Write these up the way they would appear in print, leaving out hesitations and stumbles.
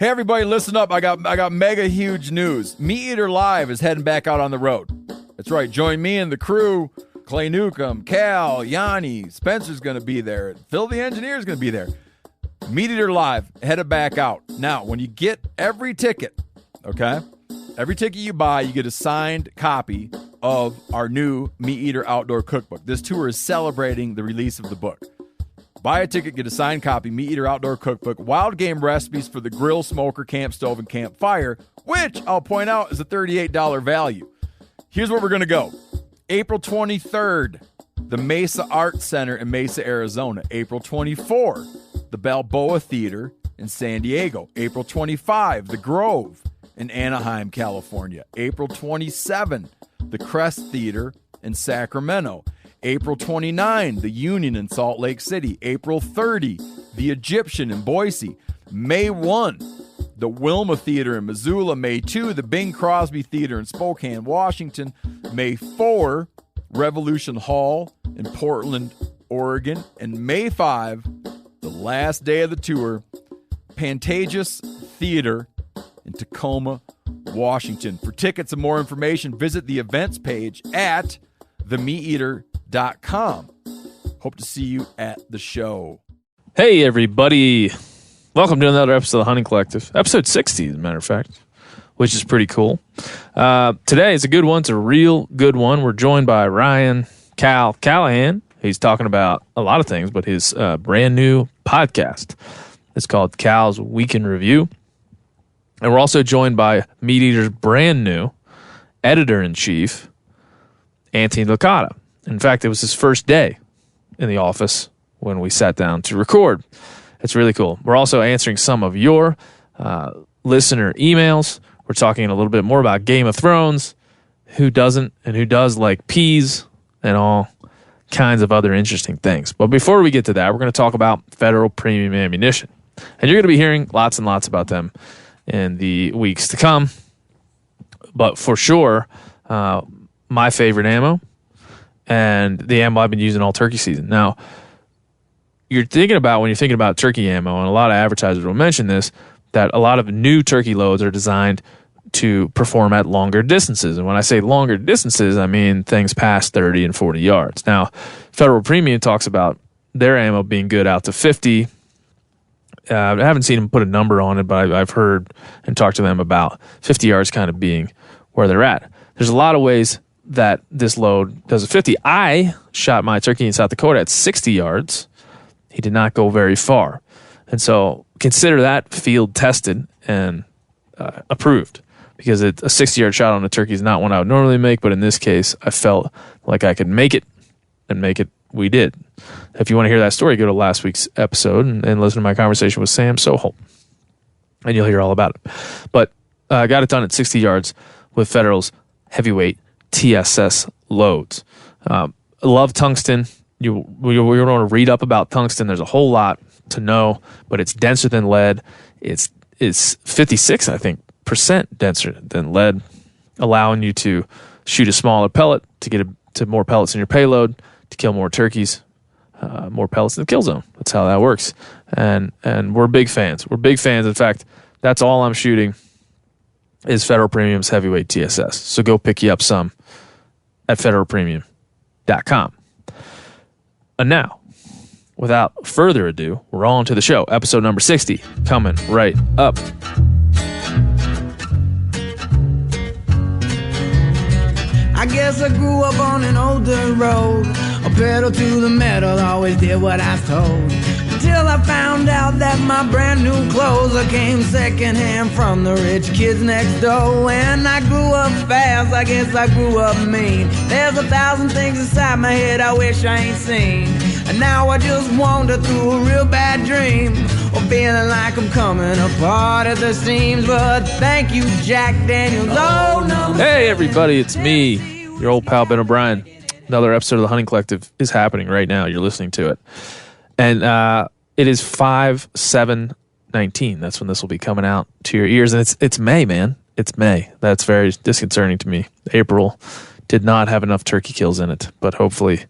Hey everybody, listen up. I got mega huge news. MeatEater Live is heading back out on the road. That's right. Join me and the crew. Clay Newcomb, Cal, Yanni, Spencer's going to be there. Phil the engineer's going to be there. MeatEater Live headed back out. Now, when you get every ticket, okay? Every ticket you buy, you get a signed copy of our new MeatEater Outdoor Cookbook. This tour is celebrating the release of the book. Buy a ticket, get a signed copy, MeatEater Outdoor Cookbook, wild game recipes for the grill, smoker, camp stove, and campfire, which I'll point out is a $38 value. Here's where we're going to go. April 23rd, the Mesa Art Center in Mesa, Arizona. April 24, the Balboa Theater in San Diego. April 25, the Grove in Anaheim, California. April 27, the Crest Theater in Sacramento. April 29, the Union in Salt Lake City. April 30, the Egyptian in Boise. May 1, the Wilma Theater in Missoula. May 2, the Bing Crosby Theater in Spokane, Washington. May 4, Revolution Hall in Portland, Oregon. And May 5, the last day of the tour, Pantages Theater in Tacoma, Washington. For tickets and more information, visit the events page at themeateater.com. Hope to see you at the show. Hey, everybody. Welcome to another episode of the Hunting Collective. Episode 60, as a matter of fact, which is pretty cool. Today is a good one. It's a real good one. We're joined by Ryan Callahan. He's talking about a lot of things, but his brand new podcast. It's called Cal's Week in Review. And we're also joined by MeatEater's brand new editor-in-chief, Anthony Licata. In fact, it was his first day in the office when we sat down to record. It's really cool. We're also answering some of your listener emails. We're talking a little bit more about Game of Thrones, who doesn't and who does like peas, and all kinds of other interesting things. But before we get to that, we're going to talk about Federal Premium Ammunition. And you're going to be hearing lots and lots about them in the weeks to come. But for sure, my favorite ammo, and the ammo I've been using all turkey season. Now, when you're thinking about turkey ammo, and a lot of advertisers will mention this, that a lot of new turkey loads are designed to perform at longer distances. And when I say longer distances, I mean things past 30 and 40 yards. Now, Federal Premium talks about their ammo being good out to 50. I haven't seen them put a number on it, but I've heard and talked to them about 50 yards kind of being where they're at. There's a lot of ways that this load does a 50. I shot my turkey in South Dakota at 60 yards. He did not go very far. And so consider that field tested and approved, because a 60-yard shot on a turkey is not one I would normally make, but in this case, I felt like I could make it, and make it we did. If you want to hear that story, go to last week's episode and listen to my conversation with Sam Soholt, and you'll hear all about it. But I got it done at 60 yards with Federal's heavyweight TSS loads. Love tungsten. You want to read up about tungsten. There's a whole lot to know, but it's denser than lead. It's 56, I think, percent denser than lead, allowing you to shoot a smaller pellet to get to more pellets in your payload, to kill more turkeys, more pellets in the kill zone. That's how that works. And we're big fans. We're big fans. In fact, that's all I'm shooting is Federal Premium's heavyweight TSS. So go pick you up some at federalpremium.com. And now, without further ado, we're on to the show. Episode number 60, coming right up. I guess I grew up on an old dirt road. A pedal to the metal, always did what I was told. Until I found out that my brand new clothes came secondhand from the rich kids next door. And I grew up fast, I guess I grew up mean. There's 1,000 things inside my head I wish I ain't seen. And now I just wander through a real bad dream, or feeling like I'm coming apart at the seams. But thank you, Jack Daniels. Oh, no. Hey, everybody, it's me, your old pal Ben O'Brien. Another episode of the Hunting Collective is happening right now. You're listening to it. And it is 5/7/19. That's when this will be coming out to your ears. And it's May, man. It's May. That's very disconcerting to me. April did not have enough turkey kills in it, but hopefully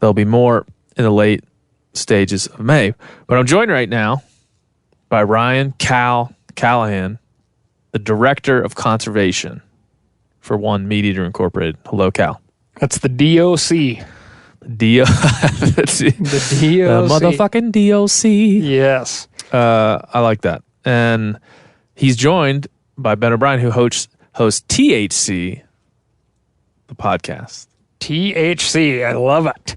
there'll be more in the late stages of May. But I'm joined right now by Ryan Callahan, the Director of Conservation for One Meat Eater Incorporated. Hello, Cal. That's the DOC. The DOC. motherfucking DOC. Yes. I like that. And he's joined by Ben O'Brien, who hosts THC, the podcast. THC. I love it.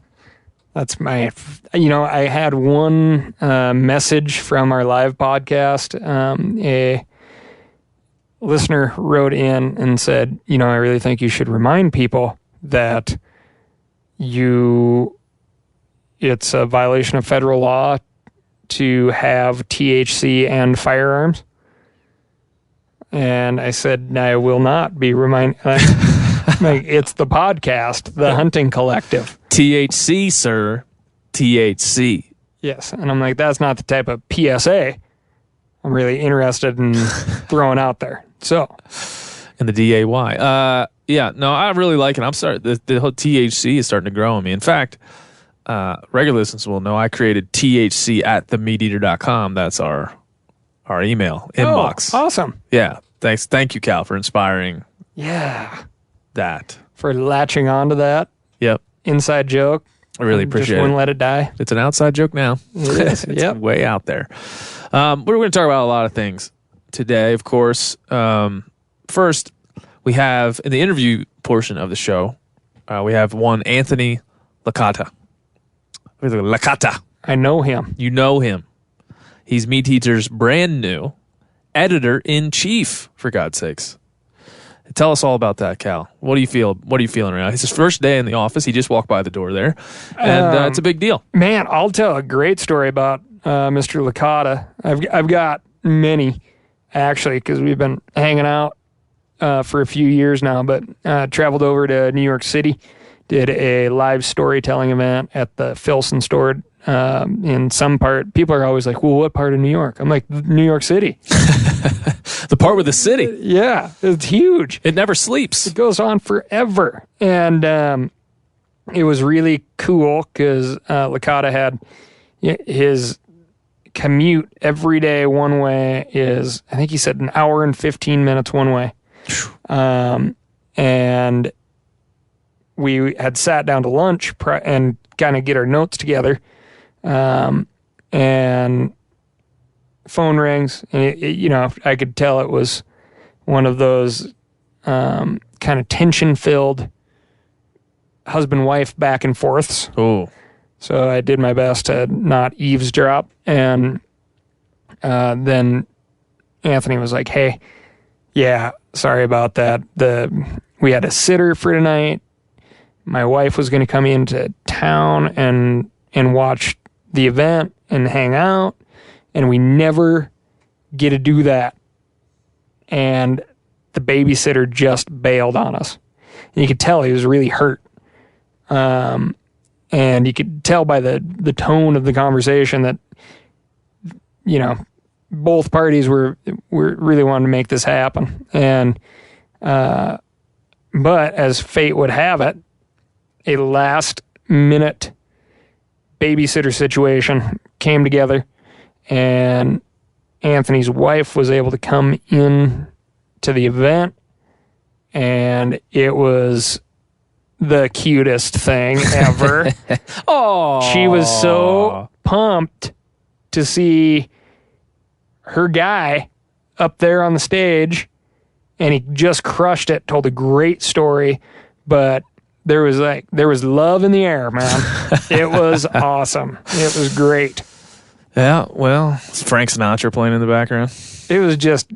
That's my, I had one message from our live podcast. A listener wrote in and said, I really think you should remind people that it's a violation of federal law to have THC and firearms. And I said, I will not be reminded. It's the podcast, the Hunting Collective. THC, sir. THC. Yes. And I'm like, that's not the type of PSA I'm really interested in throwing out there. So. And the DAY. Yeah, no, I really like it. The whole THC is starting to grow on me. In fact, regular listeners will know I created THC at themeateater.com. That's our email inbox. Oh, awesome. Yeah. Thanks. Thank you, Cal, for inspiring that. For latching onto that. Yep. Inside joke. I really appreciate just it. Wouldn't let it die. It's an outside joke now. It is. It's way out there. We're going to talk about a lot of things today, of course. First, we have, in the interview portion of the show, we have one Anthony Licata. I know him. You know him. He's MeatEater's brand new editor-in-chief, for God's sakes. Tell us all about that, Cal. What do you feel? What are you feeling right now? It's his first day in the office. He just walked by the door there, and it's a big deal. Man, I'll tell a great story about Mr. Licata. I've got many, actually, because we've been hanging out for a few years now, but traveled over to New York City, did a live storytelling event at the Filson store in some part. People are always like, well, what part of New York? I'm like, New York City. The part with the city. Yeah, it's huge. It never sleeps. It goes on forever. And it was really cool because Licata had his commute every day one way is, I think he said, an hour and 15 minutes one way. And we had sat down to lunch and kind of get our notes together. And phone rings, and I could tell it was one of those kind of tension-filled husband-wife back and forths. Oh. So I did my best to not eavesdrop, and then Anthony was like, hey, yeah, sorry about that. We had a sitter for tonight. My wife was going to come into town and watch the event and hang out, and we never get to do that. And the babysitter just bailed on us. And you could tell he was really hurt. And you could tell by the tone of the conversation that, both parties were really wanting to make this happen. And, but as fate would have it, a last minute babysitter situation came together, and Anthony's wife was able to come in to the event, and it was the cutest thing ever. Oh, she was so pumped to see her guy up there on the stage, and he just crushed it, told a great story, but there was love in the air, man. It was awesome. It was great. Yeah, well, it's Frank Sinatra playing in the background. It was just,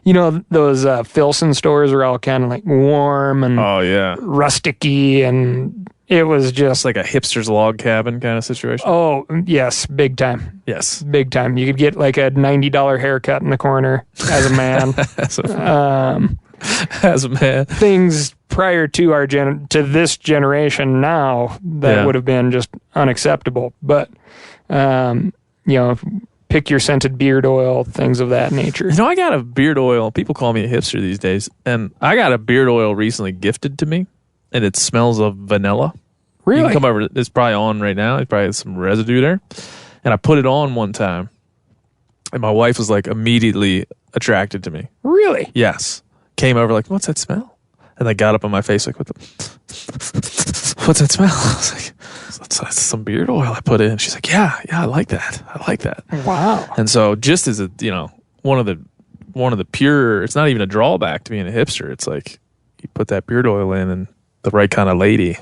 those Filson stores are all kind of like warm and rusticy, and it was just like a hipster's log cabin kind of situation. Oh, yes, big time. Yes. Big time. You could get like a $90 haircut in the corner as a man. As a man. Things prior to to this generation now that would have been just unacceptable. But, pick your scented beard oil, things of that nature. I got a beard oil. People call me a hipster these days. And I got a beard oil recently gifted to me, and it smells of vanilla. Really? You can come over. It's probably on right now. It probably has some residue there. And I put it on one time, and my wife was like immediately attracted to me. Really? Yes. Came over like, what's that smell? And they got up on my face like, what's that smell? I was like, that's some beard oil I put in. She's like, yeah, I like that. I like that. Wow. And so just as one of the pure, it's not even a drawback to being a hipster. It's like you put that beard oil in and the right kind of lady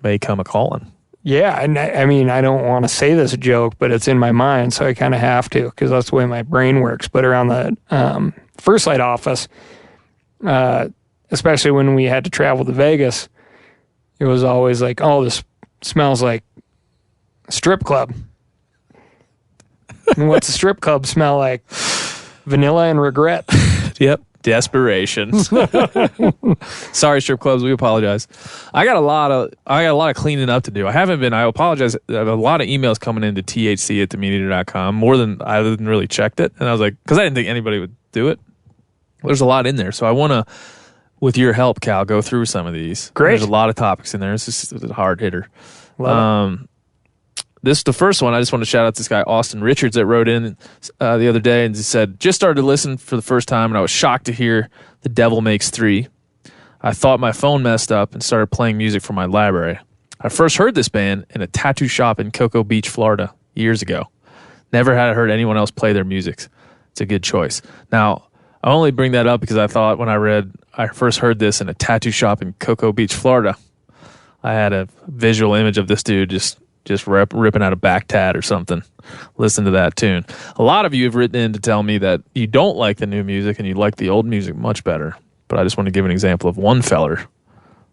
may come a calling. Yeah, and I mean, I don't want to say this joke, but it's in my mind, so I kind of have to because that's the way my brain works. But around the First Light office, especially when we had to travel to Vegas, it was always like, oh, this smells like a strip club. And what's a strip club smell like? Vanilla and regret. Yep. Desperation. Sorry, strip clubs. We apologize. I got a lot of cleaning up to do. I apologize. I have a lot of emails coming into thc@themeateater.com, more than I didn't really checked it. And I was like, because I didn't think anybody would do it. There's a lot in there. So I want to, with your help, Cal, go through some of these. Great. There's a lot of topics in there. It's just a hard hitter. Love it. This is the first one. I just want to shout out this guy, Austin Richards, that wrote in the other day and he said, just started to listen for the first time and I was shocked to hear The Devil Makes 3. I thought my phone messed up and started playing music from my library. I first heard this band in a tattoo shop in Cocoa Beach, Florida, years ago. Never had heard anyone else play their music. It's a good choice. Now, I only bring that up because I thought when I first heard this in a tattoo shop in Cocoa Beach, Florida, I had a visual image of this dude just ripping out a back tat or something. Listen to that tune. A lot of you have written in to tell me that you don't like the new music and you like the old music much better. But I just want to give an example of one feller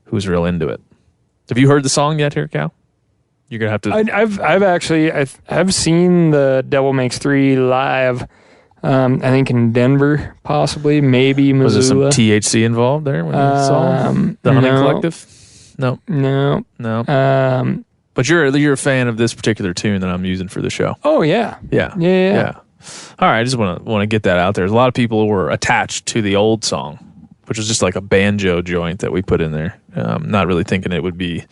who's real into it. Have you heard the song yet here, Cal? You're gonna have to. I've seen the Devil Makes 3 live. I think in Denver, possibly, maybe Missoula. Was there some THC involved there when you saw the Hunting Collective? No. But you're a fan of this particular tune that I'm using for the show. Oh yeah. Yeah. All right, I just want to get that out there. A lot of people were attached to the old song, which was just like a banjo joint that we put in there. Not really thinking it would be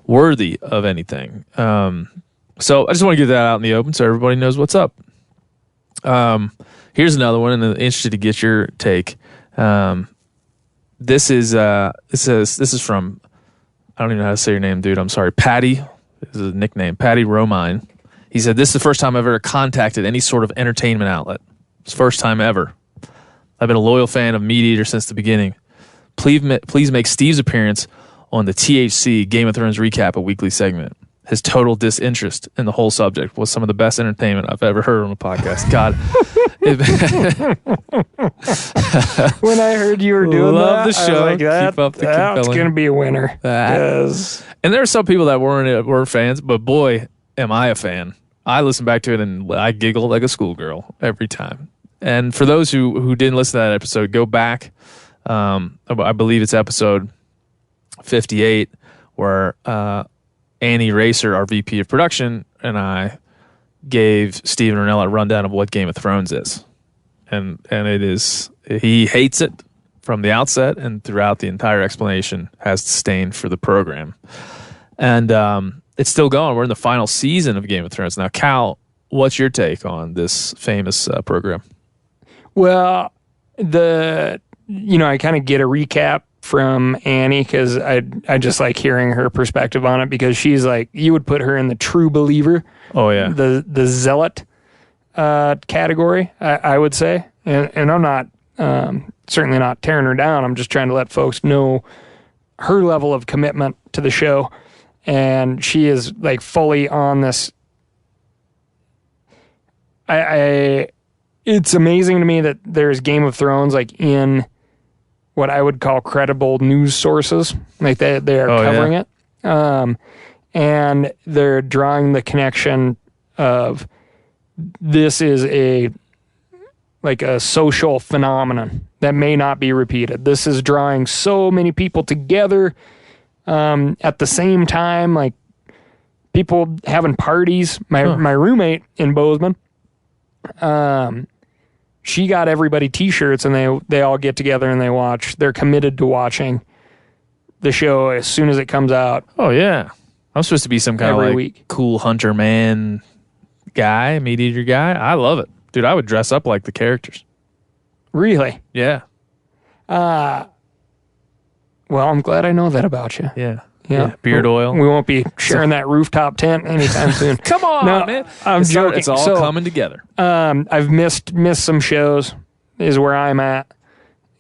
worthy of anything. So I just want to get that out in the open so everybody knows what's up. Here's another one, and I'm interested to get your take. This is from, I don't even know how to say your name, dude. I'm sorry. Patty. This is a nickname. Patty Romine. He said, this is the first time I've ever contacted any sort of entertainment outlet. It's the first time ever. I've been a loyal fan of Meat Eater since the beginning. Please make Steve's appearance on the THC Game of Thrones recap, a weekly segment. His total disinterest in the whole subject was some of the best entertainment I've ever heard on a podcast. God. When I heard you were doing Love that, the show. I was like, that's going to be a winner. And there are some people that were fans, but boy, am I a fan. I listen back to it and I giggle like a schoolgirl every time. And for those who didn't listen to that episode, go back. I believe it's episode 58 where Annie Racer, our VP of production, and I gave Steven Ranella a rundown of what Game of Thrones is. And it is, he hates it from the outset and throughout the entire explanation has disdain for the program. And it's still going. We're in the final season of Game of Thrones. Now, Cal, what's your take on this famous program? Well, I kind of get a recap from Annie because I just like hearing her perspective on it because she's like, you would put her in the true believer. Oh yeah, the zealot category, I would say, and I'm not certainly not tearing her down. I'm just trying to let folks know her level of commitment to the show, and she is like fully on this. It's amazing to me that there's Game of Thrones like in what I would call credible news sources, like they are covering it, and they're drawing the connection of this is a social phenomenon that may not be repeated. This is drawing so many people together at the same time, like people having parties. My roommate in Bozeman, she got everybody T-shirts, and they all get together and they watch. They're committed to watching the show as soon as it comes out. Oh yeah, I'm supposed to be some kind of like cool hunter man guy, meat eater guy. I love it, dude. I would dress up like the characters. Really? Yeah. Well, I'm glad I know that about you. Yeah. Yeah. Beard oil. We won't be sharing that rooftop tent anytime soon. Come on, No, man. I'm joking. It's all So, coming together. I've missed some shows is where I'm at.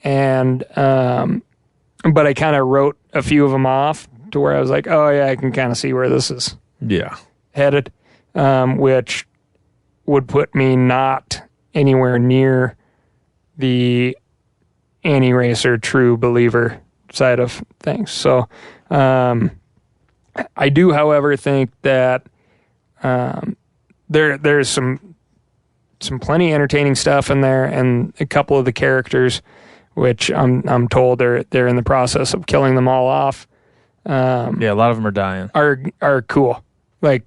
And, but I kind of wrote a few of them off to where I was like, oh yeah, I can kind of see where this is Yeah. headed, which would put me not anywhere near the anti-racer true believer side of things. So I do, however, think that there's some plenty entertaining stuff in there, and a couple of the characters, which I'm told they're in the process of killing them all off. Yeah, a lot of them are dying. Are cool. Like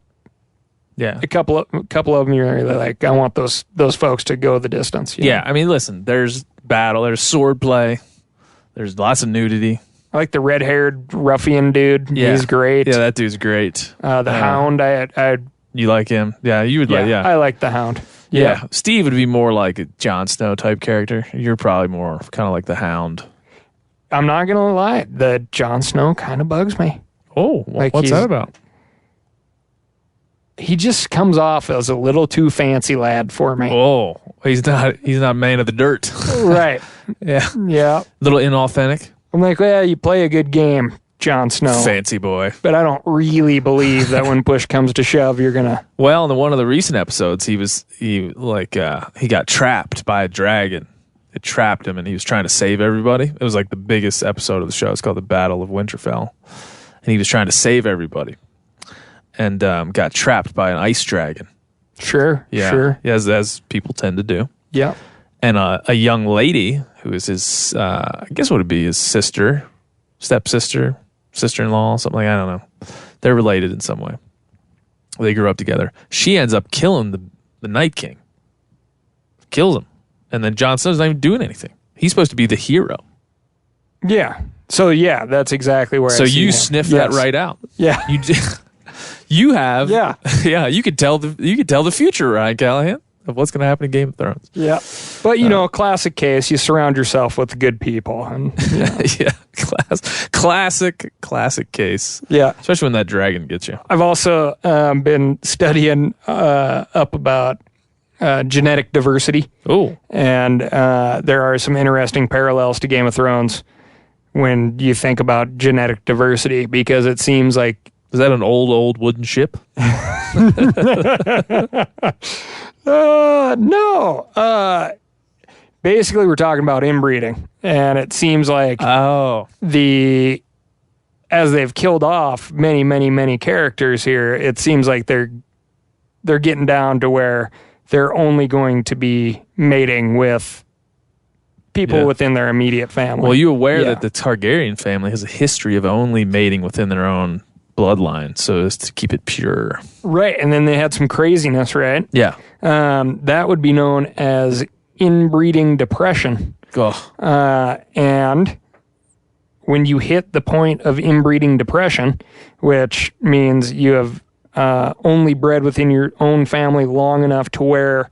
Yeah. a couple of them, you're really like, I want those folks to go the distance. you know? Yeah, I mean, listen, there's battle, there's sword play, there's lots of nudity. I like the red-haired ruffian dude. Yeah. He's great. Yeah, that dude's great. The Hound, You like him? Yeah, you would like, yeah. I like the Hound. Yeah. Steve would be more like a Jon Snow type character. You're probably more kind of like the Hound. I'm not going to lie. The Jon Snow kind of bugs me. Oh, Like what's he's- that about? He just comes off as a little too fancy lad for me. Oh, he's not man of the dirt. Right. Yeah. Yeah. Little inauthentic. I'm like, well, you play a good game, Jon Snow. Fancy boy. But I don't really believe that when push comes to shove, you're going to... Well, in one of the recent episodes, he got trapped by a dragon. It trapped him, and he was trying to save everybody. It was like the biggest episode of the show. It's called the Battle of Winterfell, and he was trying to save everybody, and got trapped by an ice dragon. Sure. Yeah, Sure. as people tend to do. Yeah. And a young lady who is his, I guess what would be his sister, stepsister, sister-in-law, something like, I don't know. They're related in some way. They grew up together. She ends up killing the Night King. Kills him. And then Jon Snow's not even doing anything. He's supposed to be the hero. Yeah. So, yeah, that's exactly where So I see you him. sniff Yes. that right out. Yeah. You have. Yeah. Yeah, you could tell the future, Ryan Callahan, of what's going to happen in Game of Thrones. Yeah. But, classic case, you surround yourself with good people. And, Yeah, classic case. yeah. Especially when that dragon gets you. I've also been studying up about genetic diversity. Oh, And there are some interesting parallels to Game of Thrones when you think about genetic diversity, because it seems like... is that an old wooden ship? No. Basically, we're talking about inbreeding. And it seems like Oh, as they've killed off many, many, many characters here, it seems like they're getting down to where they're only going to be mating with people Yeah. within their immediate family. well, you aware Yeah. that the Targaryen family has a history of only mating within their own bloodline, so as to keep it pure. Right, and then they had some craziness, right? Yeah. That would be known as inbreeding depression. Oh, And when you hit the point of inbreeding depression, which means you have only bred within your own family long enough to where,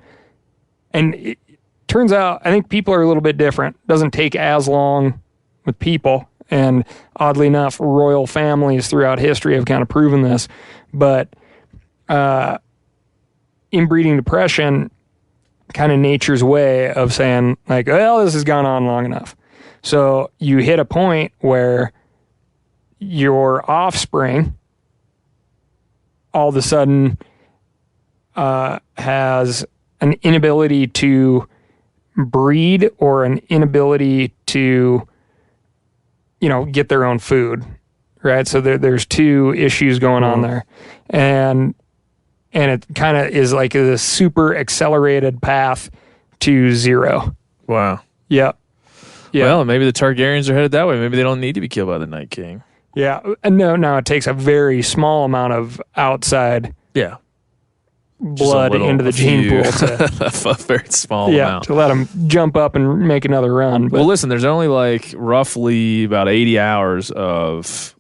and it turns out, I think people are a little bit different. Doesn't take as long with people. And oddly enough, royal families throughout history have kind of proven this. But inbreeding depression, kind of nature's way of saying, like, well, this has gone on long enough. So you hit a point where your offspring all of a sudden has an inability to breed or an inability to, get their own food, right? So there's two issues going on there. And it kind of is like a super accelerated path to zero. wow. Yep. Yeah. Well, maybe the Targaryens are headed that way. Maybe they don't need to be killed by the Night King. Yeah. And no, it takes a very small amount of outside Yeah. blood into the gene pool to, a very small yeah, amount. to let them jump up and make another run. But Well, listen, there's only like roughly about 80 hours of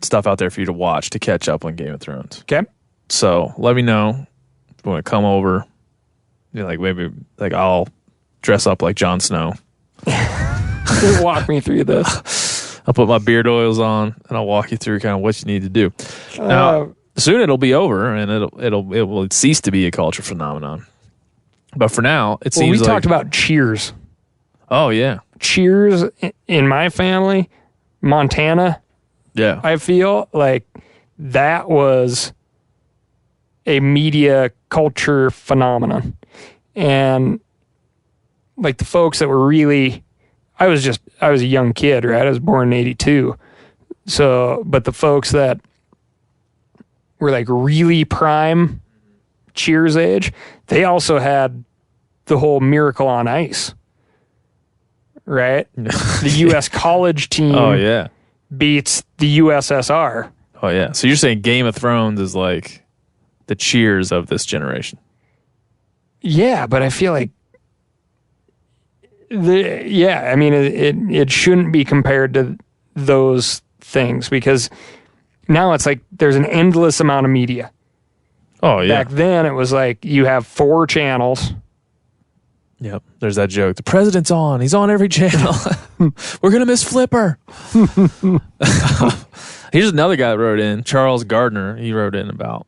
stuff out there for you to watch to catch up on Game of Thrones. okay. So let me know if you want to come over. Maybe I'll dress up like Jon Snow. Walk me through this. I'll put my beard oils on, and I'll walk you through kind of what you need to do. Now, soon it'll be over, and it will cease to be a culture phenomenon. But for now, it seems we talked about Cheers. Oh, yeah. Cheers in my family, Montana, Yeah. I feel like that was a media culture phenomenon. And like the folks that were really, I was a young kid, right? I was born in 82. So, but the folks that were like really prime Cheers age, they also had the whole Miracle on Ice, right? The U.S. college team Oh, yeah. beats the USSR. Oh, yeah. So you're saying Game of Thrones is like the Cheers of this generation. Yeah, but I feel like it shouldn't be compared to those things because now it's like there's an endless amount of media. Oh, yeah. Back then it was like you have 4 channels. Yep. There's that joke. The president's on. He's on every channel. We're going to miss Flipper. Here's another guy that wrote in, Charles Gardner. He wrote in about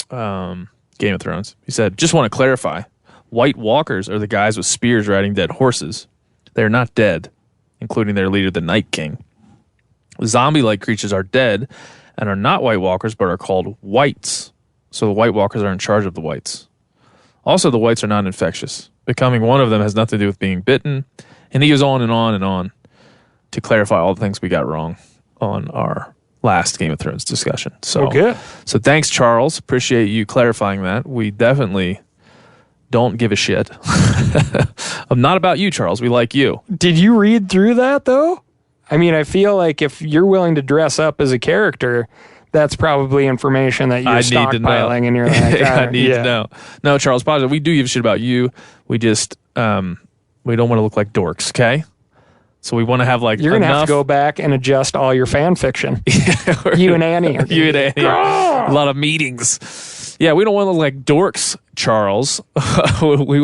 Game of Thrones. He said, just want to clarify. White Walkers are the guys with spears riding dead horses. They are not dead, including their leader, the Night King. Zombie-like creatures are dead and are not White Walkers, but are called Whites. So the White Walkers are in charge of the Whites. Also, the Whites are not infectious. Becoming one of them has nothing to do with being bitten. And he goes on and on and on to clarify all the things we got wrong on our last Game of Thrones discussion. So, good. So thanks, Charles. Appreciate you clarifying that. We definitely don't give a shit. I'm not about you, Charles. We like you. Did you read through that, though? I mean, I feel like if you're willing to dress up as a character, that's probably information that you're stockpiling, and you're like, I need to know. No, Charles, positive. We do give a shit about you. We just we don't want to look like dorks, okay? So we want to have like you're gonna have to go back and adjust all your fan fiction. You and Annie. You and Annie. A lot of meetings. Yeah, we don't want to look like dorks, Charles. we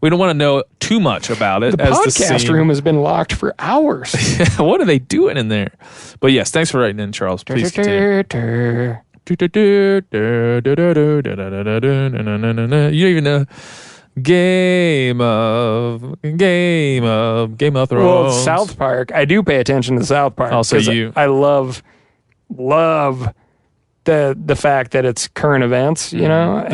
don't want to know too much about it. The podcast room has been locked for hours. What are they doing in there? But yes, thanks for writing in, Charles. Please continue. You don't even know. Game of Thrones. Well, South Park. I do pay attention to South Park. Also, I love the fact that it's current events. You know,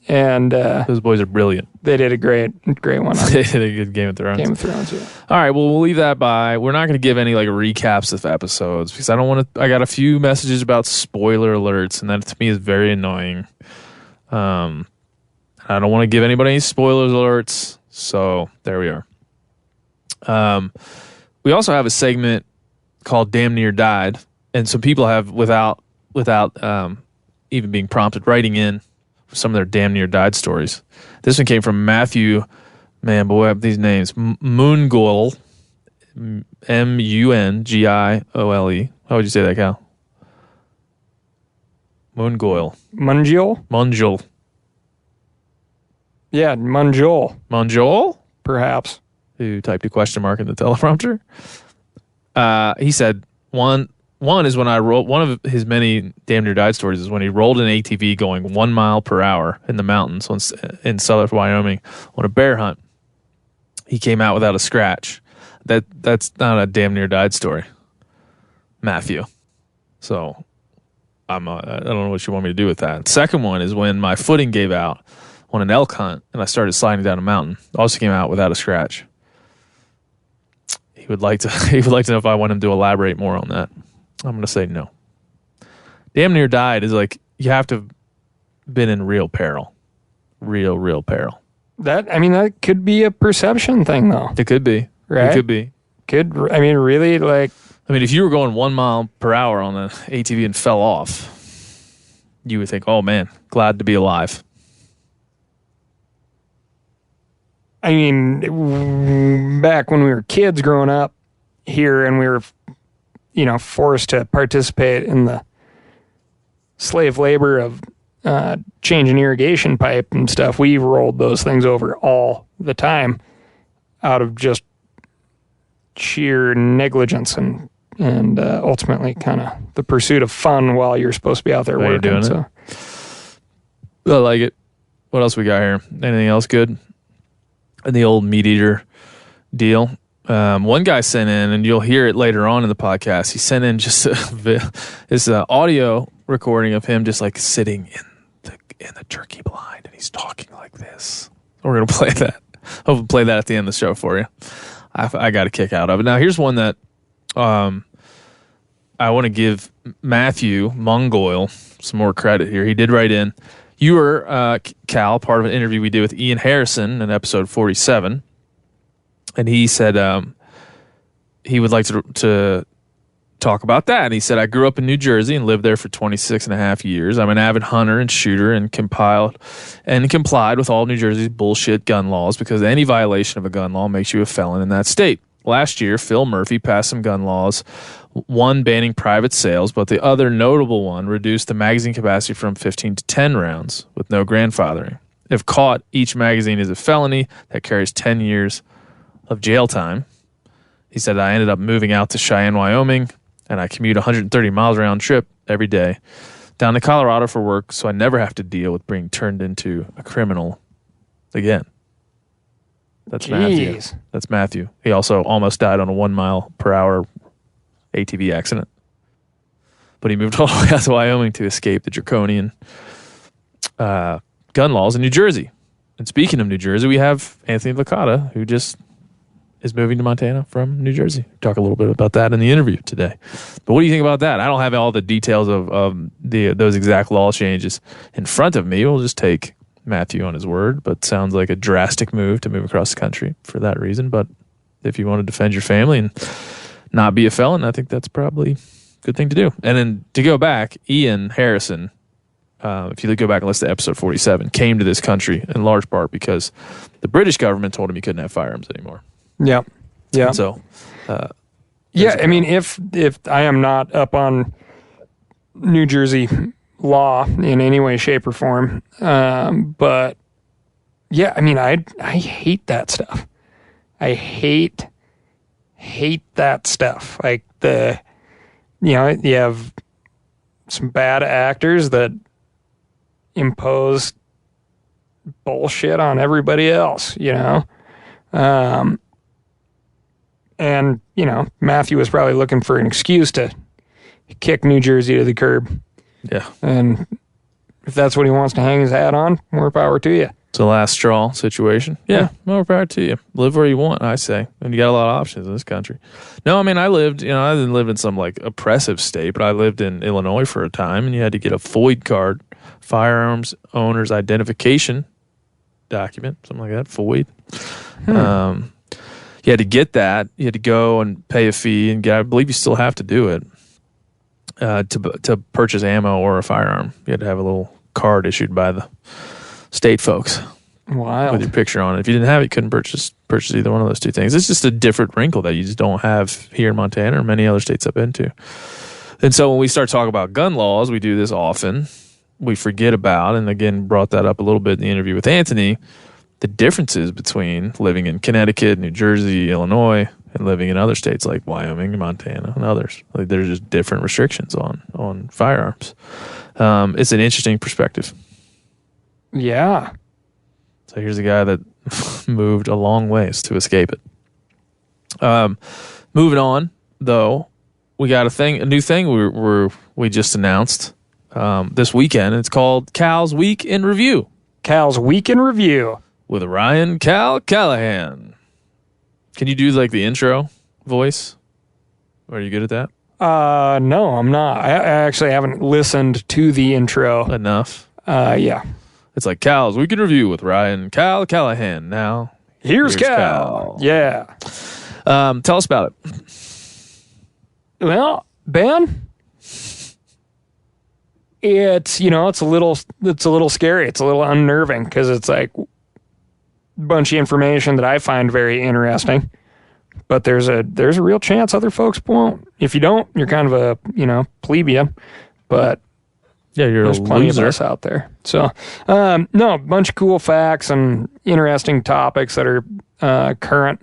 and those boys are brilliant. They did a great one. They did a good Game of Thrones. Game of Thrones. Yeah. All right, well, we'll leave that by. We're not going to give any like recaps of episodes because I don't want to. I got a few messages about spoiler alerts, and that to me is very annoying. I don't want to give anybody any spoilers alerts, so there we are. We also have a segment called "Damn Near Died," and some people have, without even being prompted, writing in some of their damn near died stories. This one came from Matthew. Man, boy, these names: Moongoyle, Mungiole. How would you say that, Cal? Moongoyle. Mungiole. Yeah, Mungiole? Perhaps. Who typed a question mark in the teleprompter? He said, one is when I rolled, one of his many damn near died stories is when he rolled an ATV going 1 mile per hour in the mountains in southern Wyoming on a bear hunt. He came out without a scratch. That's not a damn near died story, Matthew. So I don't know what you want me to do with that. Second one is when my footing gave out on an elk hunt and I started sliding down a mountain. Also came out without a scratch. He would like to know if I want him to elaborate more on that. I'm going to say no. Damn near died is like you have to have been in real peril. Real peril. That could be a perception thing, though. It could be. Right? It could be. Really, like... if you were going 1 mile per hour on an ATV and fell off, you would think, oh, man, glad to be alive. Back when we were kids growing up here and we were, forced to participate in the slave labor of changing irrigation pipe and stuff, we rolled those things over all the time. out of just sheer negligence and ultimately kind of the pursuit of fun while you're supposed to be out there How you working. doing So I like it. What else we got here? Anything else good? And the old meat eater deal. One guy sent in, and you'll hear it later on in the podcast. He sent in just this audio recording of him just like sitting in the turkey blind, and he's talking like this. We're gonna play that. I'll play that at the end of the show for you. I got a kick out of it. Now here's one that I want to give Matthew Mungoyle some more credit here. He did write in. You were, Cal, part of an interview we did with Ian Harrison in episode 47. And he said he would like to talk about that. And he said, I grew up in New Jersey and lived there for 26 and a half years. I'm an avid hunter and shooter and complied with all New Jersey's bullshit gun laws because any violation of a gun law makes you a felon in that state. Last year, Phil Murphy passed some gun laws, one banning private sales, but the other notable one reduced the magazine capacity from 15 to 10 rounds with no grandfathering. If caught, each magazine is a felony that carries 10 years of jail time. He said, I ended up moving out to Cheyenne, Wyoming, and I commute 130 miles round trip every day down to Colorado for work, so I never have to deal with being turned into a criminal again. That's Matthew. That's Matthew. He also almost died on a 1 mile per hour ATV accident. But he moved all the way out to Wyoming to escape the draconian gun laws in New Jersey. And speaking of New Jersey, we have Anthony Licata, who just is moving to Montana from New Jersey. Talk a little bit about that in the interview today. But what do you think about that? I don't have all the details of those exact law changes in front of me. We'll just take Matthew on his word, but sounds like a drastic move to move across the country for that reason. But if you want to defend your family and not be a felon, I think that's probably a good thing to do. And then to go back, Ian Harrison, if you go back and listen to episode 47, came to this country in large part because the British government told him he couldn't have firearms anymore. yeah. And so, Yeah, I mean, if I am not up on New Jersey law in any way, shape, or form, but yeah, I mean, I hate that stuff. I hate that stuff. Like you have some bad actors that impose bullshit on everybody else, and, Matthew was probably looking for an excuse to kick New Jersey to the curb. yeah, And if that's what he wants to hang his hat on, more power to you. it's a last straw situation. Yeah, more power to you. Live where you want, I say. And you got a lot of options in this country. No, I mean, I didn't live in some like oppressive state, but I lived in Illinois for a time, and you had to get a FOID card, Firearms Owner's Identification Document, something like that, FOID. You had to get that. You had to go and pay a fee, and I believe you still have to do it to purchase ammo or a firearm. You had to have a little card issued by the state folks Wild. with your picture on it. If you didn't have it, you couldn't purchase either one of those two things. It's just a different wrinkle that you just don't have here in Montana or many other states I've been to. And so when we start talking about gun laws, we do this often. We forget about, and again, brought that up a little bit in the interview with Anthony, the differences between living in Connecticut, New Jersey, Illinois, and living in other states like Wyoming, Montana, and others. Like, there's just different restrictions on firearms. It's an interesting perspective. Yeah. So here's a guy that moved a long ways to escape it. Moving on, though, we got a new thing we just announced this weekend. It's called Cal's Week in Review. Cal's Week in Review. With Ryan Cal Callahan. Can you do like the intro voice? Are you good at that? No, I'm not. I actually haven't listened to the intro. Enough. Yeah. It's like Cal's Week in Review with Ryan Cal Callahan. Now, Here's Cal. Yeah. Tell us about it. Well, Ben, it's a little scary. It's a little unnerving because it's like a bunch of information that I find very interesting, but there's a real chance other folks won't. If you don't, you're kind of a plebeian, but Yeah, you're there's a plenty loser. of us out there. So, no, a bunch of cool facts and interesting topics that are current.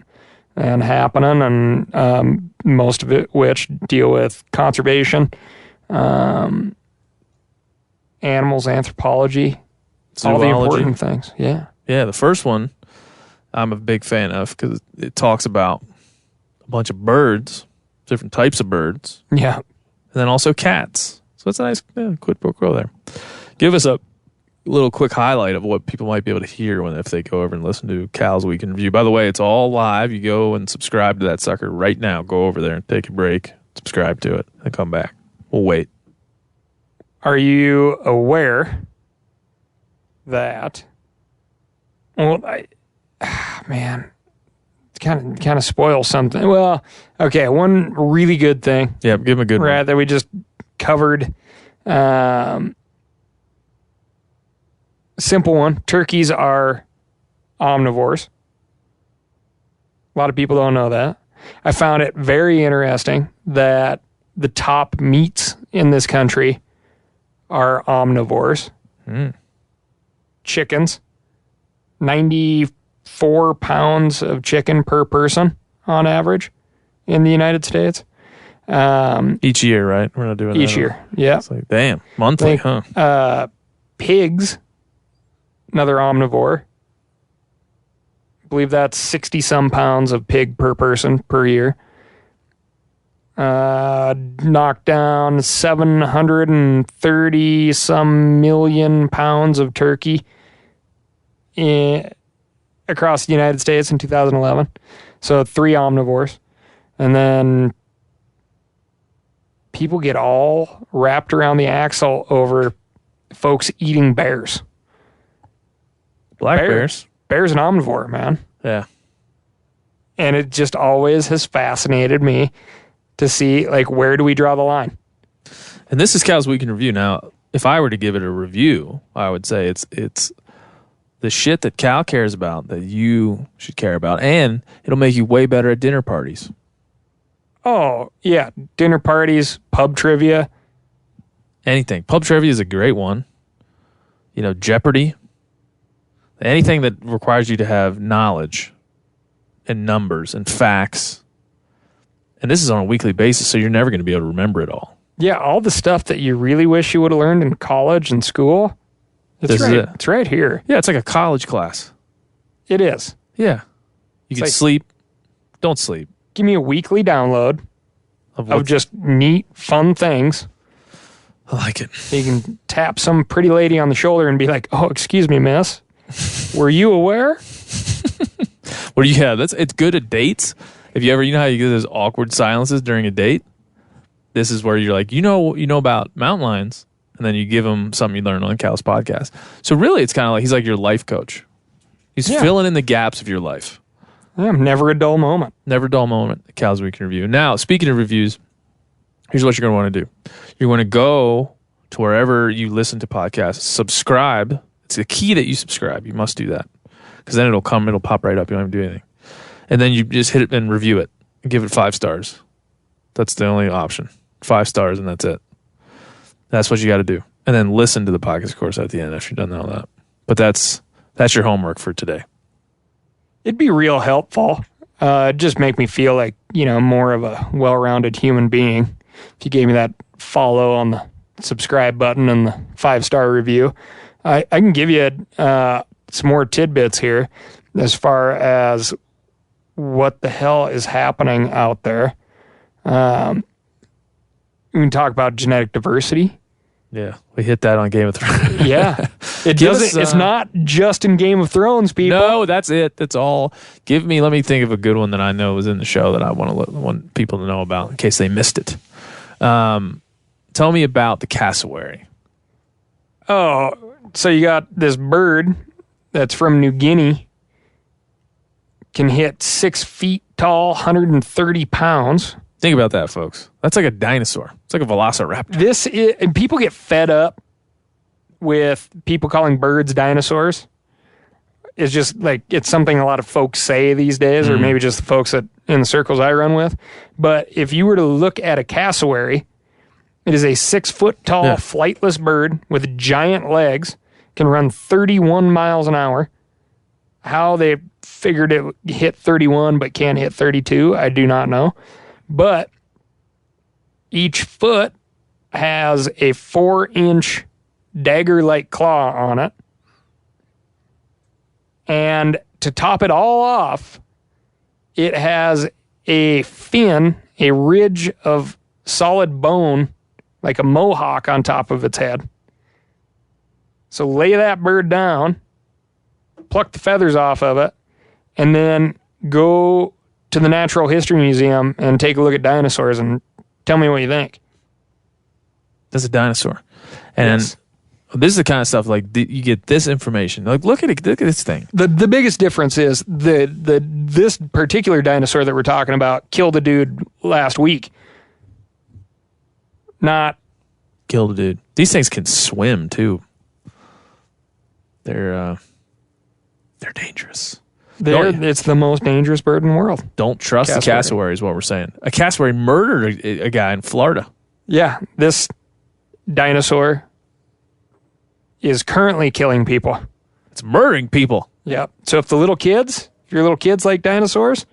and happening, and most of it which deal with conservation, animals, anthropology, all the important things. Yeah. Yeah, the first one I'm a big fan of because it talks about a bunch of birds, different types of birds, Yeah. and then also cats. So it's a nice quid pro quo there. Give us a little quick highlight of what people might be able to hear if they go over and listen to Cal's Week in Review. By the way, it's all live. You go and subscribe to that sucker right now. Go over there and take a break, subscribe to it, and come back. We'll wait. Are you aware that? Well, man, it's kind of spoils something. Well, okay, one really good thing. Yeah, give him a good one. That we just covered. Simple one. Turkeys are omnivores. A lot of people don't know that. I found it very interesting that the top meats in this country are omnivores. Chickens. 94 pounds of chicken per person on average in the United States. Each year, right? We're not doing Each that. year, yeah. It's like, damn, monthly, huh? Pigs, another omnivore. I believe that's 60-some pounds of pig per person per year. Knocked down 730-some million pounds of turkey across the United States in 2011. So 3 omnivores. And then people get all wrapped around the axle over folks eating bears. Black bears. Bear's an omnivore, man. Yeah. And it just always has fascinated me to see, like, where do we draw the line? And this is Cal's Week in Review. Now, if I were to give it a review, I would say it's the shit that Cal cares about that you should care about, and it'll make you way better at dinner parties. Oh, yeah. Dinner parties, pub trivia. Anything. Pub trivia is a great one. You know, Jeopardy. Anything that requires you to have knowledge and numbers and facts. And this is on a weekly basis, so you're never going to be able to remember it all. Yeah, all the stuff that you really wish you would have learned in college and school. This is it. It's right here. Yeah, it's like a college class. It is. Yeah. You can like- sleep. Don't sleep. Give me a weekly download Of of just neat, fun things. I like it. You can tap some pretty lady on the shoulder and be like, "Oh, excuse me, miss. Were you aware?" Well, yeah, it's good at dates. If you ever, you know how you get those awkward silences during a date? This is where you're like, you know about mountain lions, and then you give them something you learned on Cal's podcast. So really, it's kind of like he's like your life coach. He's filling in the gaps of your life. Yeah, never a dull moment. Never a dull moment. Cal's Week in Review. Now, speaking of reviews, here's what you're going to want to do. You're going to go to wherever you listen to podcasts, subscribe. It's the key that you subscribe. You must do that because then it'll pop right up. You don't have to do anything. And then you just hit it and review it and give it 5 stars. That's the only option. 5 stars and that's it. That's what you got to do. And then listen to the podcast course at the end after you've done all that. But that's your homework for today. It'd be real helpful. Just make me feel like, more of a well-rounded human being. If you gave me that follow on the subscribe button and the 5-star review, I can give you some more tidbits here as far as what the hell is happening out there. We can talk about genetic diversity. Yeah, we hit that on Game of Thrones. Yeah. It's not just in Game of Thrones, people. No, that's it. That's all. Let me think of a good one that I know was in the show that I want people to know about in case they missed it. Tell me about the cassowary. Oh, so you got this bird that's from New Guinea, can hit 6 feet tall, 130 pounds. Think about that, folks. That's like a dinosaur. It's like a velociraptor. And people get fed up with people calling birds dinosaurs. It's just like, it's something a lot of folks say these days, or maybe just the folks that in the circles I run with. But if you were to look at a cassowary, it is a 6 foot tall, flightless bird with giant legs, can run 31 miles an hour. How they figured it hit 31 but can't hit 32. I do not know. But each foot has a 4-inch dagger-like claw on it. And to top it all off, it has a fin, a ridge of solid bone, like a mohawk on top of its head. So lay that bird down, pluck the feathers off of it, and then go to the Natural History Museum and take a look at dinosaurs and tell me what you think. That's a dinosaur. And Yes. this is the kind of stuff like you get this information. Like look at this thing. The biggest difference is this particular dinosaur that we're talking about killed a dude last week. Not Killed a dude. These things can swim too. They're dangerous. it's the most dangerous bird in the world. Don't trust the cassowary is what we're saying. A cassowary murdered a guy in Florida. Yeah, this dinosaur is currently killing people. It's murdering people. Yeah. So if your little kids like dinosaurs,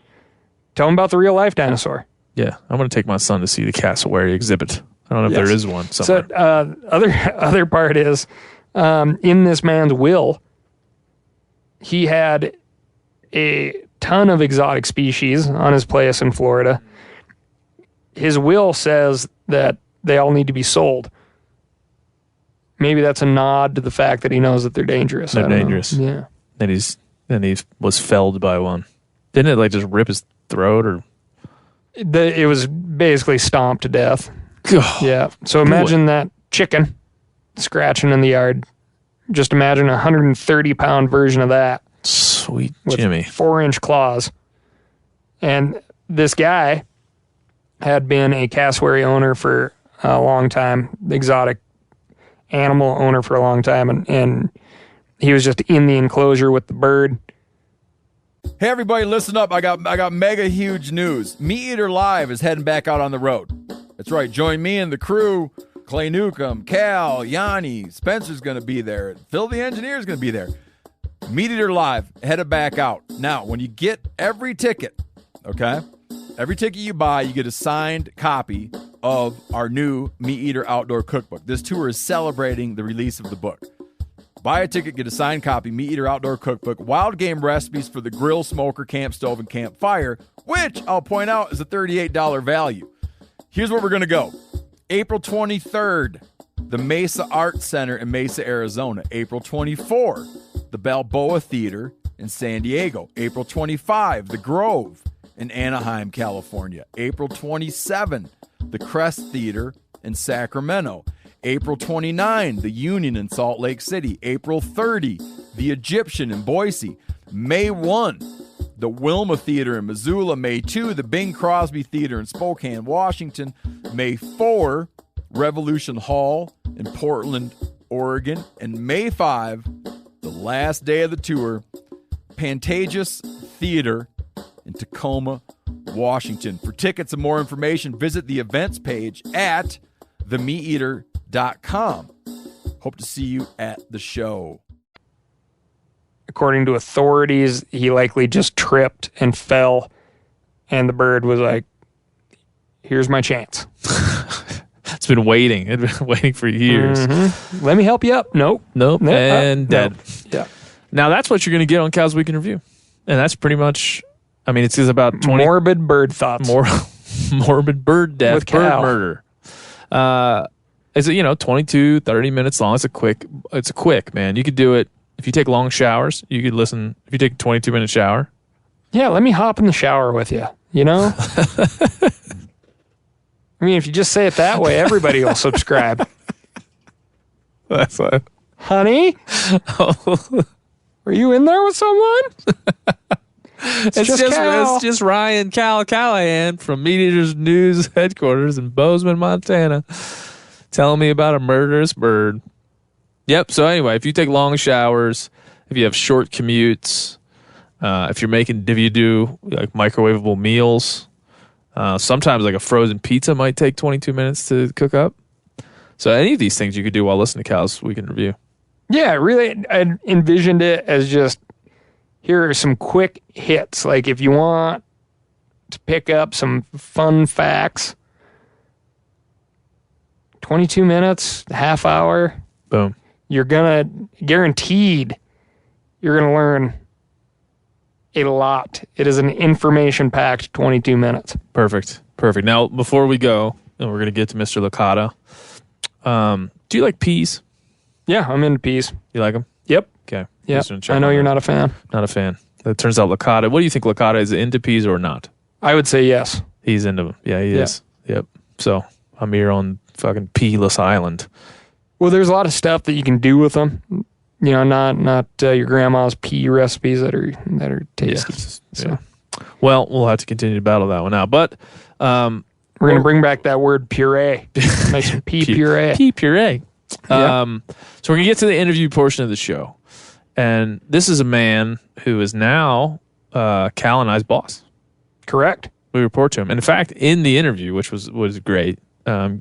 tell them about the real life dinosaur. Yeah, I'm going to take my son to see the cassowary exhibit. I don't know if there is one somewhere. So other part is in this man's will, he had a ton of exotic species on his place in Florida. His will says that they all need to be sold. Maybe that's a nod to the fact that he knows that they're dangerous. They're dangerous. Yeah. And he was felled by one. Didn't it like just rip his throat or? It was basically stomped to death. God. Yeah. So imagine that chicken scratching in the yard. Just imagine a 130-pound version of that. Sweet With Jimmy. 4-inch claws. And this guy had been a cassowary owner for a long time, exotic animal owner for a long time, and he was just in the enclosure with the bird. Hey everybody, listen up. I got mega huge news. MeatEater Live is heading back out on the road. That's right. Join me and the crew. Clay Newcomb, Cal, Yanni, Spencer's going to be there. Phil the engineer's going to be there. MeatEater Live headed back out. Now, when you get every ticket, okay? Every ticket you buy, you get a signed copy of our new MeatEater Outdoor Cookbook. This tour is celebrating the release of the book. Buy a ticket, get a signed copy, MeatEater Outdoor Cookbook, wild game recipes for the grill, smoker, camp stove, and campfire, which I'll point out is a $38 value. Here's where we're going to go. April 23rd, the Mesa Art Center in Mesa, Arizona. April 24, the Balboa Theater in San Diego. April 25, the Grove in Anaheim, California. April 27, the Crest Theater in Sacramento. April 29, the Union in Salt Lake City. April 30, the Egyptian in Boise. May 1, the Wilma Theater in Missoula. May 2, the Bing Crosby Theater in Spokane, Washington. May 4, Revolution Hall in Portland, Oregon. And May 5, the last day of the tour, Pantages Theater in Tacoma, Washington. For tickets and more information, visit the events page at themeateater.com. Hope to see you at the show. According to authorities, he likely just tripped and fell, and the bird was like, here's my chance. It's been waiting. It's been waiting for years. Mm-hmm. Let me help you up. Nope. And dead. Nope. Yeah. Now that's what you're going to get on Cal's Week in Review. And that's pretty much, I mean, it's about 20. Morbid bird thoughts. Morbid bird death, With bird Cal. murder. It's 22, 30 minutes long. It's a quick, man. You could do it. If you take long showers, you could listen. If you take a 22-minute shower. Yeah, let me hop in the shower with you, you know? I mean, if you just say it that way, everybody will subscribe. That's what. Honey? Are you in there with someone? It's just Ryan Callahan from MeatEater's News headquarters in Bozeman, Montana, telling me about a murderous bird. Yep. So anyway, if you take long showers, if you have short commutes, if you do like microwavable meals, sometimes like a frozen pizza might take 22 minutes to cook up. So any of these things you could do while listening to Cal's Week in Review. Yeah, really, I envisioned it as just, here are some quick hits. Like if you want to pick up some fun facts, 22 minutes, half hour. Boom. You're guaranteed, you're going to learn a lot. It is an information-packed 22 minutes. Perfect. Now, before we go, and we're going to get to Mr. Licata, do you like peas? Yeah, I'm into peas. You like them? Yep. Okay. Yep. Just gonna check I know on you're that. not a fan. Not a fan. It turns out Licata. What do you think Licata is into peas or not? I would say yes. He's into them. Yeah, he Yeah. is. Yep. So I'm here on fucking pealess island. Well, there's a lot of stuff that you can do with them. You know, not your grandma's pea recipes that are tasty. Yes. So Yeah. Well, we'll have to continue to battle that one out. But we're gonna bring back that word puree. Make some pea puree. Pea puree. Yeah. So we're gonna get to the interview portion of the show, and this is a man who is now Cal and I's boss. Correct. We report to him. And in fact, in the interview, which was great.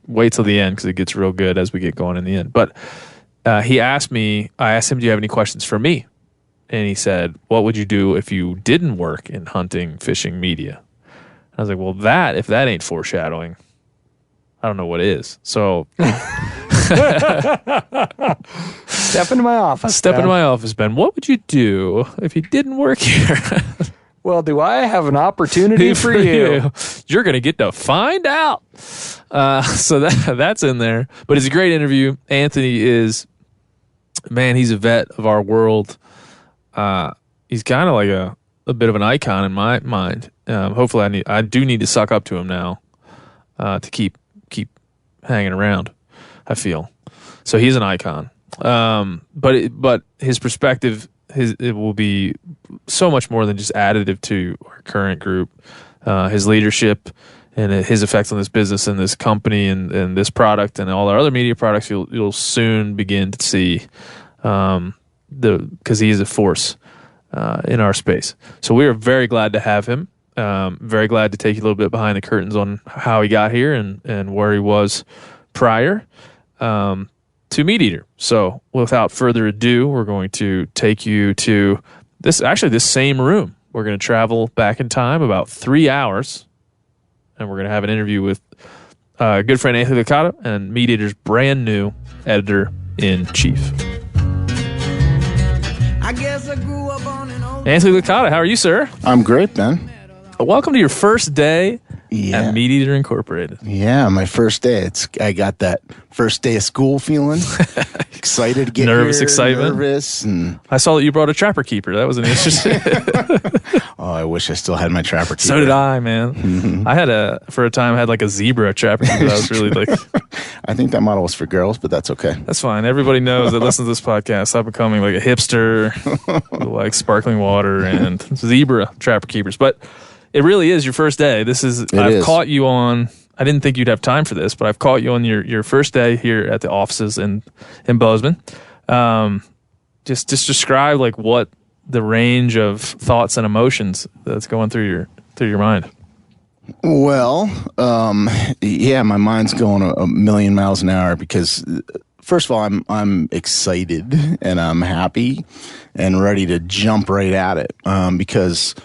Wait till the end because it gets real good as we get going in the end. But I asked him, do you have any questions for me? And he said, what would you do if you didn't work in hunting, fishing, media? I was like, well, if that ain't foreshadowing, I don't know what is. So Step into my office. into Ben. my office, Ben. What would you do if you didn't work here? Well, do I have an opportunity for you? You're going to get to find out. So that's in there. But it's a great interview. Anthony is, man, he's a vet of our world. He's kind of like a bit of an icon in my mind. Hopefully I do need to suck up to him now to keep hanging around, I feel. So he's an icon. But his perspective, it will be so much more than just additive to our current group. His leadership and his effect on this business and this company and this product and all our other media products, you'll soon begin to see because he is a force in our space. So we are very glad to have him. Very glad to take you a little bit behind the curtains on how he got here and where he was prior to MeatEater. So without further ado, we're going to take you to this same room. We're going to travel back in time about 3 hours, and we're going to have an interview with good friend Anthony Licata and MeatEater's brand new editor-in-chief. I guess I grew up on an old Anthony Licata, how are you, sir? I'm great, Ben. Welcome to your first day Yeah. at MeatEater Incorporated. Yeah, my first day. I got that first day of school feeling. Excited to get Nervous here, excitement. Nervous, and I saw that you brought a trapper keeper. That was an interesting. oh, I wish I still had my trapper keeper. So did I, man. I had for a time, I had like a zebra trapper keeper. That was really like, I think that model was for girls, but that's okay. that's fine. Everybody knows that listens to this podcast. I'm becoming like a hipster, who likes sparkling water and zebra trapper keepers. But it really is your first day. I've caught you on. I didn't think you'd have time for this, but I've caught you on your first day here at the offices in Bozeman. Just describe like what the range of thoughts and emotions that's going through your mind. Well, yeah, my mind's going a million miles an hour because, first of all, I'm excited and I'm happy and ready to jump right at it because.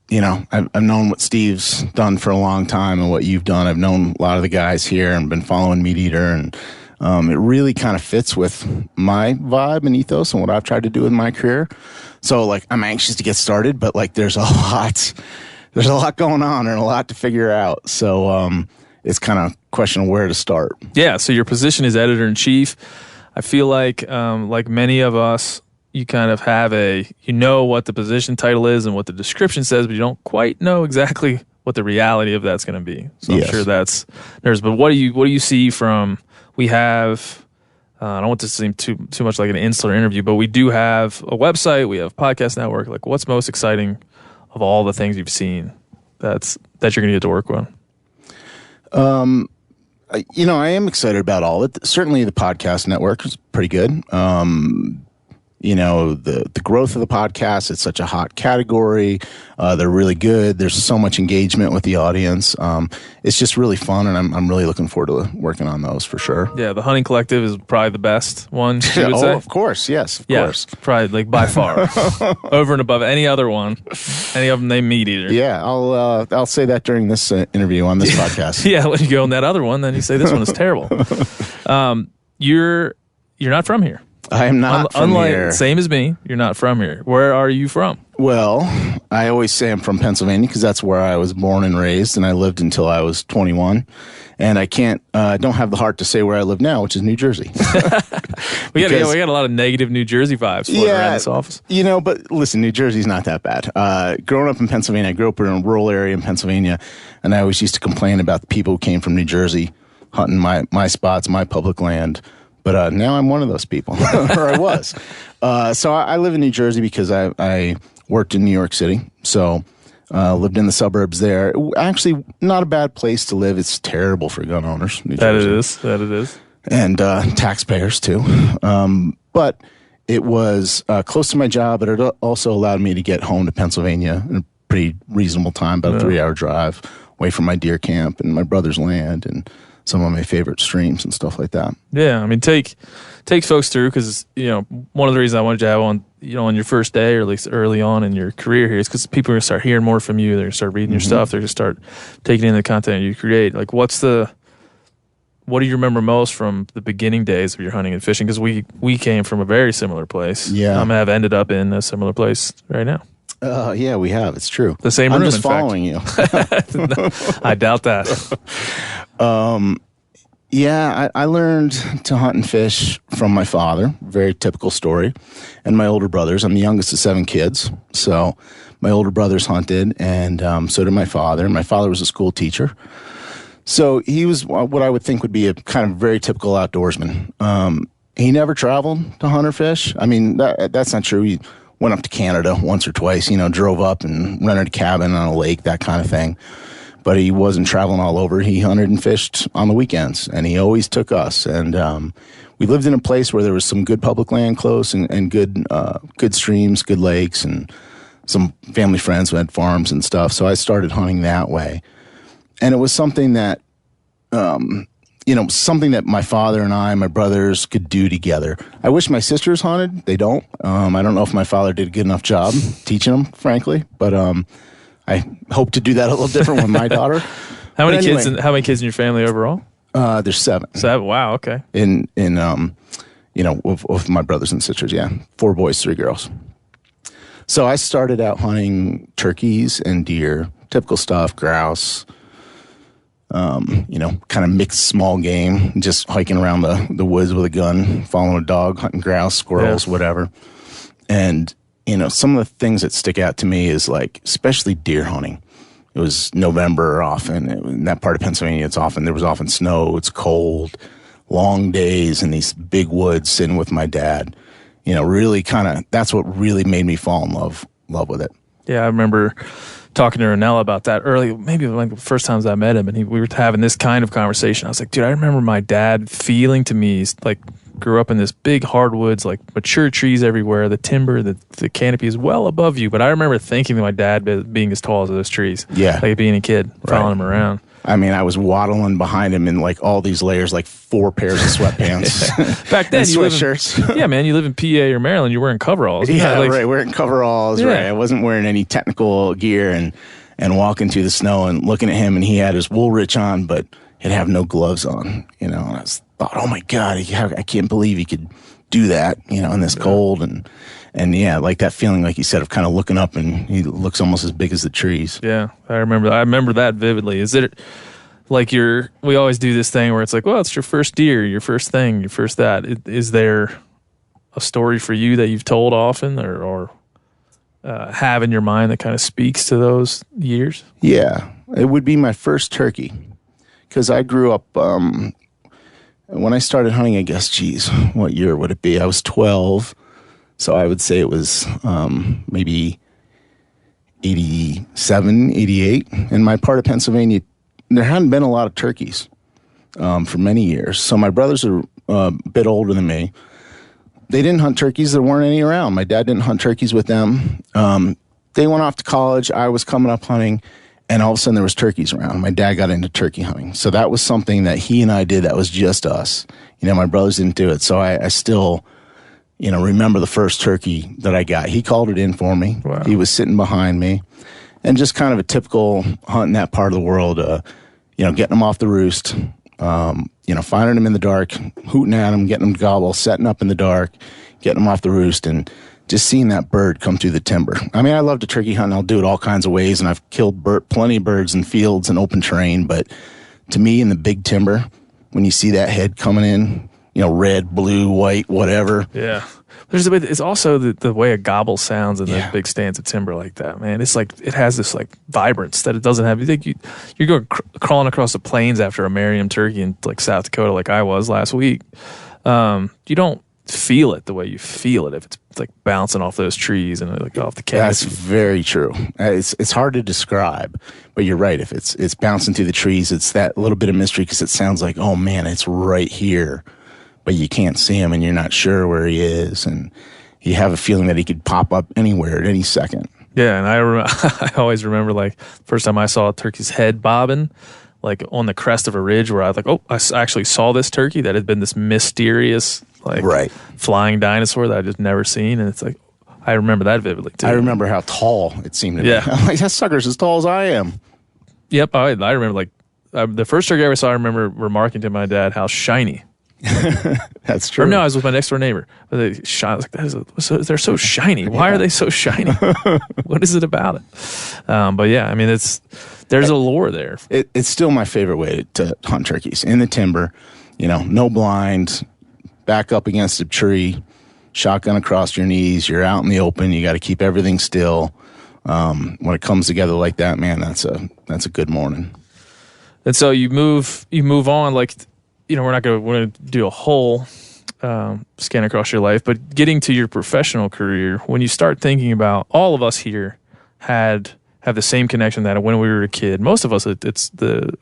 You know, I've known what Steve's done for a long time and what you've done. I've known a lot of the guys here and been following MeatEater, and it really kind of fits with my vibe and ethos and what I've tried to do with my career. So, like, I'm anxious to get started, but like, there's a lot going on and a lot to figure out. So, it's kind of a question of where to start. Yeah. So your position is editor-in-chief. I feel like many of us, you kind of have what the position title is and what the description says, but you don't quite know exactly what the reality of that's going to be. So Yes. I'm sure that's there's. But what do you see from? We have. I don't want this to seem too much like an insular interview, but we do have a website. We have a podcast network. Like, what's most exciting of all the things you've seen that you're going to get to work on? I am excited about all of it. Certainly, the podcast network is pretty good. the growth of the podcast. It's such a hot category. They're really good. There's so much engagement with the audience. It's just really fun, and I'm really looking forward to working on those for sure. Yeah, the Hunting Collective is probably the best one, you would say? Of course. Yes, of course. Probably like by far. Over and above any other one. Any of them named Meat Eater. Yeah, I'll say that during this interview on this podcast. Yeah, when you go on that other one, then you say this one is terrible. You're not from here. I am not from Unlike, here. Same as me, you're not from here. Where are you from? Well, I always say I'm from Pennsylvania because that's where I was born and raised, and I lived until I was 21. And I don't have the heart to say where I live now, which is New Jersey. we got a lot of negative New Jersey vibes floating around this office. But listen, New Jersey's not that bad. Growing up in Pennsylvania, I grew up in a rural area in Pennsylvania, and I always used to complain about the people who came from New Jersey hunting my spots, my public land. But now I'm one of those people, or I was. So I live in New Jersey because I worked in New York City. So lived in the suburbs there. Actually, not a bad place to live. It's terrible for gun owners. New Jersey. That it is. And taxpayers, too. But it was close to my job, but it also allowed me to get home to Pennsylvania in a pretty reasonable time, about a 3-hour drive away from my deer camp and my brother's land and some of my favorite streams and stuff like that. Yeah, I mean, take folks through, because one of the reasons I wanted to have on on your first day, or at least early on in your career here, is because people are going to start hearing more from you. They're going to start reading your stuff. They're going to start taking in the content you create. Like, what do you remember most from the beginning days of your hunting and fishing? Because we came from a very similar place. Yeah, have ended up in a similar place right now. Yeah, we have. It's true. The same I'm room, just following you. I doubt that. Yeah, I learned to hunt and fish from my father. Very typical story. And my older brothers. I'm the youngest of 7 kids. So my older brothers hunted, and so did my father. My father was a school teacher. So he was what I would think would be a kind of very typical outdoorsman. He never traveled to hunt or fish. I mean, that's not true. He went up to Canada once or twice, drove up and rented a cabin on a lake, that kind of thing. But he wasn't traveling all over. He hunted and fished on the weekends, and he always took us. And we lived in a place where there was some good public land close, and good streams, good lakes, and some family friends who had farms and stuff. So I started hunting that way. And it was something that, something that my father and my brothers could do together. I wish my sisters hunted. They don't. I don't know if my father did a good enough job teaching them, frankly. But I hope to do that a little different with my daughter. How many kids in your family overall? There's 7. 7. Wow. Okay. With my brothers and sisters. Yeah, 4 boys, 3 girls. So I started out hunting turkeys and deer, typical stuff, grouse. Kind of mixed small game, just hiking around the woods with a gun, following a dog, hunting grouse, squirrels, whatever. And some of the things that stick out to me is like, especially deer hunting. It was November often. In that part of Pennsylvania, there was often snow. It's cold, long days in these big woods sitting with my dad. Really that's what really made me fall in love with it. Yeah, I remember talking to Ranella about that early, maybe like the first times I met him, and we were having this kind of conversation. I was like, dude, I remember my dad feeling to me like, grew up in this big hardwoods, like mature trees everywhere, the timber, the canopy is well above you. But I remember thinking of my dad being as tall as those trees. Yeah. Like being a kid, following him around. I mean, I was waddling behind him in like all these layers, like 4 pairs of sweatpants. Back then, you sweatshirts. Yeah, man, you live in PA or Maryland, you're wearing coveralls. Yeah, right. Wearing coveralls, right. I wasn't wearing any technical gear and walking through the snow and looking at him, and he had his Woolrich on, but he'd have no gloves on, and I thought, oh my God, I can't believe he could do that, in this cold. And yeah, like that feeling, like you said, of kind of looking up and he looks almost as big as the trees. Yeah, I remember that vividly. Is it like we always do this thing where it's like, well, it's your first deer, your first thing, your first that. Is there a story for you that you've told often or have in your mind that kind of speaks to those years? Yeah, it would be my first turkey. Because I grew up, when I started hunting, I guess, what year would it be? I was 12, so I would say it was maybe 87, 88. In my part of Pennsylvania, there hadn't been a lot of turkeys for many years. So my brothers are a bit older than me. they didn't hunt turkeys. There weren't any around. My dad didn't hunt turkeys with them. They went off to college. I was coming up hunting, and all of a sudden there was turkeys around. My dad got into turkey hunting. So that was something that he and I did that was just us. My brothers didn't do it. So I still, remember the first turkey that I got. He called it in for me. Wow. He was sitting behind me. And just kind of a typical hunt in that part of the world, getting them off the roost, finding them in the dark, hooting at them, getting them to gobble, setting up in the dark, getting them off the roost, and just seeing that bird come through the timber. I mean, I love to turkey hunt, and I'll do it all kinds of ways, and I've killed plenty of birds in fields and open terrain, but to me, in the big timber, when you see that head coming in, red, blue, white, whatever. Yeah. It's also the way a gobble sounds in the big stands of timber like that, man. It's like it has this like vibrance that it doesn't have. You think you're going crawling across the plains after a Merriam turkey in like South Dakota, like I was last week. You don't feel it the way you feel it if it's like bouncing off those trees and like off the canopy. That's very true. It's hard to describe, but you're right. If it's bouncing through the trees, it's that little bit of mystery because it sounds like, oh man, it's right here. But you can't see him, and you're not sure where he is, and you have a feeling that he could pop up anywhere at any second. Yeah, and I always remember, like, first time I saw a turkey's head bobbing, like, on the crest of a ridge where I was like, oh, I actually saw this turkey that had been this mysterious, like, flying dinosaur that I just never seen, and it's like, I remember that vividly, too. I remember how tall it seemed to be. I'm like, that sucker's as tall as I am. Yep, I remember, like, the first turkey I ever saw, I remember remarking to my dad how shiny. That's true. Or no, I was with my next door neighbor. They shine like they're so shiny. Why are they so shiny? What is it about it? But yeah, I mean, there's a lore there. It's still my favorite way to hunt turkeys in the timber. No blind, back up against a tree, shotgun across your knees. You're out in the open. You got to keep everything still. When it comes together like that, man, that's a good morning. And so you move on like. We're not going to do a whole scan across your life, but getting to your professional career, when you start thinking about all of us here have the same connection that when we were a kid. Most of us, it's the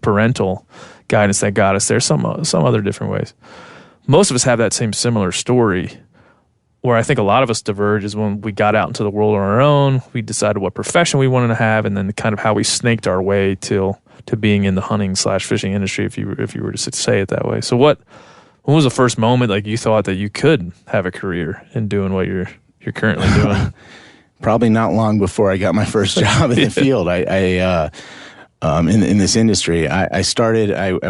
parental guidance that got us there. Some other different ways. Most of us have that same similar story. Where I think a lot of us diverge is when we got out into the world on our own. We decided what profession we wanted to have, and then kind of how we snaked our way to being in the hunting/fishing industry, if you were to say it that way. So when was the first moment like you thought that you could have a career in doing what you're currently doing? Probably not long before I got my first job in the field. I in this industry, I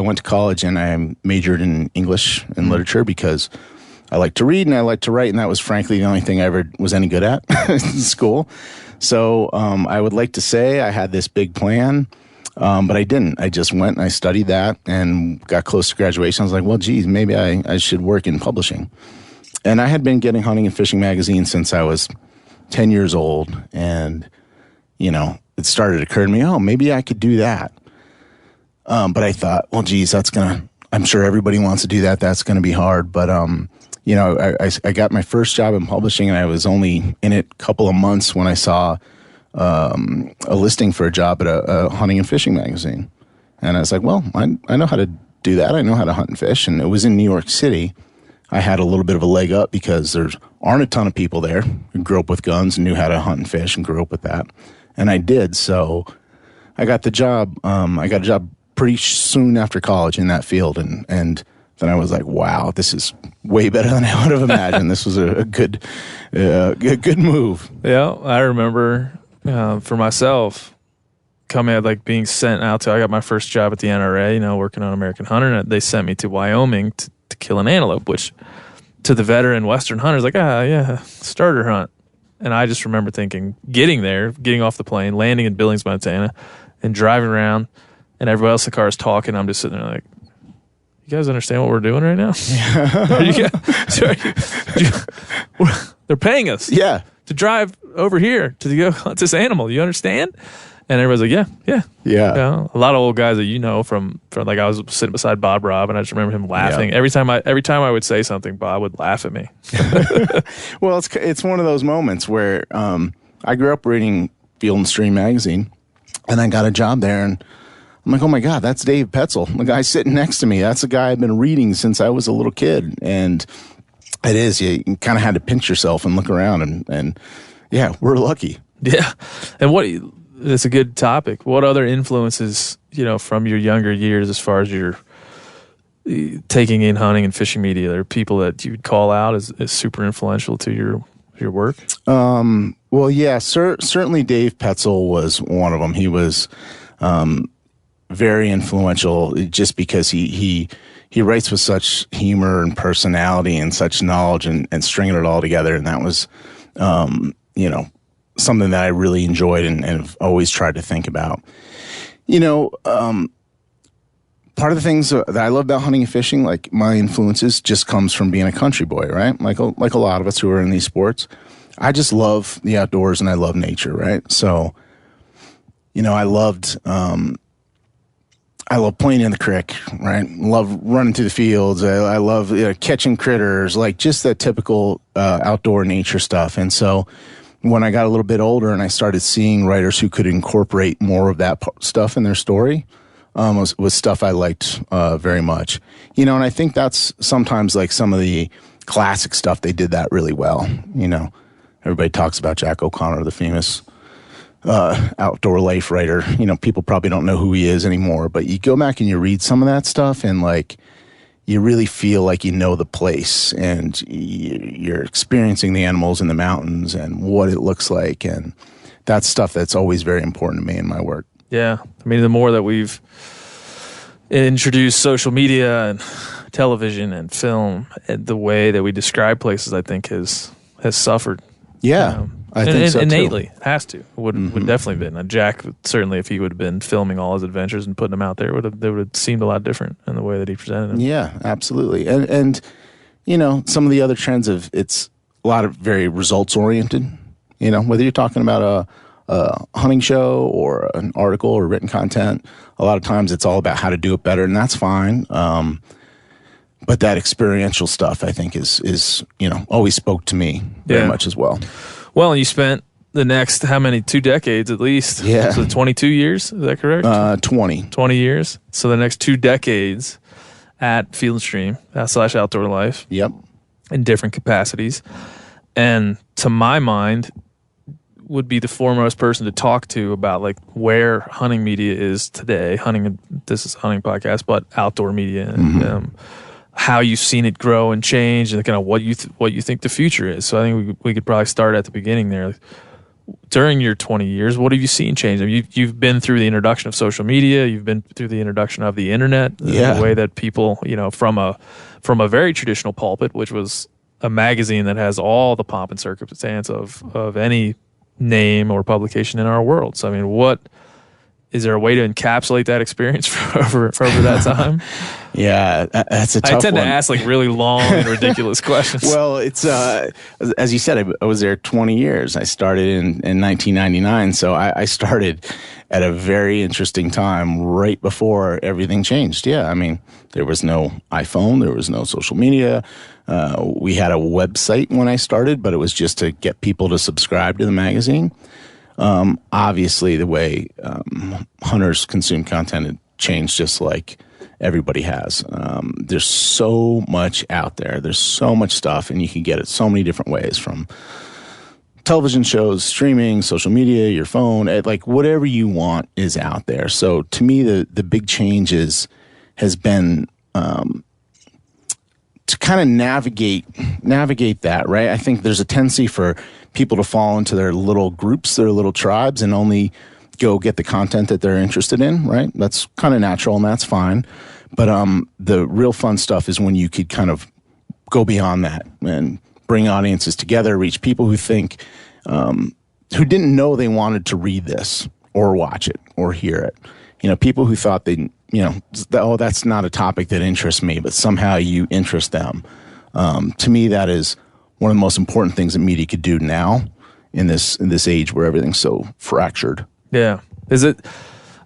went to college and I majored in English and literature because I like to read and I like to write, and that was frankly the only thing I ever was any good at in school. So I would like to say I had this big plan. But I didn't. I just went and I studied that and got close to graduation. I was like, well, geez, maybe I should work in publishing. And I had been getting hunting and fishing magazines since I was 10 years old. And, it started to occur to me, oh, maybe I could do that. But I thought, well, geez, I'm sure everybody wants to do that. That's going to be hard. But, I got my first job in publishing and I was only in it a couple of months when I saw a listing for a job at a hunting and fishing magazine. And I was like, well, I know how to do that. I know how to hunt and fish. And it was in New York City. I had a little bit of a leg up because there aren't a ton of people there who grew up with guns and knew how to hunt and fish and grew up with that. And I did. So I got the job. I got a job pretty soon after college in that field. And then I was like, wow, this is way better than I would have imagined. This was a good move. Yeah, I remember for myself, being sent out to, I got my first job at the NRA, working on American Hunter, and they sent me to Wyoming to kill an antelope, which to the veteran Western hunters, like, starter hunt. And I just remember thinking, getting off the plane, landing in Billings, Montana, and driving around, and everybody else in the car is talking. I'm just sitting there like, you guys understand what we're doing right now? They're paying us. Yeah. To drive over here to go hunt this animal. You understand? And everybody's like, yeah. A lot of old guys that from like I was sitting beside Bob Robb, and I just remember him laughing. Yeah. Every time I would say something, Bob would laugh at me. Well, it's one of those moments where I grew up reading Field and Stream magazine, and I got a job there, and I'm like, oh my God, that's Dave Petzel, the guy sitting next to me. That's the guy I've been reading since I was a little kid. And It is. You kind of had to pinch yourself and look around, and yeah, we're lucky. Yeah. And it's a good topic. What other influences, from your younger years as far as your taking in hunting and fishing media, there are people that you would call out as super influential to your work? Well, yeah, certainly Dave Petzel was one of them. He was very influential just because he writes with such humor and personality and such knowledge and stringing it all together. And that was, something that I really enjoyed and have always tried to think about. Part of the things that I love about hunting and fishing, like my influences just comes from being a country boy, right? Like a lot of us who are in these sports. I just love the outdoors and I love nature, right? So, I love playing in the creek, right? Love running through the fields. I love catching critters, like just that typical outdoor nature stuff. And so when I got a little bit older and I started seeing writers who could incorporate more of that stuff in their story, was stuff I liked very much. And I think that's sometimes like some of the classic stuff, they did that really well. Everybody talks about Jack O'Connor, the famous outdoor life writer. People probably don't know who he is anymore, but you go back and you read some of that stuff and like you really feel like you know the place and you're experiencing the animals in the mountains and what it looks like. And that's stuff that's always very important to me in my work. Yeah. I mean, the more that we've introduced social media and television and film, the way that we describe places, I think has suffered. Yeah. I think so innately too. Has to would definitely been. Jack certainly, if he would have been filming all his adventures and putting them out there, they would have seemed a lot different in the way that he presented them. Yeah, absolutely. And some of the other trends of it's a lot of very results oriented. Whether you're talking about a hunting show or an article or written content, a lot of times it's all about how to do it better, and that's fine. But that experiential stuff, I think, is always spoke to me very much as well. Well, you spent the next, how many, 2 decades at least? Yeah. So 22 years, is that correct? 20. 20 years. So the next 2 decades at Field and Stream / Outdoor Life. Yep. In different capacities. And to my mind, would be the foremost person to talk to about like where hunting media is today. This is a hunting podcast, but outdoor media and how you've seen it grow and change and kind of what you think the future is. So I think we could probably start at the beginning there. During your 20 years, what have you seen change? I mean, you've been through the introduction of social media. You've been through the introduction of the internet. The way that people, from a very traditional pulpit, which was a magazine that has all the pomp and circumstance of any name or publication in our world. So, I mean, is there a way to encapsulate that experience over that time? Yeah, that's a tough one. I tend to ask like really long and ridiculous questions. Well, it's as you said, I was there 20 years. I started in 1999, so I started at a very interesting time right before everything changed. Yeah, I mean, there was no iPhone, there was no social media. We had a website when I started, but it was just to get people to subscribe to the magazine. Obviously, the way hunters consume content had changed just like everybody has. There's so much out there. There's so much stuff, and you can get it so many different ways, from television shows, streaming, social media, your phone, like whatever you want is out there. So to me, the big change has been to kind of navigate that, right? I think there's a tendency for people to fall into their little groups, their little tribes, and only go get the content that they're interested in, right? That's kind of natural and that's fine. But the real fun stuff is when you could kind of go beyond that and bring audiences together, reach people who think, who didn't know they wanted to read this or watch it or hear it. People who thought that's not a topic that interests me, but somehow you interest them. To me, that is one of the most important things that media could do now in this age where everything's so fractured. Yeah. Is it?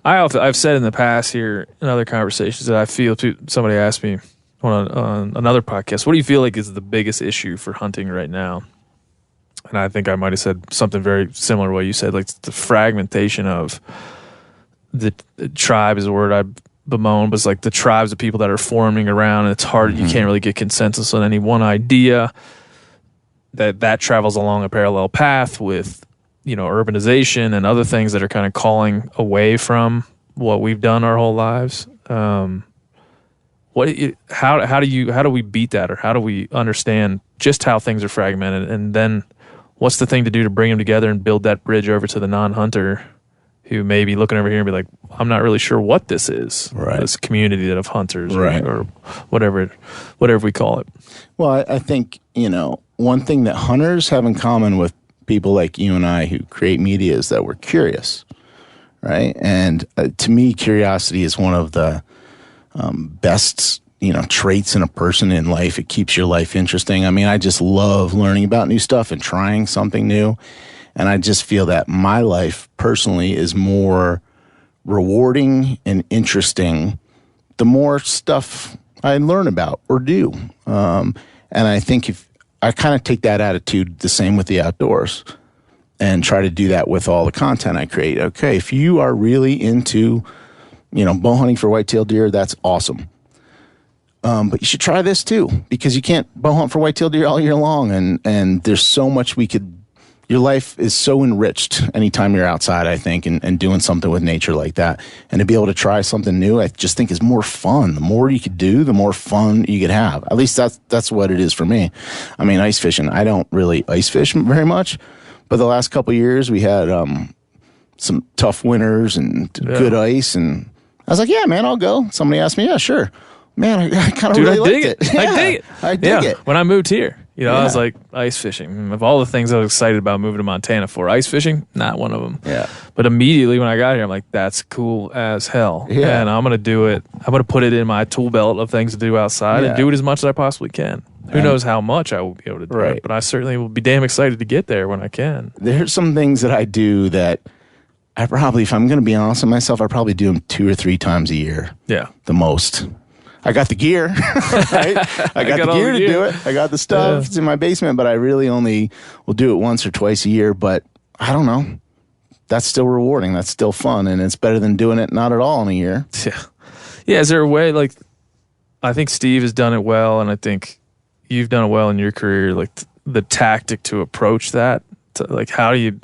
I've said in the past here in other conversations that I feel somebody asked me on another podcast, what do you feel like is the biggest issue for hunting right now? And I think I might have said something very similar to what you said, like the fragmentation of the tribe is a word bemoaned was like the tribes of people that are forming around, and it's hard. You can't really get consensus on any one idea. That travels along a parallel path with, urbanization and other things that are kind of calling away from what we've done our whole lives. How do we beat that, or how do we understand just how things are fragmented, and then what's the thing to do to bring them together and build that bridge over to the non-hunter who may be looking over here and be like, I'm not really sure what this is, right. This community of hunters, right. or whatever we call it. Well, I think, one thing that hunters have in common with people like you and I who create media is that we're curious, right? And to me, curiosity is one of the best, traits in a person in life. It keeps your life interesting. I mean, I just love learning about new stuff and trying something new. And I just feel that my life personally is more rewarding and interesting the more stuff I learn about or do. And I think if I kind of take that attitude the same with the outdoors and try to do that with all the content I create. Okay, if you are really into, bow hunting for whitetail deer, that's awesome. But you should try this too, because you can't bow hunt for whitetail deer all year long. And there's so much your life is so enriched anytime you're outside, I think, and doing something with nature like that. And to be able to try something new, I just think is more fun. The more you could do, the more fun you could have. At least that's what it is for me. I mean, ice fishing, I don't really ice fish very much, but the last couple of years we had some tough winters and good ice, and I was like, yeah, man, I'll go. Somebody asked me, yeah, sure. Man, I kind of really liked it. Yeah, I dig it. I dig it. When I moved here, I was like, ice fishing. Of all the things I was excited about moving to Montana for, ice fishing, not one of them. Yeah. But immediately when I got here, I'm like, that's cool as hell. Yeah. And I'm going to do it. I'm going to put it in my tool belt of things to do outside and do it as much as I possibly can. Who knows how much I will be able to do it, but I certainly will be damn excited to get there when I can. There's some things that I do that I probably, if I'm going to be honest with myself, I probably do them 2 or 3 times a year. Yeah. The most. I got the gear, right? I got the gear to do it. I got the stuff. It's in my basement, but I really only will do it once or twice a year. But I don't know. That's still rewarding. That's still fun. And it's better than doing it not at all in a year. Yeah. Yeah. Is there a way, like, I think Steve has done it well, and I think you've done it well in your career, like the tactic to approach that, like how do you,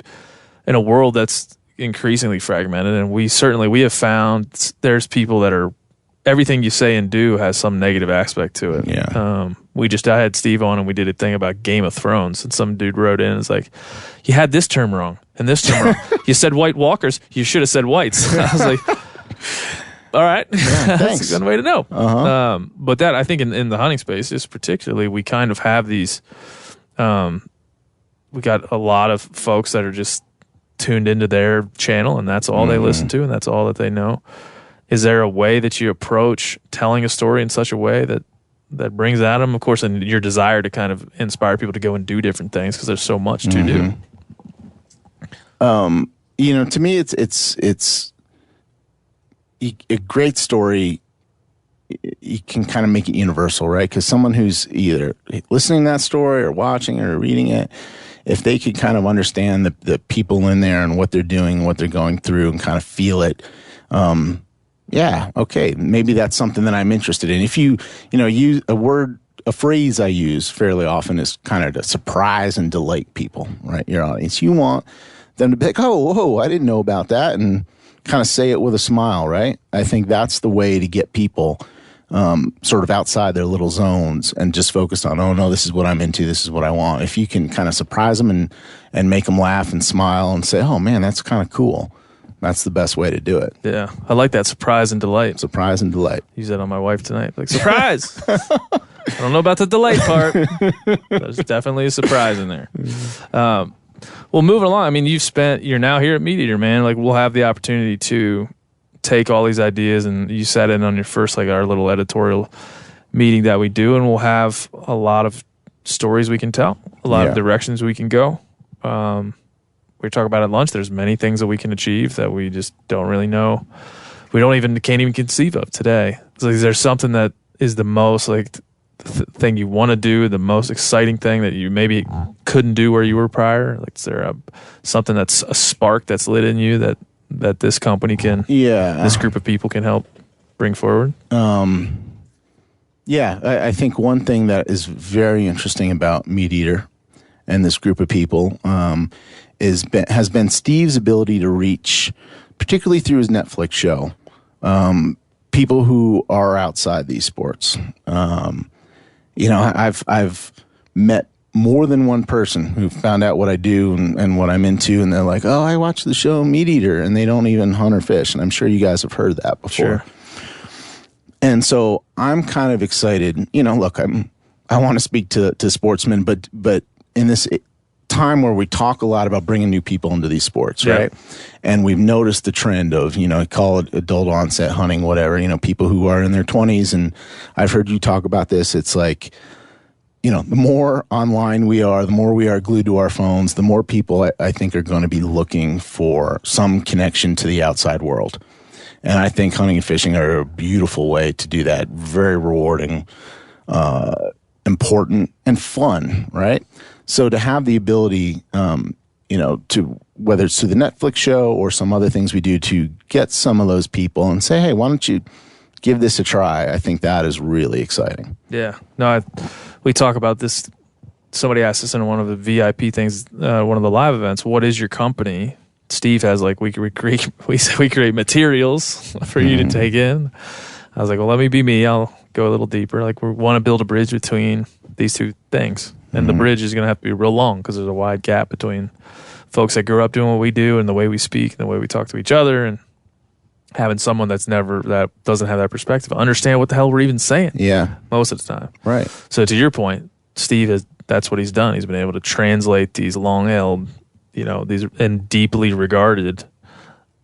in a world that's increasingly fragmented, and we have found there's people that are, everything you say and do has some negative aspect to it. Yeah. I had Steve on and we did a thing about Game of Thrones, and some dude wrote in and it's like, you had this term wrong and this term wrong. You said White Walkers, you should have said whites. I was like, all right. Yeah, that's a good way to know. Uh-huh. But that, I think in the hunting space, just particularly, we kind of have these, we got a lot of folks that are just tuned into their channel and that's all they listen to and that's all that they know. Is there a way that you approach telling a story in such a way that brings out them, of course, and your desire to kind of inspire people to go and do different things because there's so much to do? To me, it's a great story. You can kind of make it universal, right? Because someone who's either listening to that story or watching or reading it, if they could kind of understand the people in there and what they're doing, what they're going through, and kind of feel it. Yeah, okay, maybe that's something that I'm interested in. If you use a phrase I use fairly often is kind of to surprise and delight people, right? Your audience. You want them to be like, oh, whoa, I didn't know about that, and kind of say it with a smile, right? I think that's the way to get people sort of outside their little zones and just focused on, oh, no, this is what I'm into, this is what I want. If you can kind of surprise them and make them laugh and smile and say, oh, man, that's kind of cool. That's the best way to do it. Yeah. I like that, surprise and delight. Surprise and delight. Use that on my wife tonight. Like, surprise! I don't know about the delight part. There's definitely a surprise in there. Well, moving along, I mean, you're now here at MeatEater, man. Like, we'll have the opportunity to take all these ideas, and you sat in on your first, like, our little editorial meeting that we do, and we'll have a lot of stories we can tell, a lot of directions we can go. We talk about at lunch, there's many things that we can achieve that we just don't really know. We can't even conceive of today. So is there something that is the most, like, thing you want to do, the most exciting thing that you maybe couldn't do where you were prior? Like, is there something that's a spark that's lit in you that this company can, this group of people can help bring forward? Yeah, I think one thing that is very interesting about Meat Eater and this group of people has been Steve's ability to reach, particularly through his Netflix show, people who are outside these sports. I've met more than one person who found out what I do and what I'm into, and they're like, "Oh, I watch the show Meat Eater," and they don't even hunt or fish. And I'm sure you guys have heard that before. Sure. And so I'm kind of excited. Look, I want to speak to sportsmen, but in this time where we talk a lot about bringing new people into these sports, right? And we've noticed the trend of, call it adult onset hunting, whatever, people who are in their 20s. And I've heard you talk about this. It's like, the more online we are, the more we are glued to our phones, the more people I think are going to be looking for some connection to the outside world. And I think hunting and fishing are a beautiful way to do that. Very rewarding, important, and fun, right? So to have the ability, to whether it's through the Netflix show or some other things we do, to get some of those people and say, hey, why don't you give this a try? I think that is really exciting. Yeah. No, we talk about this. Somebody asked us in one of the VIP things, one of the live events, what is your company? Steve has we create materials for you to take in. I was like, well, let me be me. I'll go a little deeper. We want to build a bridge between these two things. And the bridge is going to have to be real long because there's a wide gap between folks that grew up doing what we do and the way we speak and the way we talk to each other, and having someone that doesn't have that perspective understand what the hell we're even saying. Yeah. Most of the time. Right. So to your point, Steve that's what he's done. He's been able to translate these long-held, these and deeply regarded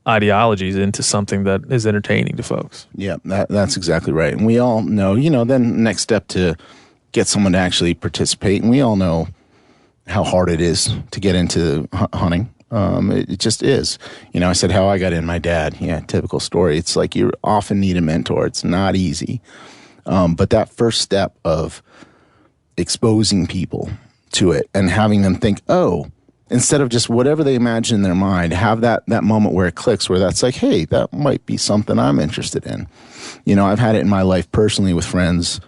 ideologies into something that is entertaining to folks. Yeah, that's exactly right. And we all know, then next step to get someone to actually participate. And we all know how hard it is to get into hunting. It just is. I said how I got in. My dad, typical story. It's like you often need a mentor. It's not easy. But that first step of exposing people to it and having them think, oh, instead of just whatever they imagine in their mind, have that moment where it clicks, where that's like, hey, that might be something I'm interested in. I've had it in my life personally with friends.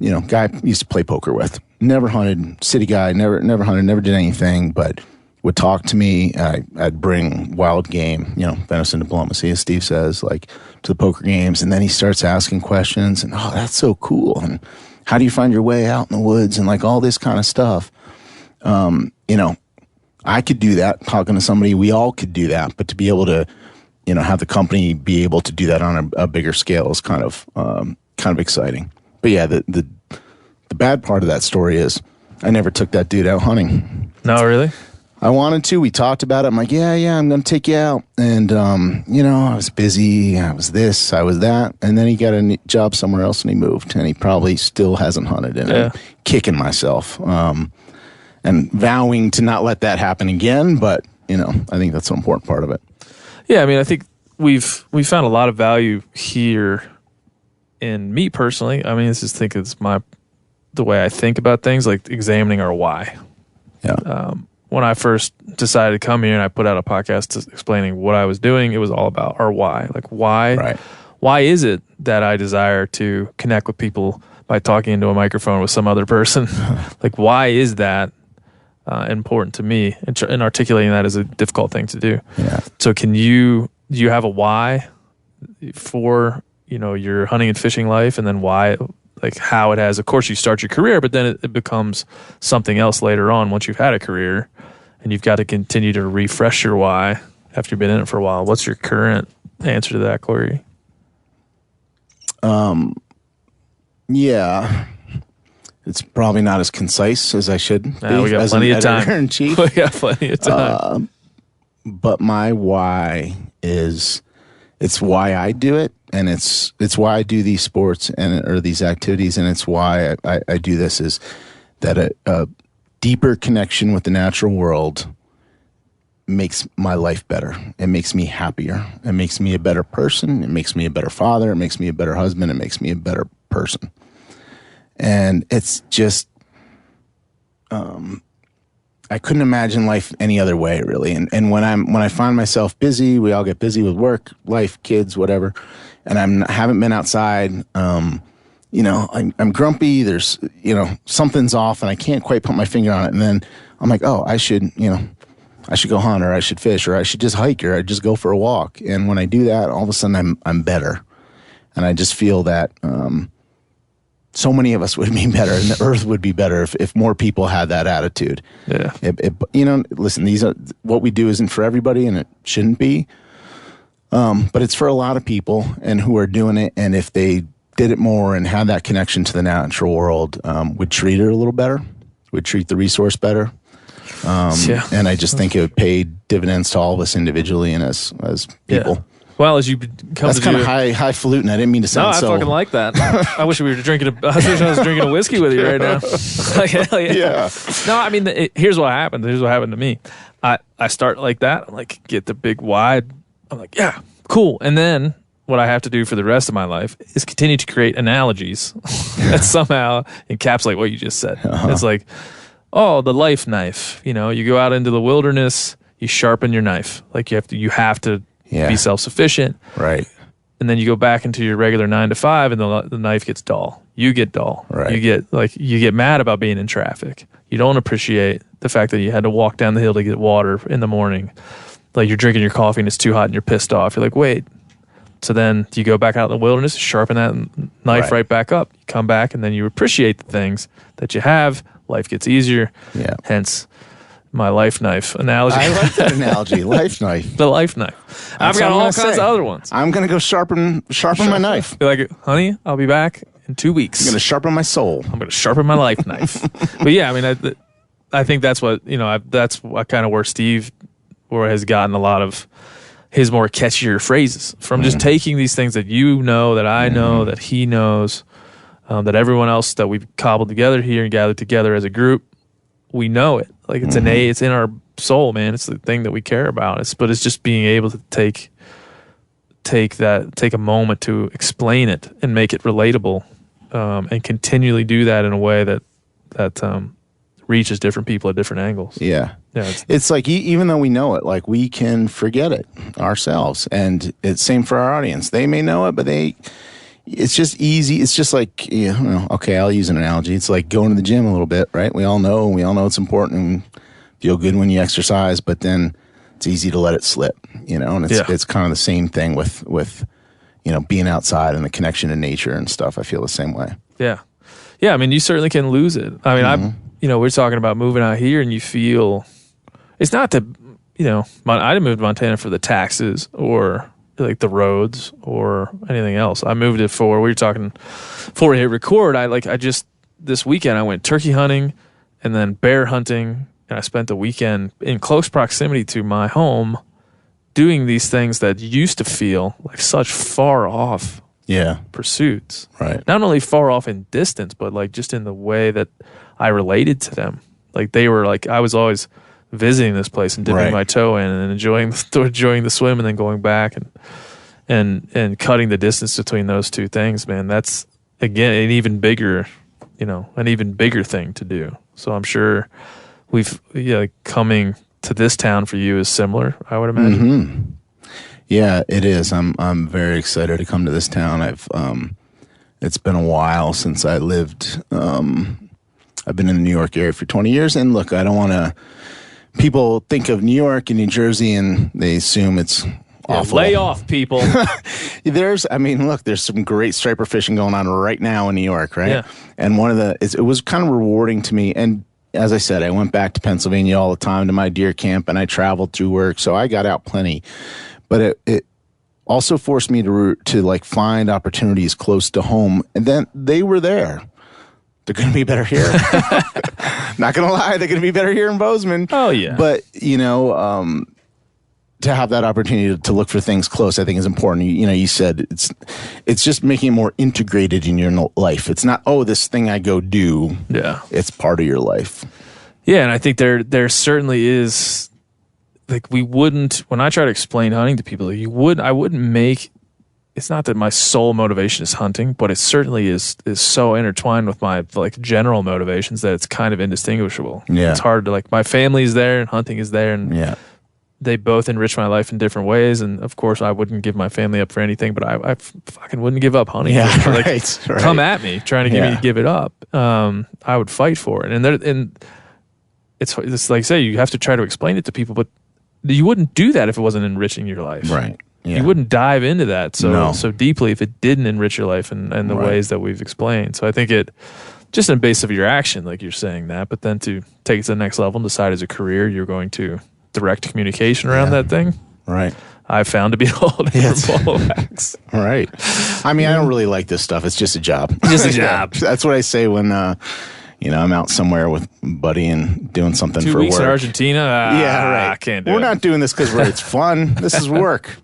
Guy I used to play poker with, never hunted, city guy, never hunted, never did anything, but would talk to me. I'd bring wild game, venison diplomacy, as Steve says, to the poker games. And then he starts asking questions and, oh, that's so cool. And how do you find your way out in the woods and all this kind of stuff? I could do that talking to somebody. We all could do that, but to be able to, have the company be able to do that on a bigger scale is kind of exciting. But yeah, the bad part of that story is I never took that dude out hunting. No, really? I wanted to. We talked about it. I'm like, yeah, I'm going to take you out. And, I was busy. I was this, I was that. And then he got a job somewhere else and he moved. And he probably still hasn't hunted. And I'm kicking myself and vowing to not let that happen again. But, I think that's an important part of it. Yeah, I think we found a lot of value here in me personally. It's the way I think about things, examining our why. Yeah. When I first decided to come here and I put out a podcast explaining what I was doing, it was all about our why. Why is it that I desire to connect with people by talking into a microphone with some other person? Why is that important to me? And articulating that is a difficult thing to do. Yeah. So do you have a why for, your hunting and fishing life, and then why, how it has, of course you start your career, but then it becomes something else later on once you've had a career, and you've got to continue to refresh your why after you've been in it for a while. What's your current answer to that, Corey? Yeah, it's probably not as concise as I should be. We got plenty of time. Editor-in-chief. We got plenty of time. But my why is, it's why I do it, and it's why I do these sports or these activities, and it's why I do this, is that a deeper connection with the natural world makes my life better. It makes me happier. It makes me a better person. It makes me a better father. It makes me a better husband. It makes me a better person. And it's just, I couldn't imagine life any other way, really. And when I find myself busy, we all get busy with work, life, kids, whatever, and haven't been outside. I'm grumpy. There's something's off, and I can't quite put my finger on it. And then I'm like, oh, I should go hunt, or I should fish, or I should just hike, or I just go for a walk. And when I do that, all of a sudden I'm better, and I just feel that. So many of us would be better, and the earth would be better if more people had that attitude. Yeah. Listen, what we do isn't for everybody, and it shouldn't be. But it's for a lot of people, and who are doing it. And if they did it more and had that connection to the natural world, would treat it a little better, would treat the resource better. And I just think it would pay dividends to all of us individually and as people. Yeah. Well, as you come That's kind of highfalutin. I didn't mean to sound I fucking like that. I wish we were drinking. I wish I was drinking a whiskey with you right now. Like, hell yeah. Yeah. No, I mean, here's what happened. Here's what happened to me. I start like that. I'm like, get the big wide. I'm like, yeah, cool. And then what I have to do for the rest of my life is continue to create analogies that somehow encapsulate what you just said. It's like, oh, the life knife. You go out into the wilderness, you sharpen your knife. Like you have to. Yeah. Be self-sufficient. Right. And then you go back into your regular 9 to 5 and the knife gets dull. You get dull. Right. You get mad about being in traffic. You don't appreciate the fact that you had to walk down the hill to get water in the morning. Like you're drinking your coffee and it's too hot and you're pissed off. You're like, wait. So then you go back out in the wilderness, sharpen that knife right back up. You come back and then you appreciate the things that you have. Life gets easier. Yeah. Hence my life knife analogy. I like that analogy, life knife. The life knife. I've got all kinds of other ones. I'm going to go sharpen my knife. Be like, honey, I'll be back in 2 weeks. I'm going to sharpen my soul. I'm going to sharpen my life knife. But yeah, I mean, I think that's what, that's what kind of where Steve has gotten a lot of his more catchier phrases from just taking these things that that I know, that he knows, that everyone else that we've cobbled together here and gathered together as a group, we know it. Like it's it's in our soul, man. It's the thing that we care about. But it's just being able to take a moment to explain it and make it relatable, and continually do that in a way that reaches different people at different angles. Yeah. Yeah. It's like, even though we know it, like we can forget it ourselves. And it's same for our audience. They may know it, but it's just easy. It's just like, okay, I'll use an analogy. It's like going to the gym a little bit, right? We all know it's important and feel good when you exercise, but then it's easy to let it slip, and it's kind of the same thing with being outside and the connection to nature and stuff. I feel the same way. Yeah. Yeah. I mean, you certainly can lose it. I mean, we're talking about moving out here and you feel it's not I didn't move to Montana for the taxes or like the roads or anything else. I moved it we were talking before we hit record. This weekend I went turkey hunting and then bear hunting, and I spent the weekend in close proximity to my home doing these things that used to feel like such far off pursuits. Right. Not only far off in distance, but like just in the way that I related to them. Like they were like, I was always visiting this place and dipping my toe in and enjoying the swim and then going back and cutting the distance between those two things, man. That's again an even bigger thing to do. So I'm sure coming to this town for you is similar, I would imagine. Mm-hmm. Yeah, it is. I'm very excited to come to this town. It's been a while since I lived. I've been in the New York area for 20 years, and look, I don't want to. People think of New York and New Jersey and they assume it's awful. Lay off, people. There's some great striper fishing going on right now in New York, right? Yeah. And it was kind of rewarding to me. And as I said, I went back to Pennsylvania all the time to my deer camp, and I traveled through work, so I got out plenty. But it also forced me to like find opportunities close to home, and then they were there. They're going to be better here. Not going to lie, they're going to be better here in Bozeman. Oh, yeah. But, to have that opportunity to look for things close, I think is important. You said it's just making it more integrated in your life. It's not, this thing I go do. Yeah. It's part of your life. Yeah, and I think there certainly is, like, when I try to explain hunting to people, I wouldn't make it's not that my sole motivation is hunting, but it certainly is so intertwined with my like general motivations that it's kind of indistinguishable. Yeah. It's hard to like, my family is there and hunting is there, and Yeah. they both enrich my life in different ways. And of course I wouldn't give my family up for anything, but I fucking wouldn't give up hunting. Yeah, Like, right. come at me trying to get me Yeah. to give it up. I would fight for it. And it's like I say, you have to try to explain it to people, but you wouldn't do that if it wasn't enriching your life. Right. Yeah. You wouldn't dive into that No. so deeply if it didn't enrich your life in the Right. ways that we've explained. So I think it just in base of your action, like you're saying that, but then to take it to the next level and decide as a career you're going to direct communication around that thing, Right. I've found to be a whole different ball of wax. Right. I mean, I don't really like this stuff. It's just a job. Just a job. That's what I say when, I'm out somewhere with Buddy and doing something 2 for weeks work. in Argentina. Yeah, right. I can't do We're it. not doing this because it's fun. This is work.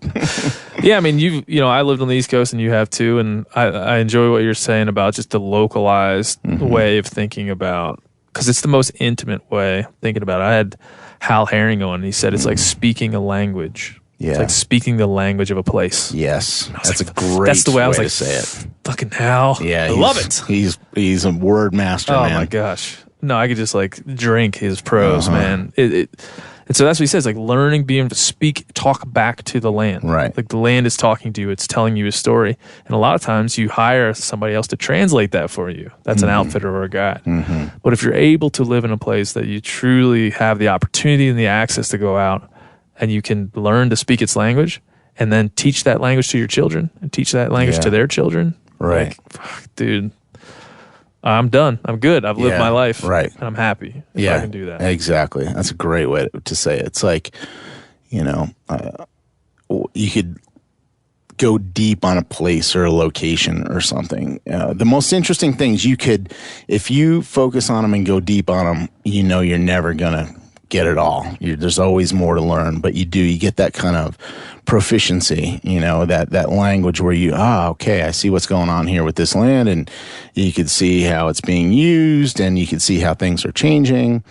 Yeah, I mean, I lived on the East Coast and you have too, and I enjoy what you're saying about just the localized way of thinking about, because it's the most intimate way of thinking about it. I had Hal Herring on, and he said it's like speaking a language. Yeah. It's like speaking the language of a place. Yes. That's like, a great that's the way I was to like, say it. Fucking Hal. Yeah. I love it. He's a word master, Oh man. my gosh. No, I could just like drink his prose, man. And so that's what he says, like learning, being able to talk back to the land. Right. Like the land is talking to you, it's telling you a story. And a lot of times you hire somebody else to translate that for you. That's an outfitter or a guide. But if you're able to live in a place that you truly have the opportunity and the access to go out and you can learn to speak its language and then teach that language to your children and teach that language Yeah. to their children. Right. Like, fuck, dude, I'm done. I'm good. I've lived Yeah, my life. right. And I'm happy if I can do that. Exactly. That's a great way to say it. It's like, you could go deep on a place or a location or something. The most interesting things if you focus on them and go deep on them, you're never going to get it all. There's always more to learn, but you get that kind of proficiency, that language where okay, I see what's going on here with this land, and you can see how it's being used, and you can see how things are changing.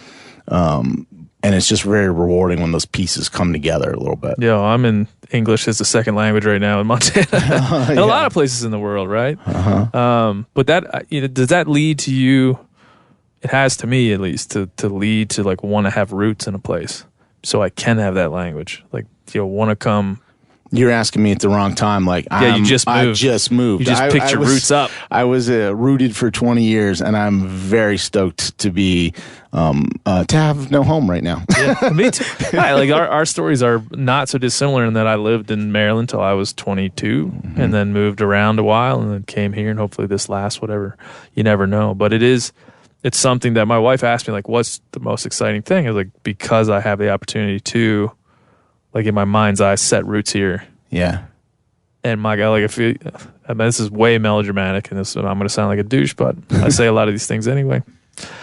And it's just very rewarding when those pieces come together a little bit. Yo, I'm in English as a second language right now in Montana, and a lot of places in the world, right? But that does that lead to you? It has to me, at least, to lead to like want to have roots in a place, so I can have that language. Like want to come. You're asking me at the wrong time. Like, you just moved. I just moved. You just picked your roots up. I was rooted for 20 years, and I'm very stoked to be to have no home right now. Yeah, me too. Right, like our stories are not so dissimilar in that I lived in Maryland till I was 22, and then moved around a while, and then came here, and hopefully this lasts. Whatever, you never know. But it's something that my wife asked me, like, what's the most exciting thing? I was like, because I have the opportunity to, like, in my mind's eye, set roots here. Yeah. And my God, like, this is way melodramatic, and I'm going to sound like a douche, but I say a lot of these things anyway.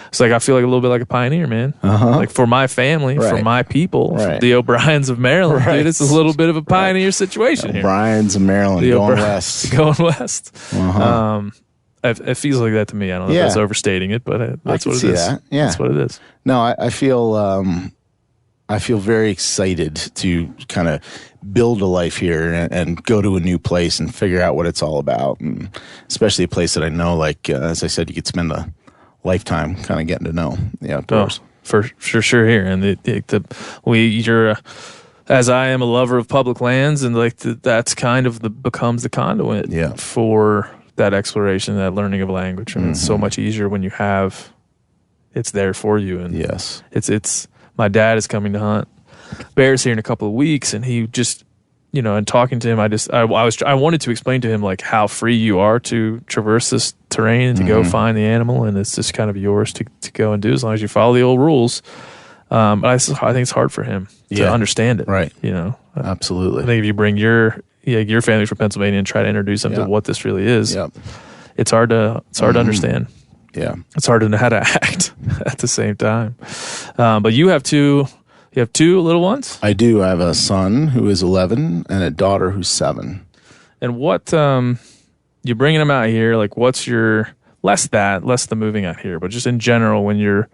It's like I feel like a little bit like a pioneer, man. Like for my family, for Right. my people, for Right. the O'Briens of Maryland, Right. dude, it's a little bit of a pioneer situation here. Brian's in Maryland, The going O'Brien- west. Going west. It feels like that to me. I don't know Yeah. if that's overstating it, but that's can what it see is. that. Yeah. That's what it is. No, I feel very excited to kind of build a life here and go to a new place and figure out what it's all about, and especially a place that I know, like as I said, you could spend a lifetime kind of getting to know the outdoors. For sure here. And you're as I am a lover of public lands, and like that's kind of becomes the conduit Yeah. for that exploration, that learning of language. And it's so much easier when you have it's there for you. And Yes. it's my dad is coming to hunt bears here in a couple of weeks, and he just and talking to him, I wanted to explain to him like how free you are to traverse this terrain and to go find the animal, and it's just kind of yours to go and do as long as you follow the old rules. But I think it's hard for him to understand it. Right. I Absolutely. think if you bring your family from Pennsylvania and try to introduce them to what this really is, Yep. it's hard to understand. Yeah. It's hard to know how to act at the same time. But you have two little ones? I do. I have a son who is 11 and a daughter who's 7. And what you're bringing them out here? Like, what's your less the moving out here, but just in general when you're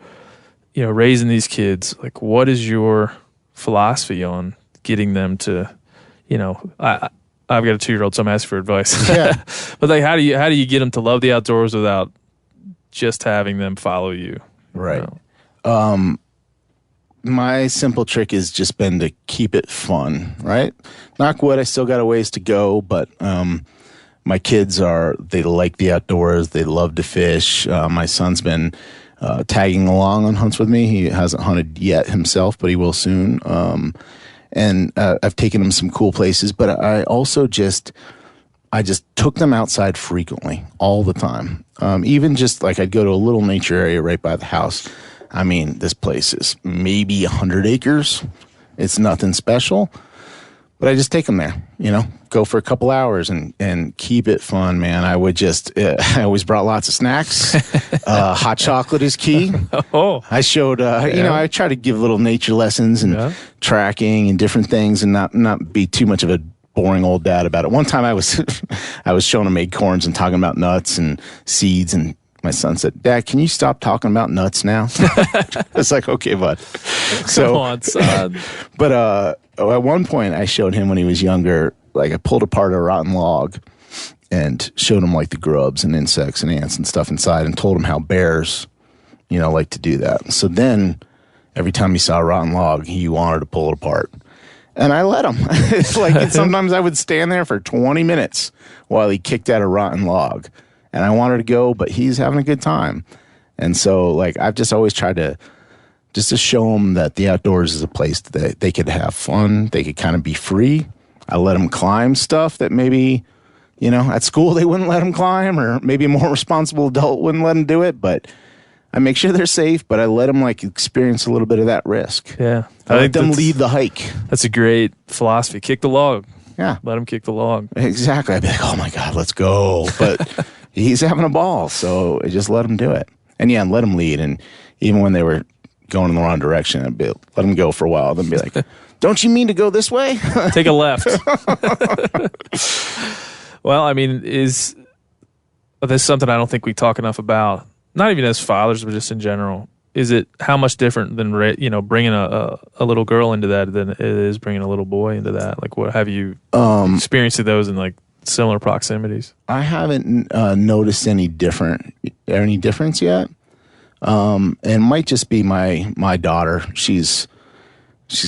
raising these kids? Like, what is your philosophy on getting them to? I've got a 2-year-old, so I'm asking for advice. Yeah. But like, how do you get them to love the outdoors without just having them follow you? Right. You know? My simple trick has just been to keep it fun, right? Knock wood, I still got a ways to go, but my kids they like the outdoors. They love to fish. My son's been tagging along on hunts with me. He hasn't hunted yet himself, but he will soon. And I've taken him some cool places, but I also I just took them outside frequently, all the time. Even just like I'd go to a little nature area right by the house. I mean, this place is maybe 100 acres. It's nothing special, but I just take them there, go for a couple hours and keep it fun, man. I would I always brought lots of snacks. Hot chocolate is key. Oh, I showed, I try to give little nature lessons and tracking and different things and not be too much of a boring old dad about it. One time I was showing him acorns and talking about nuts and seeds, and my son said, "Dad, can you stop talking about nuts now?" It's like, okay, bud. Come on, son. But at one point I showed him when he was younger, like I pulled apart a rotten log and showed him like the grubs and insects and ants and stuff inside and told him how bears, like to do that. So then every time he saw a rotten log, he wanted to pull it apart. And I let him. It's like sometimes I would stand there for 20 minutes while he kicked at a rotten log. And I wanted to go, but he's having a good time. And so, like, I've just always tried to show them that the outdoors is a place that they could have fun. They could kind of be free. I let them climb stuff that maybe, at school they wouldn't let them climb, or maybe a more responsible adult wouldn't let them do it. But I make sure they're safe, but I let them, like, experience a little bit of that risk. Yeah. I let them lead the hike. That's a great philosophy. Kick the log. Yeah. Let him kick the log. Exactly. I'd be like, oh, my God, let's go. But he's having a ball, so I just let him do it. And, yeah, and let him lead. And even when they were going in the wrong direction, I'd be, let them go for a while. Then be like, don't you mean to go this way? Take a left. Well, I mean, this something I don't think we talk enough about, not even as fathers, but just in general. Is it how much different than bringing a little girl into that than it is bringing a little boy into that? Like, what have you experienced those in like similar proximities? I haven't noticed any difference yet. It might just be my daughter. She's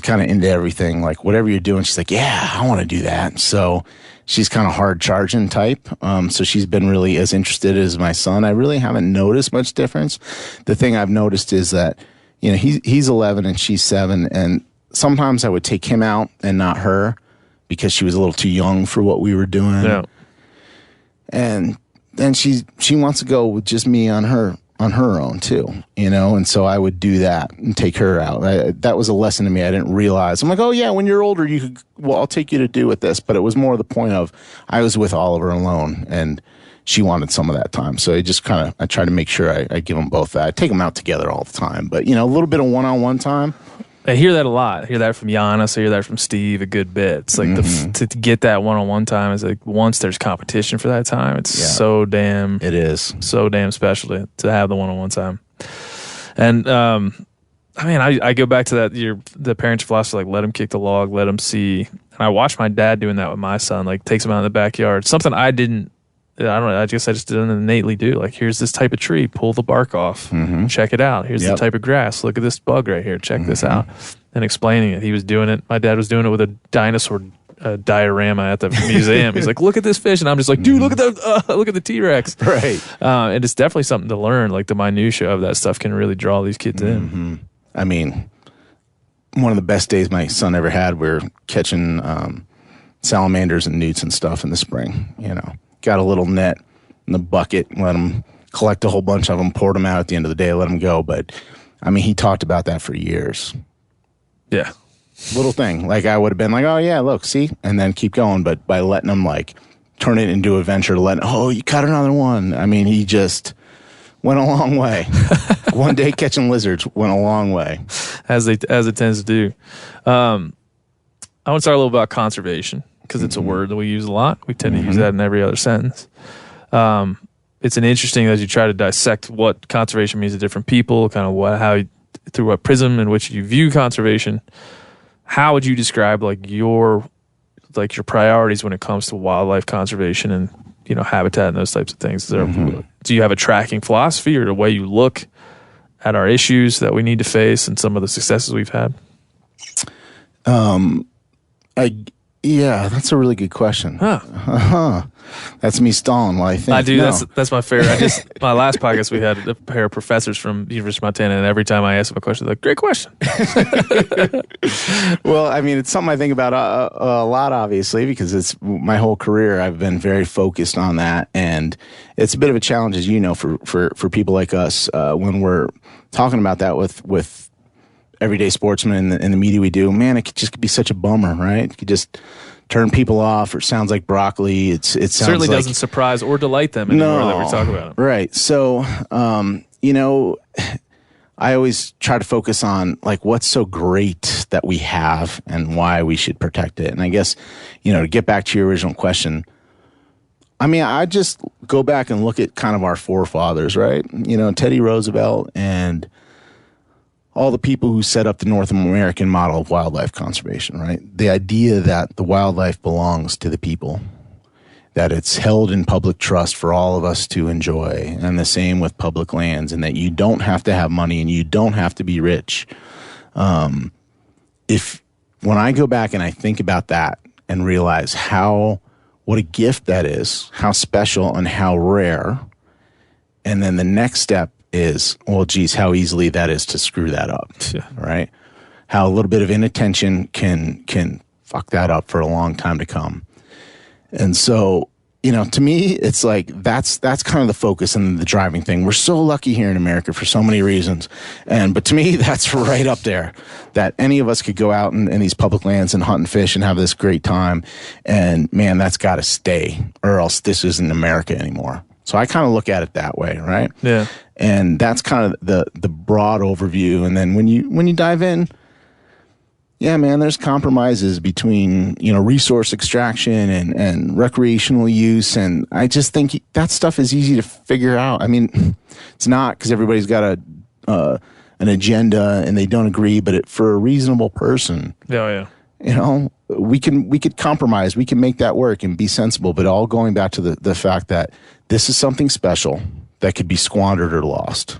kind of into everything. Like whatever you're doing, she's like, yeah, I want to do that. So she's kind of hard charging type. So she's been really as interested as my son. I really haven't noticed much difference. The thing I've noticed is that, he's 11 and she's 7. And sometimes I would take him out and not her because she was a little too young for what we were doing. Yeah. And then she wants to go with just me on her own too, and so I would do that and take her out. That was a lesson to me. I didn't realize. I'm like, oh yeah, when you're older, I'll take you to do with this. But it was more the point of I was with Oliver alone, and she wanted some of that time. So I try to make sure I give them both that. I take them out together all the time, but a little bit of one-on-one time. I hear that a lot. I hear that from Giannis. I hear that from Steve a good bit. It's like to get that one-on-one time is like once there's competition for that time, it's so damn special to have the one-on-one time. And I go back to that the parents' philosophy, like let him kick the log, let him see. And I watched my dad doing that with my son, like takes him out in the backyard. Something I don't know. I guess I just didn't innately do. Like, here's this type of tree. Pull the bark off. Mm-hmm. Check it out. Here's the type of grass. Look at this bug right here. Check this out. And explaining it. He was doing it. My dad was doing it with a dinosaur diorama at the museum. He's like, look at this fish. And I'm just like, dude, look at the T-Rex. Right. And it's definitely something to learn. Like, the minutia of that stuff can really draw these kids in. I mean, one of the best days my son ever had, we were catching salamanders and newts and stuff in the spring, Got a little net in the bucket, let him collect a whole bunch of them, poured them out at the end of the day, let him go. But, I mean, he talked about that for years. Yeah. Little thing. Like, I would have been like, oh, yeah, look, see? And then keep going. But by letting him, like, turn it into a venture, you caught another one. I mean, he just went a long way. One day catching lizards went a long way. As it tends to do. I want to talk a little about conservation, because it's a word that we use a lot. We tend to use that in every other sentence. It's an interesting, as you try to dissect what conservation means to different people, kind of through what prism in which you view conservation. How would you describe like your like your priorities when it comes to wildlife conservation and habitat and those types of things? Do you have a tracking philosophy or the way you look at our issues that we need to face and some of the successes we've had? Yeah, that's a really good question. That's me stalling while I think. I do. No. That's my favorite. My last podcast, we had a pair of professors from the University of Montana, and every time I ask them a question, they're like, great question. Well, I mean, it's something I think about a lot, obviously, because it's my whole career. I've been very focused on that, and it's a bit of a challenge, as you know, for people like us when we're talking about that with everyday sportsmen in the media we do. Man, it could just be such a bummer, right? It could just turn people off, or it sounds like broccoli. It certainly doesn't surprise or delight them anymore that we talk about it. Right. So, I always try to focus on like what's so great that we have and why we should protect it. And I guess, to get back to your original question, I mean, I just go back and look at kind of our forefathers, right? Teddy Roosevelt and all the people who set up the North American model of wildlife conservation, right? The idea that the wildlife belongs to the people, that it's held in public trust for all of us to enjoy, and the same with public lands, and that you don't have to have money and you don't have to be rich. When I go back and I think about that and realize what a gift that is, how special and how rare, and then the next step is, well, geez, how easily that is to screw that up, right? How a little bit of inattention can fuck that up for a long time to come. And so, to me, it's like that's kind of the focus and the driving thing. We're so lucky here in America for so many reasons, but to me, that's right up there. That any of us could go out in these public lands and hunt and fish and have this great time, and man, that's got to stay, or else this isn't America anymore. So I kind of look at it that way, right? Yeah. And that's kind of the broad overview. And then when you dive in, yeah, man, there's compromises between, resource extraction and recreational use. And I just think that stuff is easy to figure out. I mean, it's not because everybody's got an agenda and they don't agree, but for a reasonable person. Yeah. We could compromise. We can make that work and be sensible, but all going back to the fact that this is something special that could be squandered or lost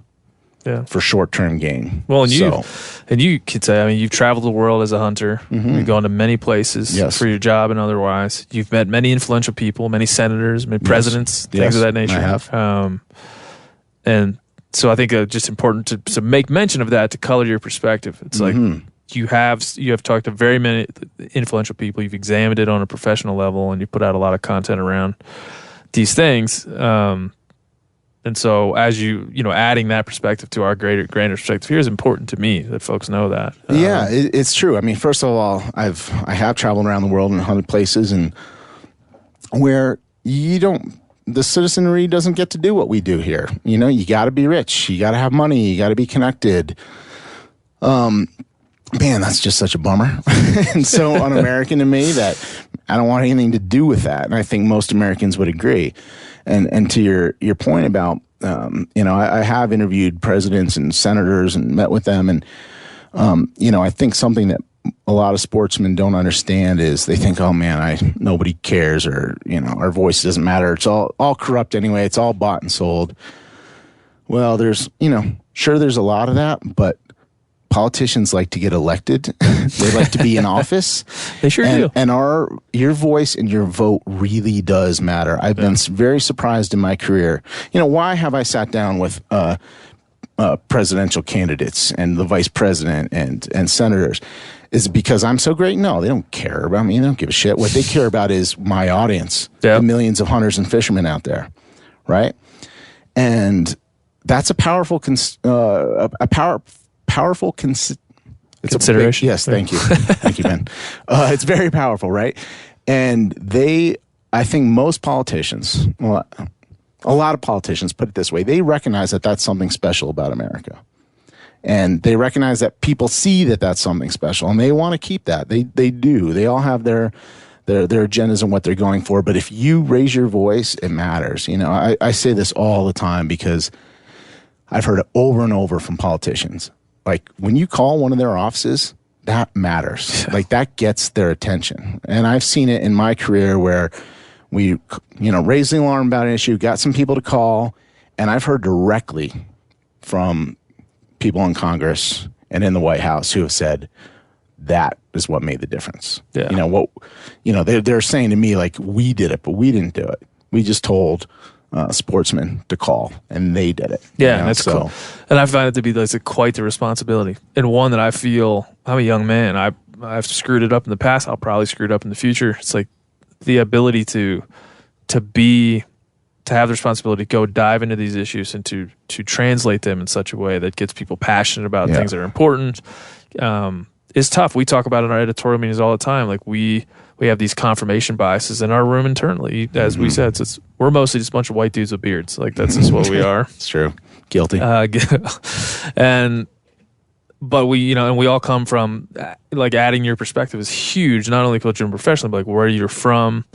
for short-term gain. Well, and you could say, I mean, you've traveled the world as a hunter. Mm-hmm. You've gone to many places for your job and otherwise. You've met many influential people, many senators, many presidents, things of that nature. I have. And so I think it's just important to make mention of that to color your perspective. It's like you have talked to very many influential people. You've examined it on a professional level, and you put out a lot of content around these things. And so as adding that perspective to our greater perspective here is important to me that folks know that. It's true. I mean, first of all, I have traveled around the world and hunted places and where the citizenry doesn't get to do what we do here. You got to be rich. You got to have money. You got to be connected. Man, that's just such a bummer. And so un-American to me that I don't want anything to do with that. And I think most Americans would agree. And to your point about, I have interviewed presidents and senators and met with them. And, I think something that a lot of sportsmen don't understand is they think, oh man, nobody cares, or, our voice doesn't matter. It's all corrupt anyway. It's all bought and sold. Well, there's a lot of that, but politicians like to get elected. They like to be in office. They sure do. And your voice and your vote really does matter. I've been very surprised in my career. Why have I sat down with presidential candidates and the vice president and senators? Is it because I'm so great? No, they don't care about me. They don't give a shit. What they care about is my audience, the millions of hunters and fishermen out there, right? And that's a powerful consideration. Yes, thank you. Thank you, Ben. It's very powerful, right? And I think most politicians, well, a lot of politicians, put it this way, they recognize that that's something special about America. And they recognize that people see that that's something special, and they want to keep that. They do. They all have their agendas and what they're going for. But if you raise your voice, it matters. I say this all the time because I've heard it over and over from politicians. Like when you call one of their offices, that matters. Like that gets their attention. And I've seen it in my career where we, raised the alarm about an issue, got some people to call, and I've heard directly from people in Congress and in the White House who have said that is what made the difference. Yeah. They're saying to me like, we did it, but we didn't do it. We just told sportsmen to call, and they did it. Yeah, that's cool. And I find it to be quite the responsibility, and one that I feel, I'm a young man. I've screwed it up in the past. I'll probably screw it up in the future. It's like the ability to have the responsibility to go dive into these issues and to translate them in such a way that gets people passionate about things that are important. Is tough. We talk about it in our editorial meetings all the time. Like we have these confirmation biases in our room internally. As we said, we're mostly just a bunch of white dudes with beards. Like that's just what we are. It's true. Guilty. But we all come from like adding your perspective is huge. Not only culturally and professionally, but like where you're from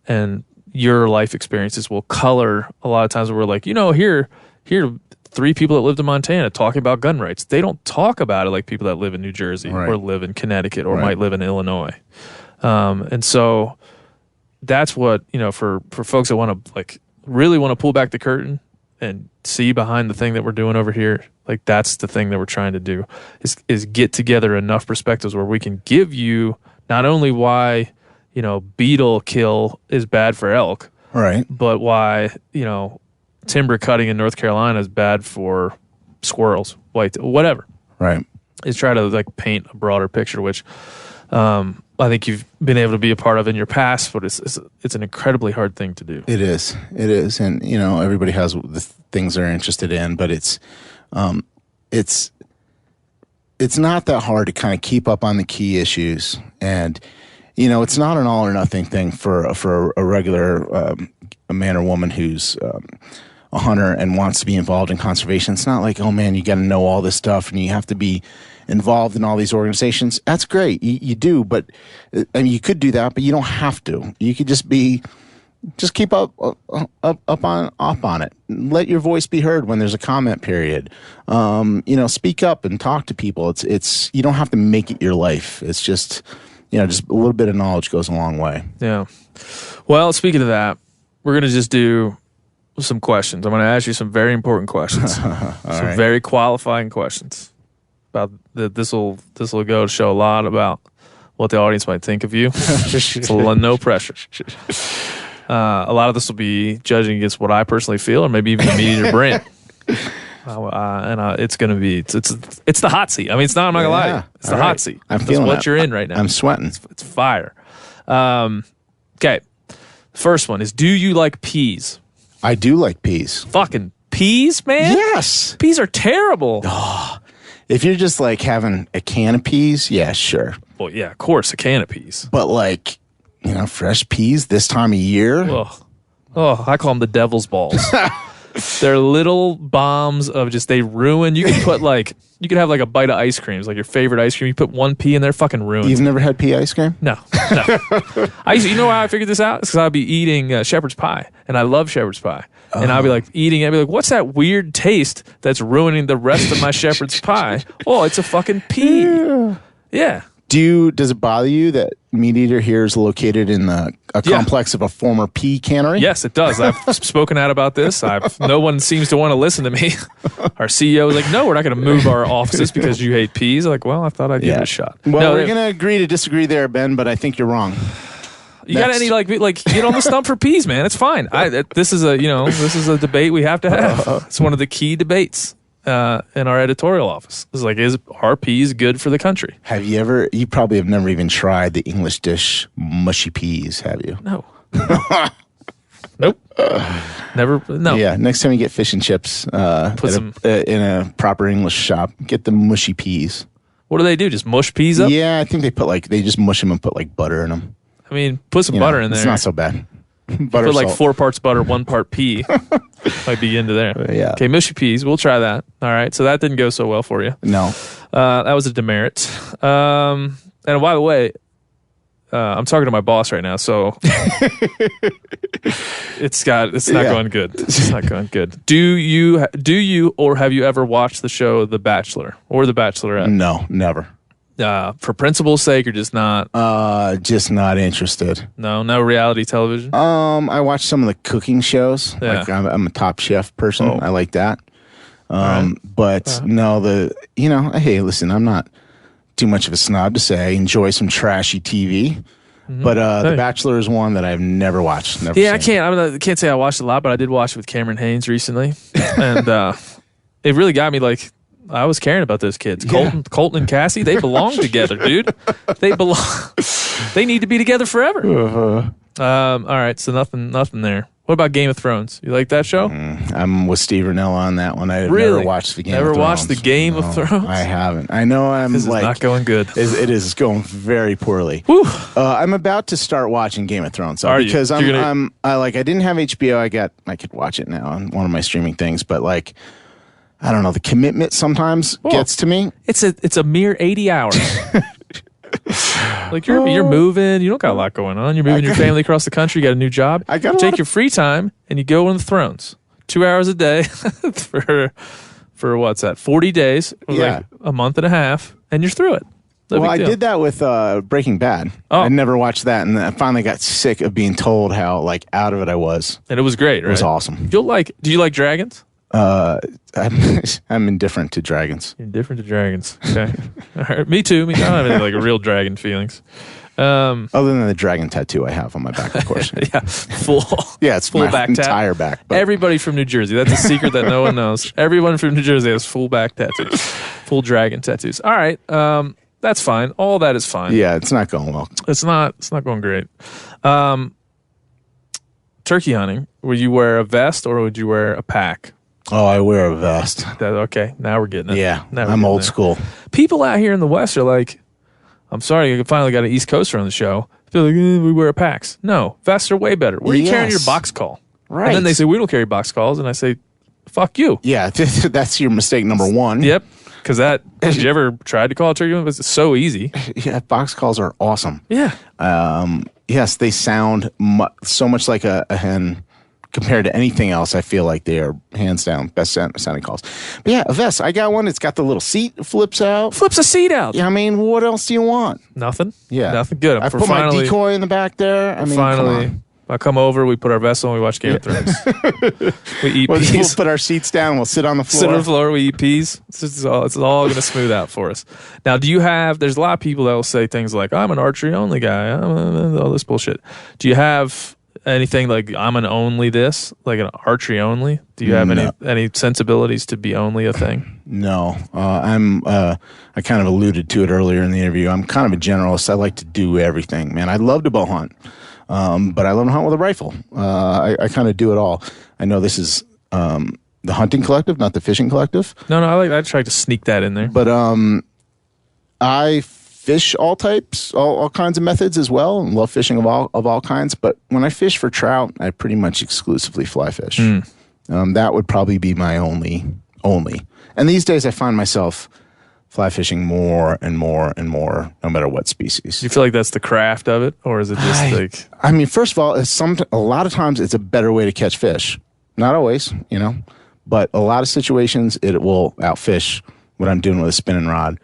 and your life experiences will color a lot of times where we're like, here 3 people that lived in Montana talking about gun rights. They don't talk about it like people that live in New Jersey or live in Connecticut or might live in Illinois. And so that's what, for folks that want to really want to pull back the curtain and see behind the thing that we're doing over here, like that's the thing that we're trying to do is get together enough perspectives where we can give you not only why, beetle kill is bad for elk, right, but why, timber cutting in North Carolina is bad for squirrels, whatever. Right. Is try to paint a broader picture, which I think you've been able to be a part of in your past, but it's an incredibly hard thing to do. It is, and everybody has the things they're interested in, but it's not that hard to kind of keep up on the key issues, and it's not an all or nothing thing for a regular a man or woman who's a hunter and wants to be involved in conservation. It's not like, oh man, you got to know all this stuff and you have to be involved in all these organizations. That's great. You do, but you could do that, but you don't have to. You could just keep up on it. Let your voice be heard when there's a comment period. Speak up and talk to people. It's you don't have to make it your life. It's just a little bit of knowledge goes a long way. Yeah. Well, speaking of that, we're going to just do some questions. I'm going to ask you some very important questions. Some very qualifying questions. About this will go to show a lot about what the audience might think of you. It's no pressure. A lot of this will be judging against what I personally feel, or maybe even the MeatEater brand. It's going to be it's the hot seat. I mean, it's not. I'm not gonna lie to you. It's the hot seat. I'm feeling what you're in right now. I'm sweating. It's fire. Okay. First one is: do you like peas? I do like peas. Fucking peas, man. Yes. Peas are terrible. Oh, if you're just having a can of peas, yeah, sure. Well, yeah, of course, a can of peas. But fresh peas this time of year. Oh, I call them the devil's balls. They're little bombs of they ruin. You can put you could have a bite of ice cream. It's like your favorite ice cream. You put one pea in there, fucking ruins. You've never had pea ice cream? No. You know how I figured this out? It's because I'd be eating shepherd's pie, and I love shepherd's pie. And I'd be eating it. I'd be like, what's that weird taste that's ruining the rest of my shepherd's pie? Oh, it's a fucking pea. Yeah. Does it bother you that MeatEater here is located in a complex of a former pea cannery? Yes, it does. I've spoken out about this. No one seems to want to listen to me. Our CEO was like, no, we're not going to move our offices because you hate peas. I'm like, well, I thought I'd give it a shot. Well, we're going to agree to disagree there, Ben, but I think you're wrong. You got any get on the stump for peas, man. It's fine. This is a debate we have to have. It's one of the key debates in our editorial office. It's are peas good for the country? You probably have never even tried the English dish mushy peas, have you? No. Nope. Never. No. Yeah. Next time you get fish and chips in a proper English shop, get the mushy peas. What do? Just mush peas up? Yeah, I think they put they just mush them and put butter in them. I mean, put some butter in there. It's not so bad. Butter, put salt. 4 parts butter, 1 part pea. Might be into there. Yeah. Okay, mushy peas. We'll try that. All right. So that didn't go so well for you. No. That was a demerit. And by the way, I'm talking to my boss right now, so it's not going good. It's not going good. Do you or have you ever watched the show The Bachelor or The Bachelorette? No, never. For principle's sake, or just not? Just not interested. No reality television. I watch some of the cooking shows. Yeah. Like I'm a Top Chef person. Oh. I like that. Right. But no, hey, listen, I'm not too much of a snob to say I enjoy some trashy TV. But The Bachelor is one that I've never watched. Never Yeah, seen. I can't say I watched a lot, but I did watch it with Cameron Haynes recently, and it really got me. Like, I was caring about those kids, Colton and Cassie. They belong together, dude. They belong. They need to be together forever. All right, so nothing there. What about Game of Thrones? You like that show? I'm with Steve Rinella on that one. I've Really? never watched the Game Never of Thrones. watched the Game of Thrones? I haven't. I know I'm This is like not going good. It is. It's going very poorly. Whew. I'm about to start watching Game of Thrones though, Are you? because You're I didn't have HBO. I could watch it now on one of my streaming things, but like I don't know, the commitment sometimes gets to me. It's a mere 80 hours. Like you're moving, you don't got a lot going on. You're moving your family across the country. You got a new job. You take your free time and you go on the Thrones. 2 hours a day for what's that? 40 days, like a month and a half, and you're through it. No Well, I big deal. did that with Breaking Bad. Oh. I never watched that, and I finally got sick of being told how like out of it I was. And it was great. Right? It was awesome. Do you like dragons? I'm indifferent to dragons. You're different to dragons. Okay. All right. Me too. I don't have any like real dragon feelings. Other than the dragon tattoo I have on my back, of course. Yeah, full. Yeah, it's full my back entire back. But Everybody from New Jersey. That's a secret that no one knows. Everyone from New Jersey has full back tattoos, full dragon tattoos. All right, that's fine. All that is fine. yeah, it's not going well. It's not going great. Turkey hunting. Would you wear a vest or would you wear a pack? Oh, I wear a vest. Okay, now we're getting it. Yeah, Now we're I'm getting old there. school. People out here in the West are like, I'm sorry, you finally got an East Coaster on the show. They're like, we wear packs. No, vests are way better. Where are you carrying your Yes. box call? Right. And then they say, we don't carry box calls. And I say, fuck you. Yeah, that's your mistake number one. Yep. Because did you ever try to call a turkey? It was so easy. Yeah, box calls are awesome. Yeah. Yes, they sound so much like a hen compared to anything else. I feel like they are hands down best sounding calls. But yeah, a vest. I got one. It's got the little seat, flips out. Flips a seat out. Yeah, I mean, what else do you want? Nothing. Yeah, Nothing. Good. I put my decoy in the back there. I mean, Finally, come I come over, we put our vest on, we watch Game of Thrones. We eat on. We'll peas. put our seats down. We'll sit on the floor. Sit on the floor, we eat peas. It's all going to smooth out for us. Now, there's a lot of people that will say things like, I'm an archery only guy, all this bullshit. Do you have anything like, I'm an only this, like an archery only? Do you have any sensibilities to be only a thing? No, I kind of alluded to it earlier in the interview. I'm kind of a generalist. I like to do everything, man. I love to bow hunt. But I love to hunt with a rifle. I kind of do it all. I know this is the hunting collective, not the fishing collective. No, I tried to sneak that in there. But I fish all types, all kinds of methods as well, and love fishing of all kinds. But when I fish for trout, I pretty much exclusively fly fish. That would probably be my only. And these days, I find myself fly fishing more and more and more, no matter what species. Do you feel like that's the craft of it, or is it just like? I mean, first of all, a lot of times it's a better way to catch fish. Not always, but a lot of situations it will outfish what I'm doing with a spinning rod.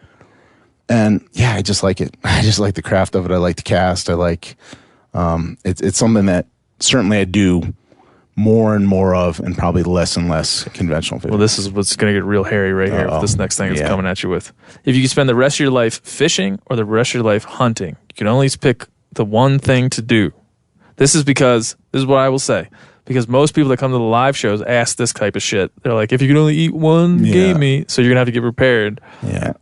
And yeah, I just like it. I just like the craft of it. I like the cast. I like it's something that certainly I do more and more of, and probably less and less conventional fishing. Well, this is what's going to get real hairy right here. With this next thing it's Yeah. coming at you with. If you could spend the rest of your life fishing or the rest of your life hunting, you can only pick the one thing to do. This is what I will say. Because most people that come to the live shows ask this type of shit. They're like, if you could only eat one game meat, so you're going to have to get prepared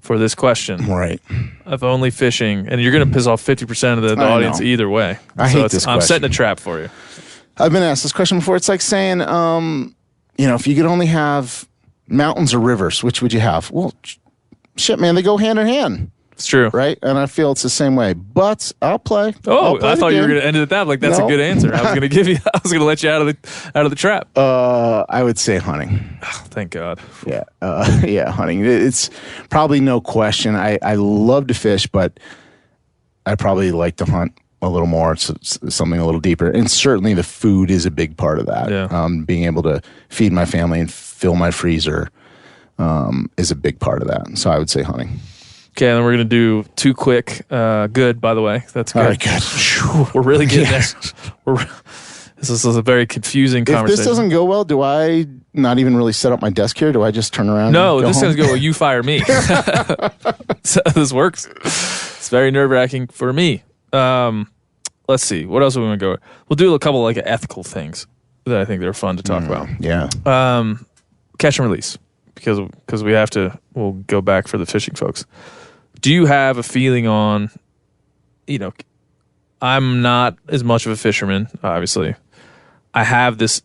for this question. Right. Of only fishing, and you're going to piss off 50% of the audience know. either way. I hate this I'm question. setting a trap for you. I've been asked this question before. It's like saying, if you could only have mountains or rivers, which would you have? Well, shit, man, they go hand in hand, It's true. right? And I feel it's the same way. But I'll play. Oh, I'll play I thought you were the going to end it at that. Like, that's a No. good answer. I was going to let you out of the trap. game. I would say hunting. Thank God. Yeah, hunting. It's probably no question. I love to fish, but I probably like to hunt a little more. It's something a little deeper, and certainly the food is a big part of that. Yeah. Being able to feed my family and fill my freezer is a big part of that. So I would say hunting. Okay, and then we're going to do two quick. Good, by the way. That's good. All right, good. We're really getting there. This is a very confusing conversation. If this doesn't go well, do I not even really set up my desk here? Do I just turn around? No, and go this home? is going to go well. You fire me. So this works. It's very nerve-wracking for me. Let's see. What else are we going to go with? We'll do a couple like ethical things that I think they're fun to talk about. Yeah. Catch and release, because we have to. We'll go back for the fishing folks. Do you have a feeling on? I'm not as much of a fisherman, obviously. I have this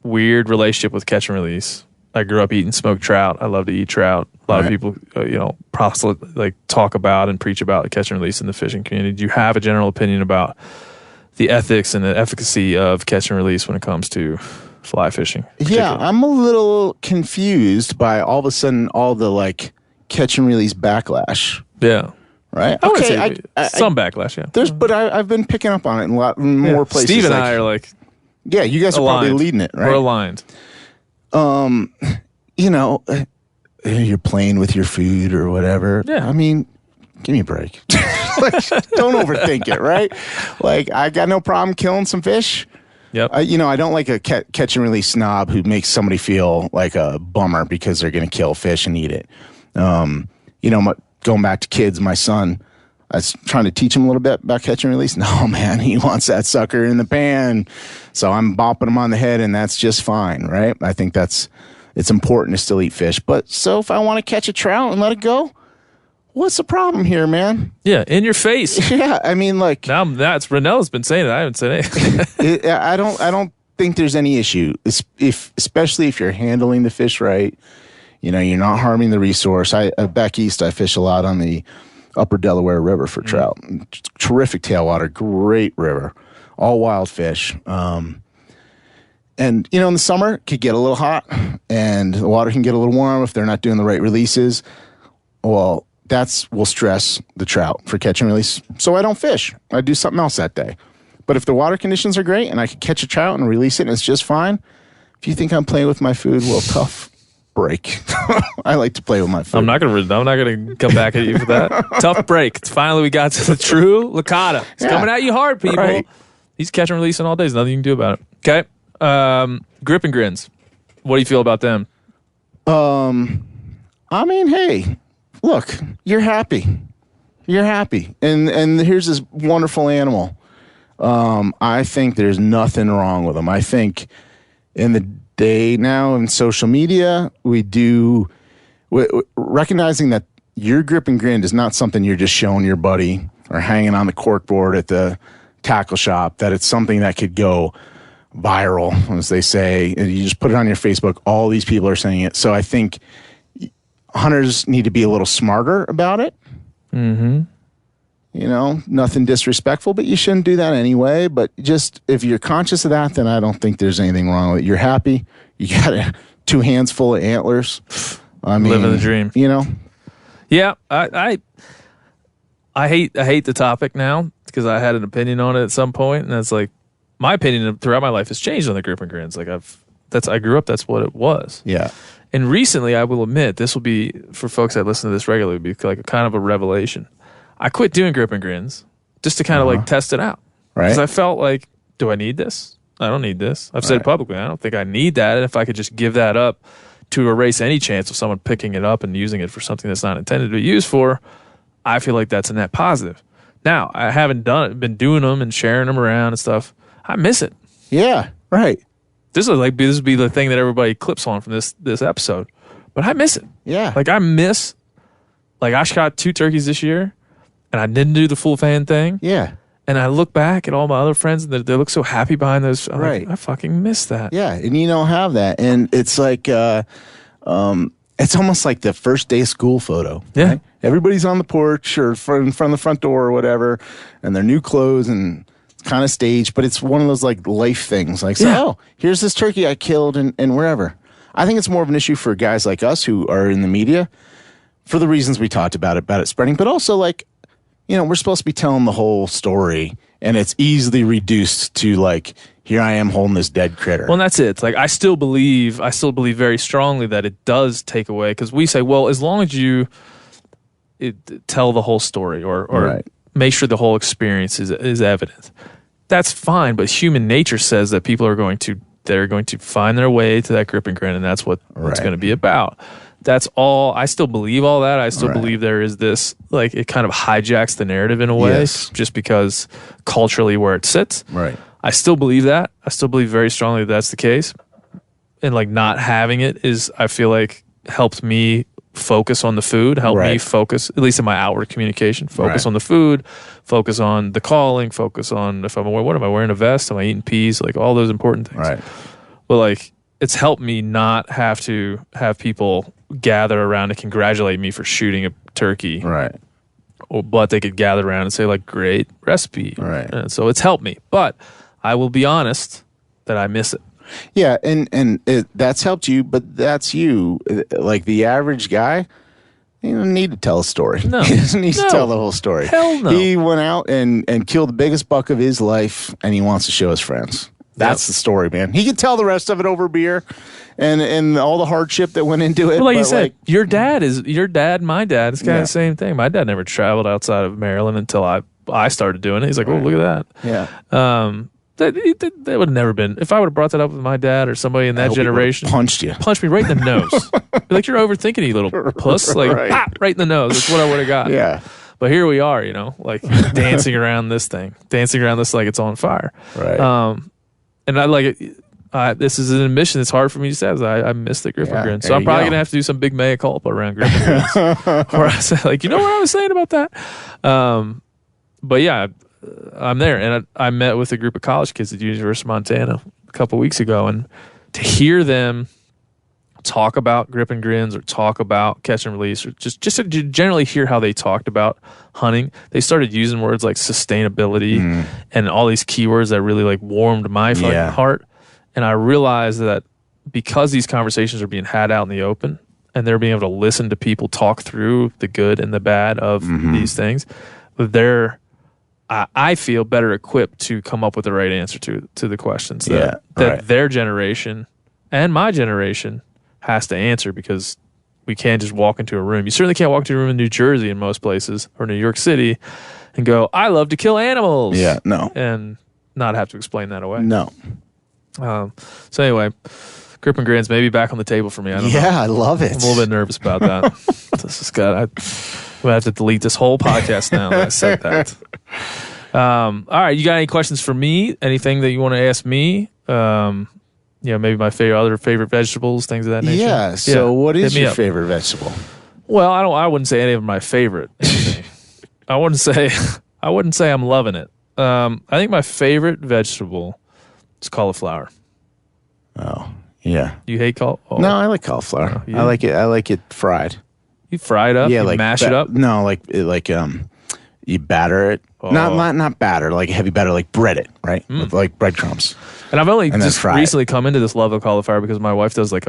weird relationship with catch and release. I grew up eating smoked trout. I love to eat trout. A lot of people, talk about and preach about catch and release in the fishing community. Do you have a general opinion about the ethics and the efficacy of catch and release when it comes to fly fishing? Yeah, I'm a little confused by all of a sudden all the catch and release backlash. Yeah. Right? I would say some backlash, yeah. But I've been picking up on it in a lot more places. Steve and I are yeah, you guys aligned. are probably leading it, right? We're aligned. You're playing with your food or whatever. Yeah. I mean, give me a break. Don't overthink it, right? I got no problem killing some fish. Yep. I don't like a catch and release snob who makes somebody feel like a bummer because they're going to kill fish and eat it. Going back to kids, my son, I was trying to teach him a little bit about catch and release. No, man, he wants that sucker in the pan. So I'm bopping him on the head, and that's just fine, right? I think it's important to still eat fish. But so if I want to catch a trout and let it go, what's the problem here, man? Yeah, in your face. Yeah, I mean, now that's Renella's been saying it. I haven't said anything. I don't think there's any issue, especially if you're handling the fish right. You're not harming the resource. Back east, I fish a lot on the Upper Delaware River for trout. Terrific tailwater, great river, all wild fish. And in the summer, it could get a little hot, and the water can get a little warm if they're not doing the right releases. Well, will stress the trout for catch and release. So I don't fish. I do something else that day. But if the water conditions are great and I can catch a trout and release it and it's just fine, if you think I'm playing with my food, well, tough break. I like to play with my food. I'm not gonna come back at you for that. Tough break. Finally, we got to the true Licata. It's coming at you hard, people. Right. He's catching and releasing all day. There's nothing you can do about it. Okay. Grip and grins. What do you feel about them? I mean, hey, look, you're happy. And here's this wonderful animal. I think there's nothing wrong with them. I think in the day now in social media, recognizing that your grip and grin is not something you're just showing your buddy or hanging on the corkboard at the tackle shop, that it's something that could go viral, as they say. And you just put it on your Facebook, all these people are saying it. So I think hunters need to be a little smarter about it. Mm-hmm. Nothing disrespectful, but you shouldn't do that anyway. But just if you're conscious of that, then I don't think there's anything wrong with it. You're happy. You got 2 hands full of antlers. I mean, living the dream. Yeah, I hate the topic now because I had an opinion on it at some point, and it's my opinion throughout my life has changed on the grip and grins. I grew up. That's what it was. Yeah. And recently, I will admit, this will be for folks that listen to this regularly, be like a kind of a revelation. I quit doing grip and grins just to kind of test it out. Right. Because I felt like, do I need this? I don't need this. I've said publicly, I don't think I need that. And if I could just give that up to erase any chance of someone picking it up and using it for something that's not intended to be used for, I feel like that's a net positive. Now, I haven't been doing them and sharing them around and stuff. I miss it. Yeah, right. This would be the thing that everybody clips on from this episode. But I miss it. Yeah. I shot 2 turkeys this year, and I didn't do the full fan thing. Yeah. And I look back at all my other friends, and they look so happy behind those. Right. I fucking miss that. Yeah, and you don't have that. And it's it's almost like the first day of school photo. Yeah. Right? Everybody's on the porch or in front of the front door or whatever, and their new clothes and it's kind of staged, but it's one of those life things. Here's this turkey I killed and wherever. I think it's more of an issue for guys like us who are in the media for the reasons we talked about it spreading, but also we're supposed to be telling the whole story, and it's easily reduced to here I am holding this dead critter. Well, and that's it. It's I still believe very strongly that it does take away, because we say, well, as long as you tell the whole story or Right. make sure the whole experience is evident. That's fine, but human nature says that people are going to find their way to that grip and grin, and that's what it's Right. going to be about. That's all. I still believe all that. I still Right. believe there is this, like, it kind of hijacks the narrative in a way, Yes. just because culturally where it sits. Right. I still believe that. I still believe very strongly that's the case. And like not having it is, I feel like, helped me focus on the food, helped me Right. focus, at least in my outward communication, focus Right. on the food, focus on the calling, focus on if I'm aware, what am I wearing, a vest? Am I eating peas? Like all those important things. Right. But like, it's helped me not have to have people gather around to congratulate me for shooting a turkey, Right. but they could gather around and say like, great recipe. Right. And so it's helped me, but I will be honest that I miss it. Yeah, and that's helped you, but that's you. Like the average guy, he doesn't need to tell a story. No. He doesn't need No. to tell the whole story. Hell no. He went out and killed the biggest buck of his life, and he wants to show his friends. That's the story, man. He can tell the rest of it over beer and all the hardship that went into it. Well, like you but, said, your dad, my dad, it's kind of Yeah. the same thing. My dad never traveled outside of Maryland until I started doing it. He's like, oh, look at that. yeah. That would have never been. If I would have brought that up with my dad or somebody in that hope he would've generation, punched you. punch me right in the nose. Be like, you're overthinking it, you little puss. Like, Right. right in the nose. That's what I would have got. Yeah. But here we are, like dancing around this like it's on fire. Right. And I like it. This is an admission. It's hard for me to say. I miss the grip and Yeah, grin. So there I'm you probably go. gonna have to do some big mea culpa around grip and grins, where I say like, you know what I was saying about that. But yeah, I'm there, and I met with a group of college kids at the University of Montana a couple weeks ago, and to hear them talk about grip and grins or talk about catch and release or just to generally hear how they talked about hunting, they started using words like sustainability and all these keywords that really like warmed my fucking Yeah. heart. And I realized that because these conversations are being had out in the open and they're being able to listen to people talk through the good and the bad of these things, I feel better equipped to come up with the right answer to the questions that right. their generation and my generation has to answer, because we can't just walk into a room. You certainly can't walk into a room in New Jersey in most places or New York City and go, I love to kill animals. Yeah. No. And not have to explain that away. No. So anyway, grip and grins maybe back on the table for me. I don't know. Yeah, I love it. I'm a little bit nervous about that. This is good. I'm gonna have to delete this whole podcast now that I said that. All right, you got any questions for me? Anything that you want to ask me? Maybe my other favorite vegetables, things of that nature. Yeah. So, what is Hit me your up. favorite vegetable? Well, I wouldn't say any of them are my favorite. I wouldn't say I'm loving it. I think my favorite vegetable is cauliflower. Oh, yeah. You hate cauliflower? No, I like cauliflower. yeah. I like it fried. You fry it up? Yeah, you like mash it up? No, you batter it. Oh. Not batter, like heavy batter, like bread it, right? With like breadcrumbs. And I've only And then just fry it. recently come into this love of cauliflower because my wife does like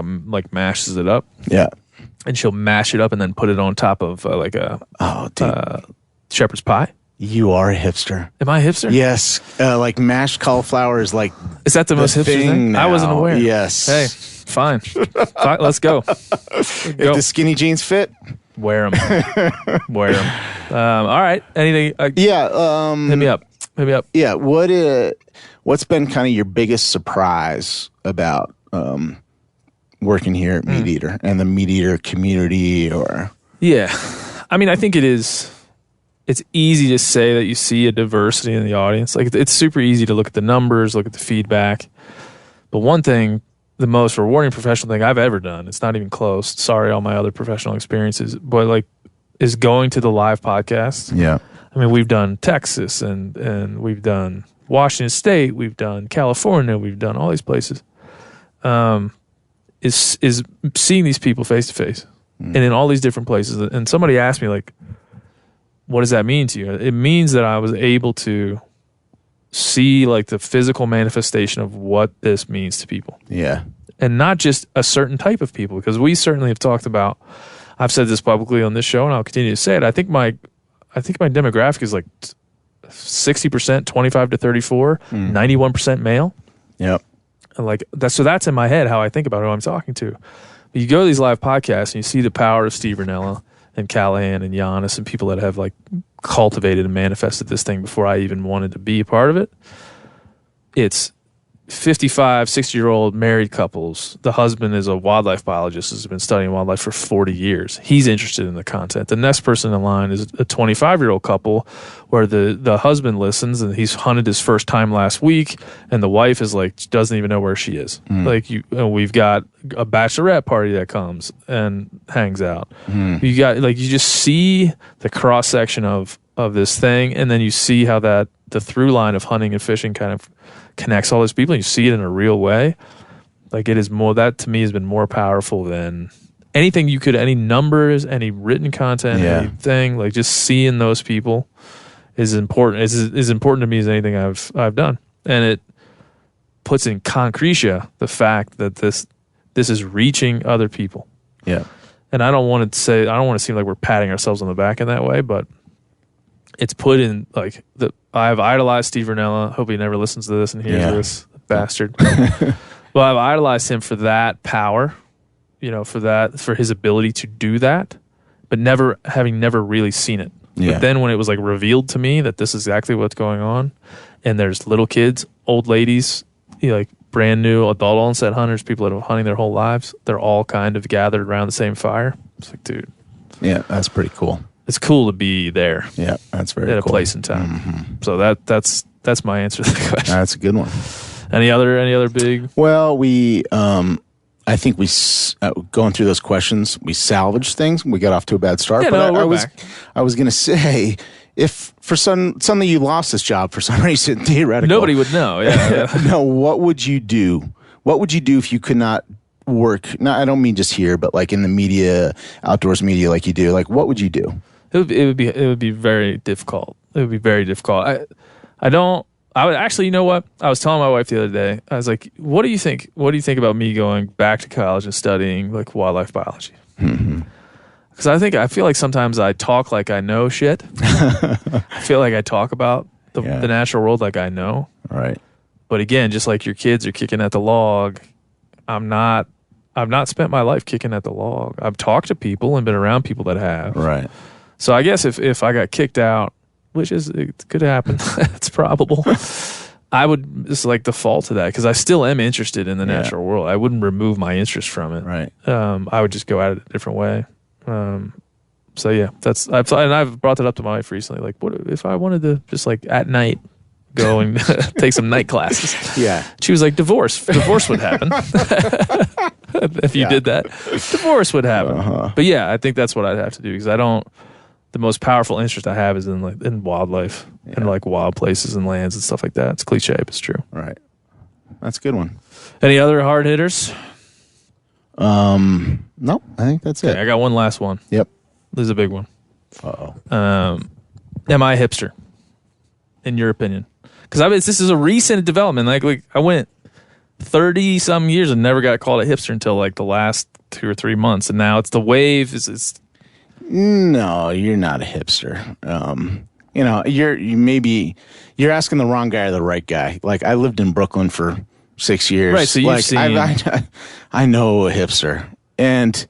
mashes it up, Yeah. and she'll mash it up and then put it on top of like a Oh, dude, shepherd's pie. you are a hipster. Am I a hipster? Yes, like mashed cauliflower is like Is that the most hipster thing? now. I wasn't aware. Yes. Hey, fine. Fine, let's go. If the skinny jeans fit. Wear them. Wear them. All right. Anything? Yeah. Hit me up. Hit me up. Yeah. What's been kind of your biggest surprise about working here at Meat Eater and the Meat Eater community? Or Yeah. I mean, I think it's easy to say that you see a diversity in the audience. Like, it's super easy to look at the numbers, look at the feedback. But one thing, the most rewarding professional thing I've ever done, it's not even close. Sorry, all my other professional experiences, but like, is going to the live podcasts. yeah. I mean, we've done Texas and we've done Washington State, we've done California, we've done all these places. Is seeing these people face to face and in all these different places. And somebody asked me, like, what does that mean to you? It means that I was able to see like the physical manifestation of what this means to people, Yeah. and not just a certain type of people, because we certainly have talked about, I've said this publicly on this show and I'll continue to say it. I think my demographic is like 60%, 25 to 34, 91% male. Yep. And like that's in my head how I think about who I'm talking to. But you go to these live podcasts and you see the power of Steve Ranella and Callahan and Giannis and people that have like cultivated and manifested this thing before I even wanted to be a part of it. It's 55, 60-year-old married couples. The husband is a wildlife biologist, has been studying wildlife for 40 years. He's interested in the content. The next person in line is a 25-year-old couple where the husband listens, and he's hunted his first time last week, and the wife is like, doesn't even know where she is. Like, we've got a bachelorette party that comes and hangs out. You got, like, you just see the cross-section of this thing, and then you see how that the through line of hunting and fishing kind of connects all these people, and you see it in a real way. Like, it is more, that to me has been more powerful than anything you could, any numbers, any written content, anything. Like, just seeing those people is important. Is important to me as anything I've done, and it puts in concretia the fact that this is reaching other people. Yeah, and I don't want to seem like we're patting ourselves on the back in that way, but it's put in like I've idolized Steve Rinella. Hope he never listens to this and hears this bastard. Well, I've idolized him for that power, for his ability to do that, but having never really seen it. Yeah. But then when it was like revealed to me that this is exactly what's going on, and there's little kids, old ladies, like brand new adult onset hunters, people that have been hunting their whole lives, they're all kind of gathered around the same fire. It's like, dude. Yeah, that's pretty cool. It's cool to be there. Yeah, that's very at cool. A place and time. So that's my answer to the question. That's a good one. Any other big? Well, we I think we going through those questions, we salvaged things. We got off to a bad start. Yeah, but we're back. I was going to say, if for something you lost this job for some reason, theoretical, nobody would know. Yeah. No, what would you do? What would you do if you could not work? No, I don't mean just here, but like in the media, outdoors media, like you do. Like, what would you do? It would be very difficult. It would be very difficult. I would actually, you know what? I was telling my wife the other day, I was like, what do you think? What do you think about me going back to college and studying like wildlife biology? Because I feel like sometimes I talk like I know shit. I feel like I talk about the natural world like I know. Right. But again, just like your kids are kicking at the log, I've not spent my life kicking at the log. I've talked to people and been around people that have. Right. So I guess if I got kicked out, which it could happen, it's probable, I would just like default to that because I still am interested in the natural world. I wouldn't remove my interest from it. Right. I would just go at it a different way. So yeah, I've brought that up to my wife recently. Like, what if I wanted to just like at night go and take some night classes? Yeah. She was like, divorce would happen. If you did that, divorce would happen. But yeah, I think that's what I'd have to do because the most powerful interest I have is in wildlife and like wild places and lands and stuff like that. It's cliche, but it's true. Right. That's a good one. Any other hard hitters? No, I think that's it. I got one last one. Yep. This is a big one. Uh-oh. Am I a hipster? In your opinion? Because this is a recent development. Like I went 30 some years and never got called a hipster until like the last 2 or 3 months, and now it's the wave. No, you're not a hipster. You're asking the wrong guy or the right guy. Like I lived in Brooklyn for 6 years. Right, so you've seen. I know a hipster, and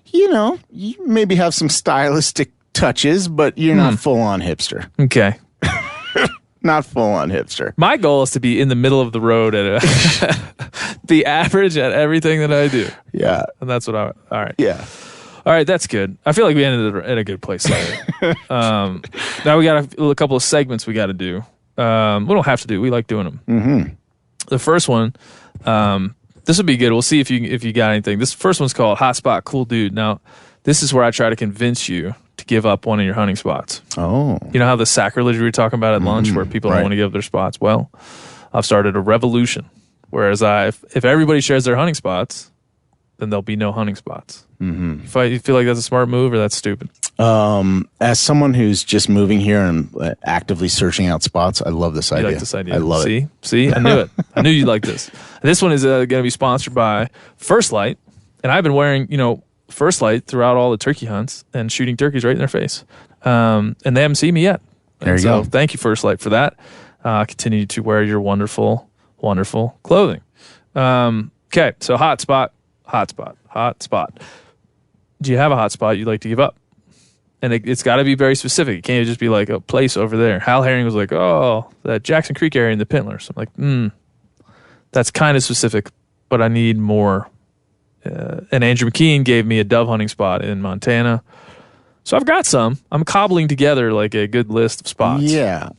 you maybe have some stylistic touches, but you're not full on hipster. Okay. Not full on hipster. My goal is to be in the middle of the road at the average at everything that I do. Yeah, and that's what all right. Yeah. All right, that's good. I feel like we ended at a good place there. Now we got a couple of segments we got to do. We don't have to do. We like doing them. Mm-hmm. The first one, this will be good. We'll see if you got anything. This first one's called Hotspot Cool Dude. Now, this is where I try to convince you to give up one of your hunting spots. Oh. You know how the sacrilege we were talking about at lunch where people don't want to give up their spots? Well, I've started a revolution. Whereas if everybody shares their hunting spots, then there'll be no hunting spots. Mm-hmm. If you feel like that's a smart move or that's stupid? As someone who's just moving here and actively searching out spots, I love this idea. You like this idea? I love it. See, I knew it. I knew you'd like this. This one is going to be sponsored by First Light, and I've been wearing, First Light throughout all the turkey hunts and shooting turkeys right in their face, and they haven't seen me yet. There you go. Thank you, First Light, for that. Continue to wear your wonderful, wonderful clothing. Okay, so hot spot. Do you have a hot spot you'd like to give up? And it's got to be very specific. It can't just be like a place over there. Hal Herring was like, oh, that Jackson Creek area in the Pintlers. I'm like, that's kind of specific, but I need more. And Andrew McKean gave me a dove hunting spot in Montana. So I've got some. I'm cobbling together like a good list of spots. Yeah.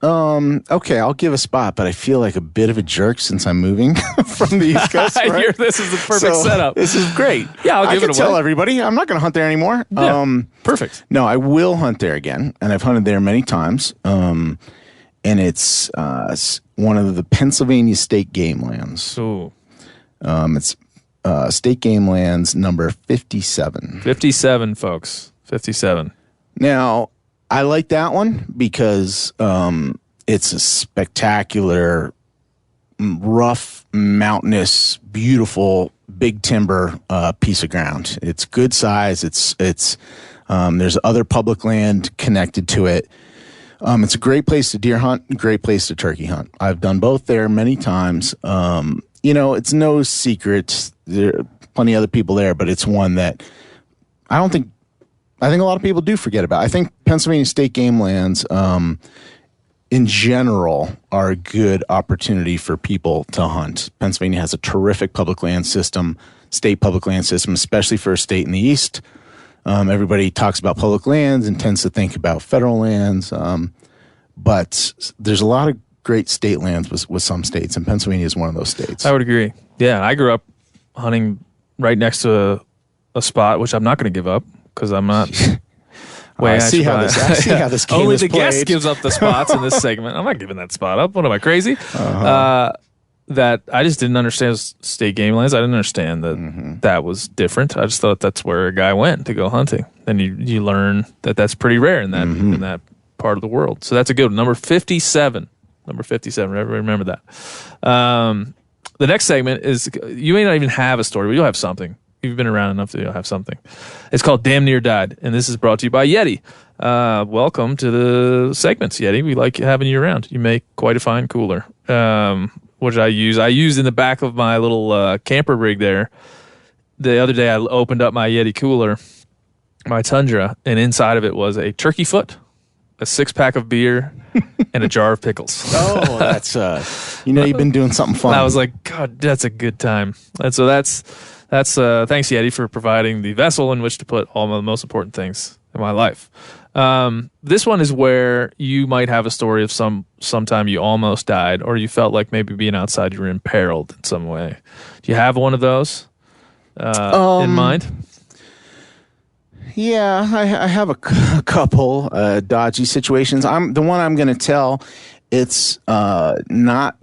Okay, I'll give a spot, but I feel like a bit of a jerk since I'm moving from the East Coast. Right? This is the perfect setup. This is great. Yeah, I'll give it away. Tell everybody I'm not going to hunt there anymore. Yeah, perfect. No, I will hunt there again, and I've hunted there many times. And it's one of the Pennsylvania state game lands. Ooh. It's state game lands number 57. 57, folks. 57. Now, I like that one because it's a spectacular, rough, mountainous, beautiful, big timber piece of ground. It's good size. It's there's other public land connected to it. It's a great place to deer hunt, great place to turkey hunt. I've done both there many times. It's no secret. There are plenty of other people there, but it's one that I think a lot of people do forget about. I think Pennsylvania state game lands, in general, are a good opportunity for people to hunt. Pennsylvania has a terrific public land system, state public land system, especially for a state in the East. Everybody talks about public lands and tends to think about federal lands, but there's a lot of great state lands with some states, and Pennsylvania is one of those states. I would agree. Yeah, I grew up hunting right next to a spot, which I'm not going to give up. Because I'm not. I see how this game Only is the played. guest gives up the spots in this segment. I'm not giving that spot up. What am I, crazy? That I just didn't understand state game lands. I didn't understand that that was different. I just thought that's where a guy went to go hunting. And you learn that that's pretty rare in that part of the world. So that's a good one. Number 57. Number 57. Everybody remember that. The next segment is, you may not even have a story, but you'll have something. You've been around enough to have something. It's called Damn Near Died, and this is brought to you by Yeti. Welcome to the segments, Yeti. We like having you around. You make quite a fine cooler. What did I use? I used in the back of my little camper rig there. The other day I opened up my Yeti cooler, my Tundra, and inside of it was a turkey foot, a 6-pack of beer, and a jar of pickles. Oh, that's you've been doing something fun. I was like, God, that's a good time. And so that's thanks, Yeti, for providing the vessel in which to put all the most important things in my life. This one is where you might have a story of sometime you almost died, or you felt like maybe being outside you were imperiled in some way. Do you have one of those in mind? Yeah, I have a couple dodgy situations. The one I'm going to tell, it's not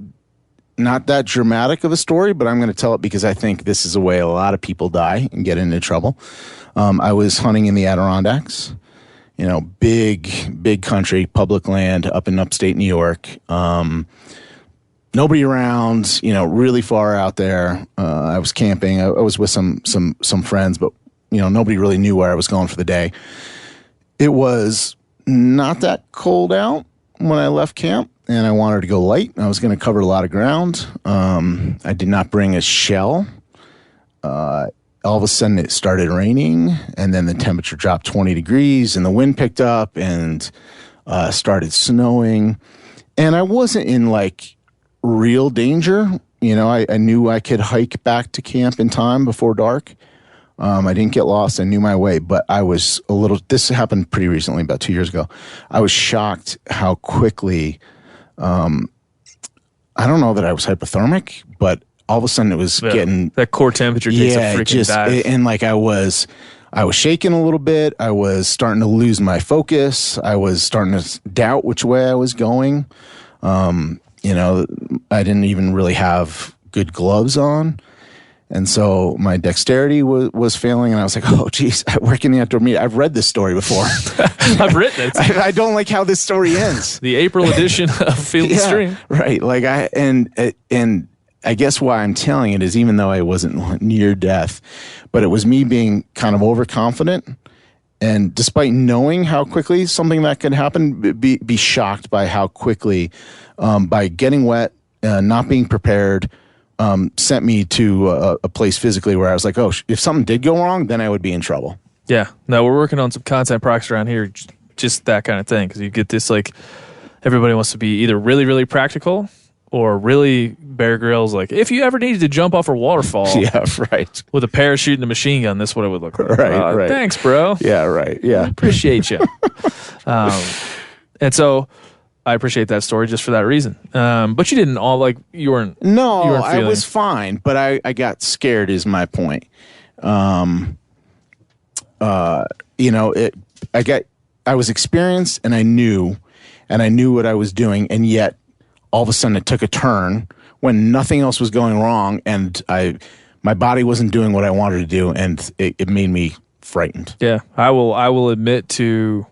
that dramatic of a story, but I'm going to tell it because I think this is a way a lot of people die and get into trouble. I was hunting in the Adirondacks, big country, public land up in upstate New York. Nobody around, really far out there. I was camping. I was with some friends, but nobody really knew where I was going for the day. It was not that cold out when I left camp, and I wanted to go light. I was going to cover a lot of ground. I did not bring a shell. All of a sudden it started raining, and then the temperature dropped 20 degrees, and the wind picked up and started snowing. And I wasn't in real danger. I knew I could hike back to camp in time before dark. I didn't get lost. I knew my way, but I was this happened pretty recently, about 2 years ago. I was shocked how quickly, I don't know that I was hypothermic, but all of a sudden it was getting that core temperature takes a freaking dive. And I was shaking a little bit. I was starting to lose my focus. I was starting to doubt which way I was going. I didn't even really have good gloves on. And so my dexterity was failing, and I was like, oh, geez, I work in the outdoor media. I've read this story before. I've written it. I don't like how this story ends. The April edition of Field and Stream. Right. And I guess why I'm telling it is, even though I wasn't near death, but it was me being kind of overconfident. And despite knowing how quickly something that could happen, be shocked by how quickly, by getting wet, not being prepared, sent me to a place physically where I was like, oh, if something did go wrong, then I would be in trouble. Yeah. No, we're working on some content projects around here, just that kind of thing. Because you get this, like, everybody wants to be either really, really practical or really Bear Grylls. Like, if you ever needed to jump off a waterfall Yeah, right. with a parachute and a machine gun, this is what it would look like. Right. Thanks, bro. Yeah, right. Yeah. Appreciate you. And so I appreciate that story just for that reason. But you didn't all, like, you weren't. No, you weren't I was fine, but I got scared is my point. I was experienced and I knew what I was doing, and yet all of a sudden it took a turn when nothing else was going wrong, and my body wasn't doing what I wanted to do, and it made me frightened. Yeah, I will admit to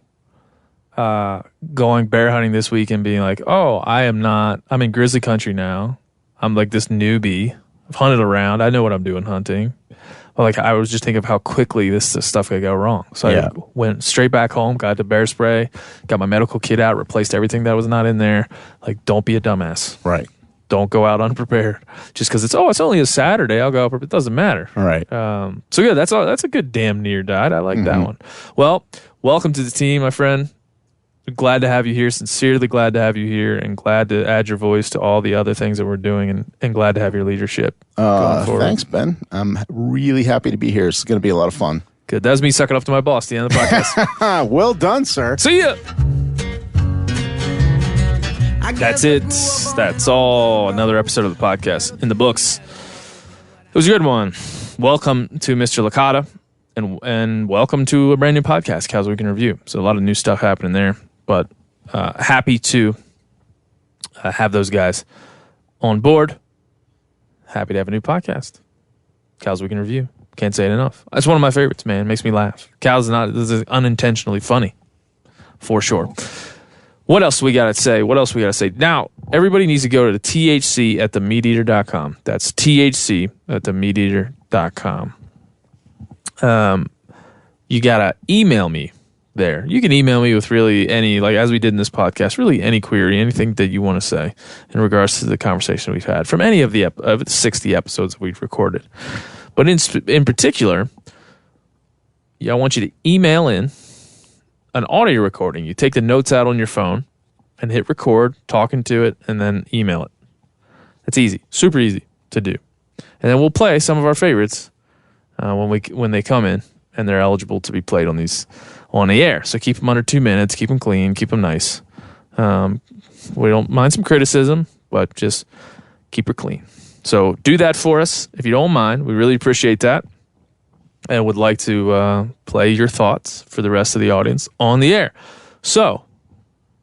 going bear hunting this week and being like, oh, I'm in grizzly country now. I'm like this newbie. I've hunted around. I know what I'm doing hunting. But like, I was just thinking of how quickly this stuff could go wrong. So I went straight back home, got the bear spray, got my medical kit out, replaced everything that was not in there. Like, don't be a dumbass. Right. Don't go out unprepared just because it's only a Saturday. I'll go out. It doesn't matter. All right. So yeah, that's a good damn near diet. I like that one. Well, welcome to the team, my friend. Glad to have you here. Sincerely glad to have you here, and glad to add your voice to all the other things that we're doing, and glad to have your leadership going forward. Thanks, Ben. I'm really happy to be here. It's going to be a lot of fun. Good. That was me sucking up to my boss at the end of the podcast. Well done, sir. See ya. That's it. That's all. Another episode of the podcast in the books. It was a good one. Welcome to Mr. Licata, and welcome to a brand new podcast, Cows Week in Review. So a lot of new stuff happening there, but happy to have those guys on board. Happy to have a new podcast, Cows Week in Review. Can't say it enough. It's one of my favorites, man. It makes me laugh. Cows this is unintentionally funny, for sure. What else we got to say? Now, everybody needs to go to the THC at the MeatEater.com. That's THC at the MeatEater.com. You got to email me there. You can email me with really any, like as we did in this podcast, really any query, anything that you want to say in regards to the conversation we've had from any of the 60 episodes that we've recorded. But in particular, I want you to email in an audio recording. You take the notes out on your phone and hit record, talking to it, and then email it. It's easy, super easy to do. And then we'll play some of our favorites when they come in and they're eligible to be played on the air. So keep them under 2 minutes, keep them clean, keep them nice. We don't mind some criticism, but just keep her clean. So do that for us if you don't mind. We really appreciate that. And would like to play your thoughts for the rest of the audience on the air. So,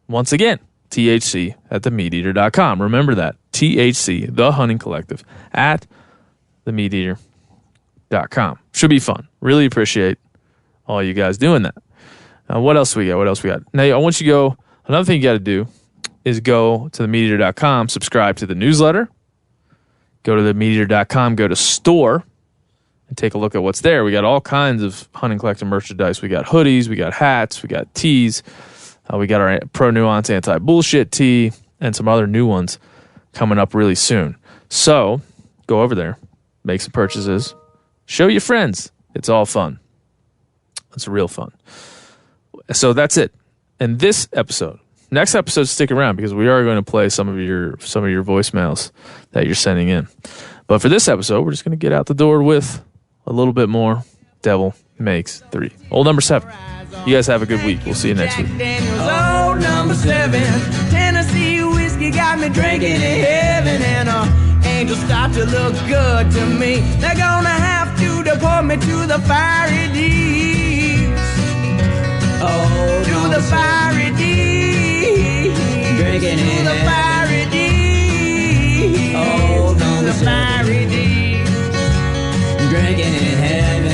once again, THC at the MeatEater.com. Remember that. THC, the Hunting Collective, at the MeatEater.com. Should be fun. Really appreciate all you guys doing that. What else we got? Now, I want you to go. Another thing you got to do is go to the MeatEater.com, subscribe to the newsletter, go to the MeatEater.com, go to store, and take a look at what's there. We got all kinds of Hunting Collective merchandise. We got hoodies, we got hats, we got tees. We got our Pro Nuance Anti-Bullshit tee and some other new ones coming up really soon. So go over there, make some purchases, show your friends. It's all fun. It's real fun. So that's it. And this episode, next episode, stick around because we are going to play some of your voicemails that you're sending in. But for this episode, we're just going to get out the door with a little bit more Devil Makes 3. Old number 7. You guys have a good week. We'll see you next week. Old number 7, Tennessee whiskey got me drinking in heaven, and angels start to look good to me. They're gonna have to deport me to the fiery deeps. Oh, to the fiery deeps. Drinking in the fiery deeps. Oh, to the fiery deeps. Drinking in heaven.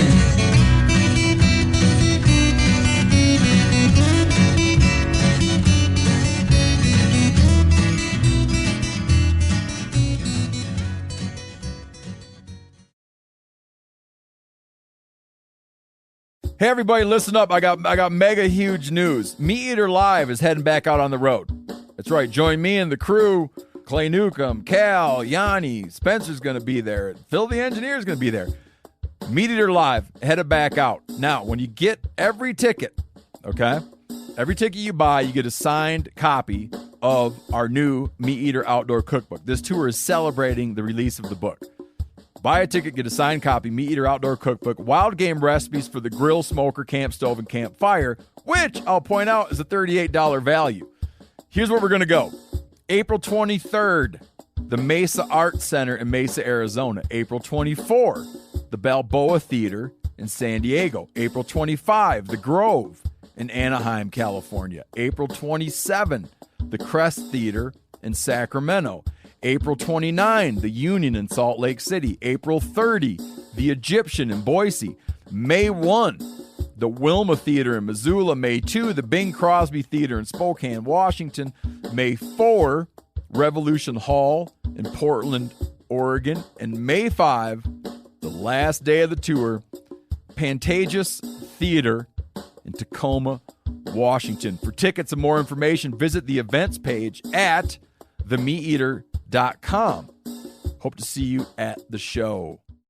Hey everybody, listen up. I got mega huge news. MeatEater Live is heading back out on the road. That's right. Join me and the crew. Clay Newcomb, Cal, Yanni, Spencer's going to be there. Phil the engineer's going to be there. MeatEater Live, headed back out. Now, when you get every ticket, okay, every ticket you buy, you get a signed copy of our new MeatEater Outdoor Cookbook. This tour is celebrating the release of the book. Buy a ticket, get a signed copy, MeatEater Outdoor Cookbook, wild game recipes for the grill, smoker, camp stove, and campfire, which I'll point out is a $38 value. Here's where we're going to go. April 23rd, the Mesa Arts Center in Mesa, Arizona. April 24, the Balboa Theater in San Diego. April 25, the Grove in Anaheim, California. April 27, the Crest Theater in Sacramento. April 29, the Union in Salt Lake City. April 30, the Egyptian in Boise. May 1, the Wilma Theater in Missoula. May 2, the Bing Crosby Theater in Spokane, Washington. May 4, Revolution Hall in Portland, Oregon. And May 5, the last day of the tour, Pantages Theater in Tacoma, Washington. For tickets and more information, visit the events page at themeateater.com. Hope to see you at the show.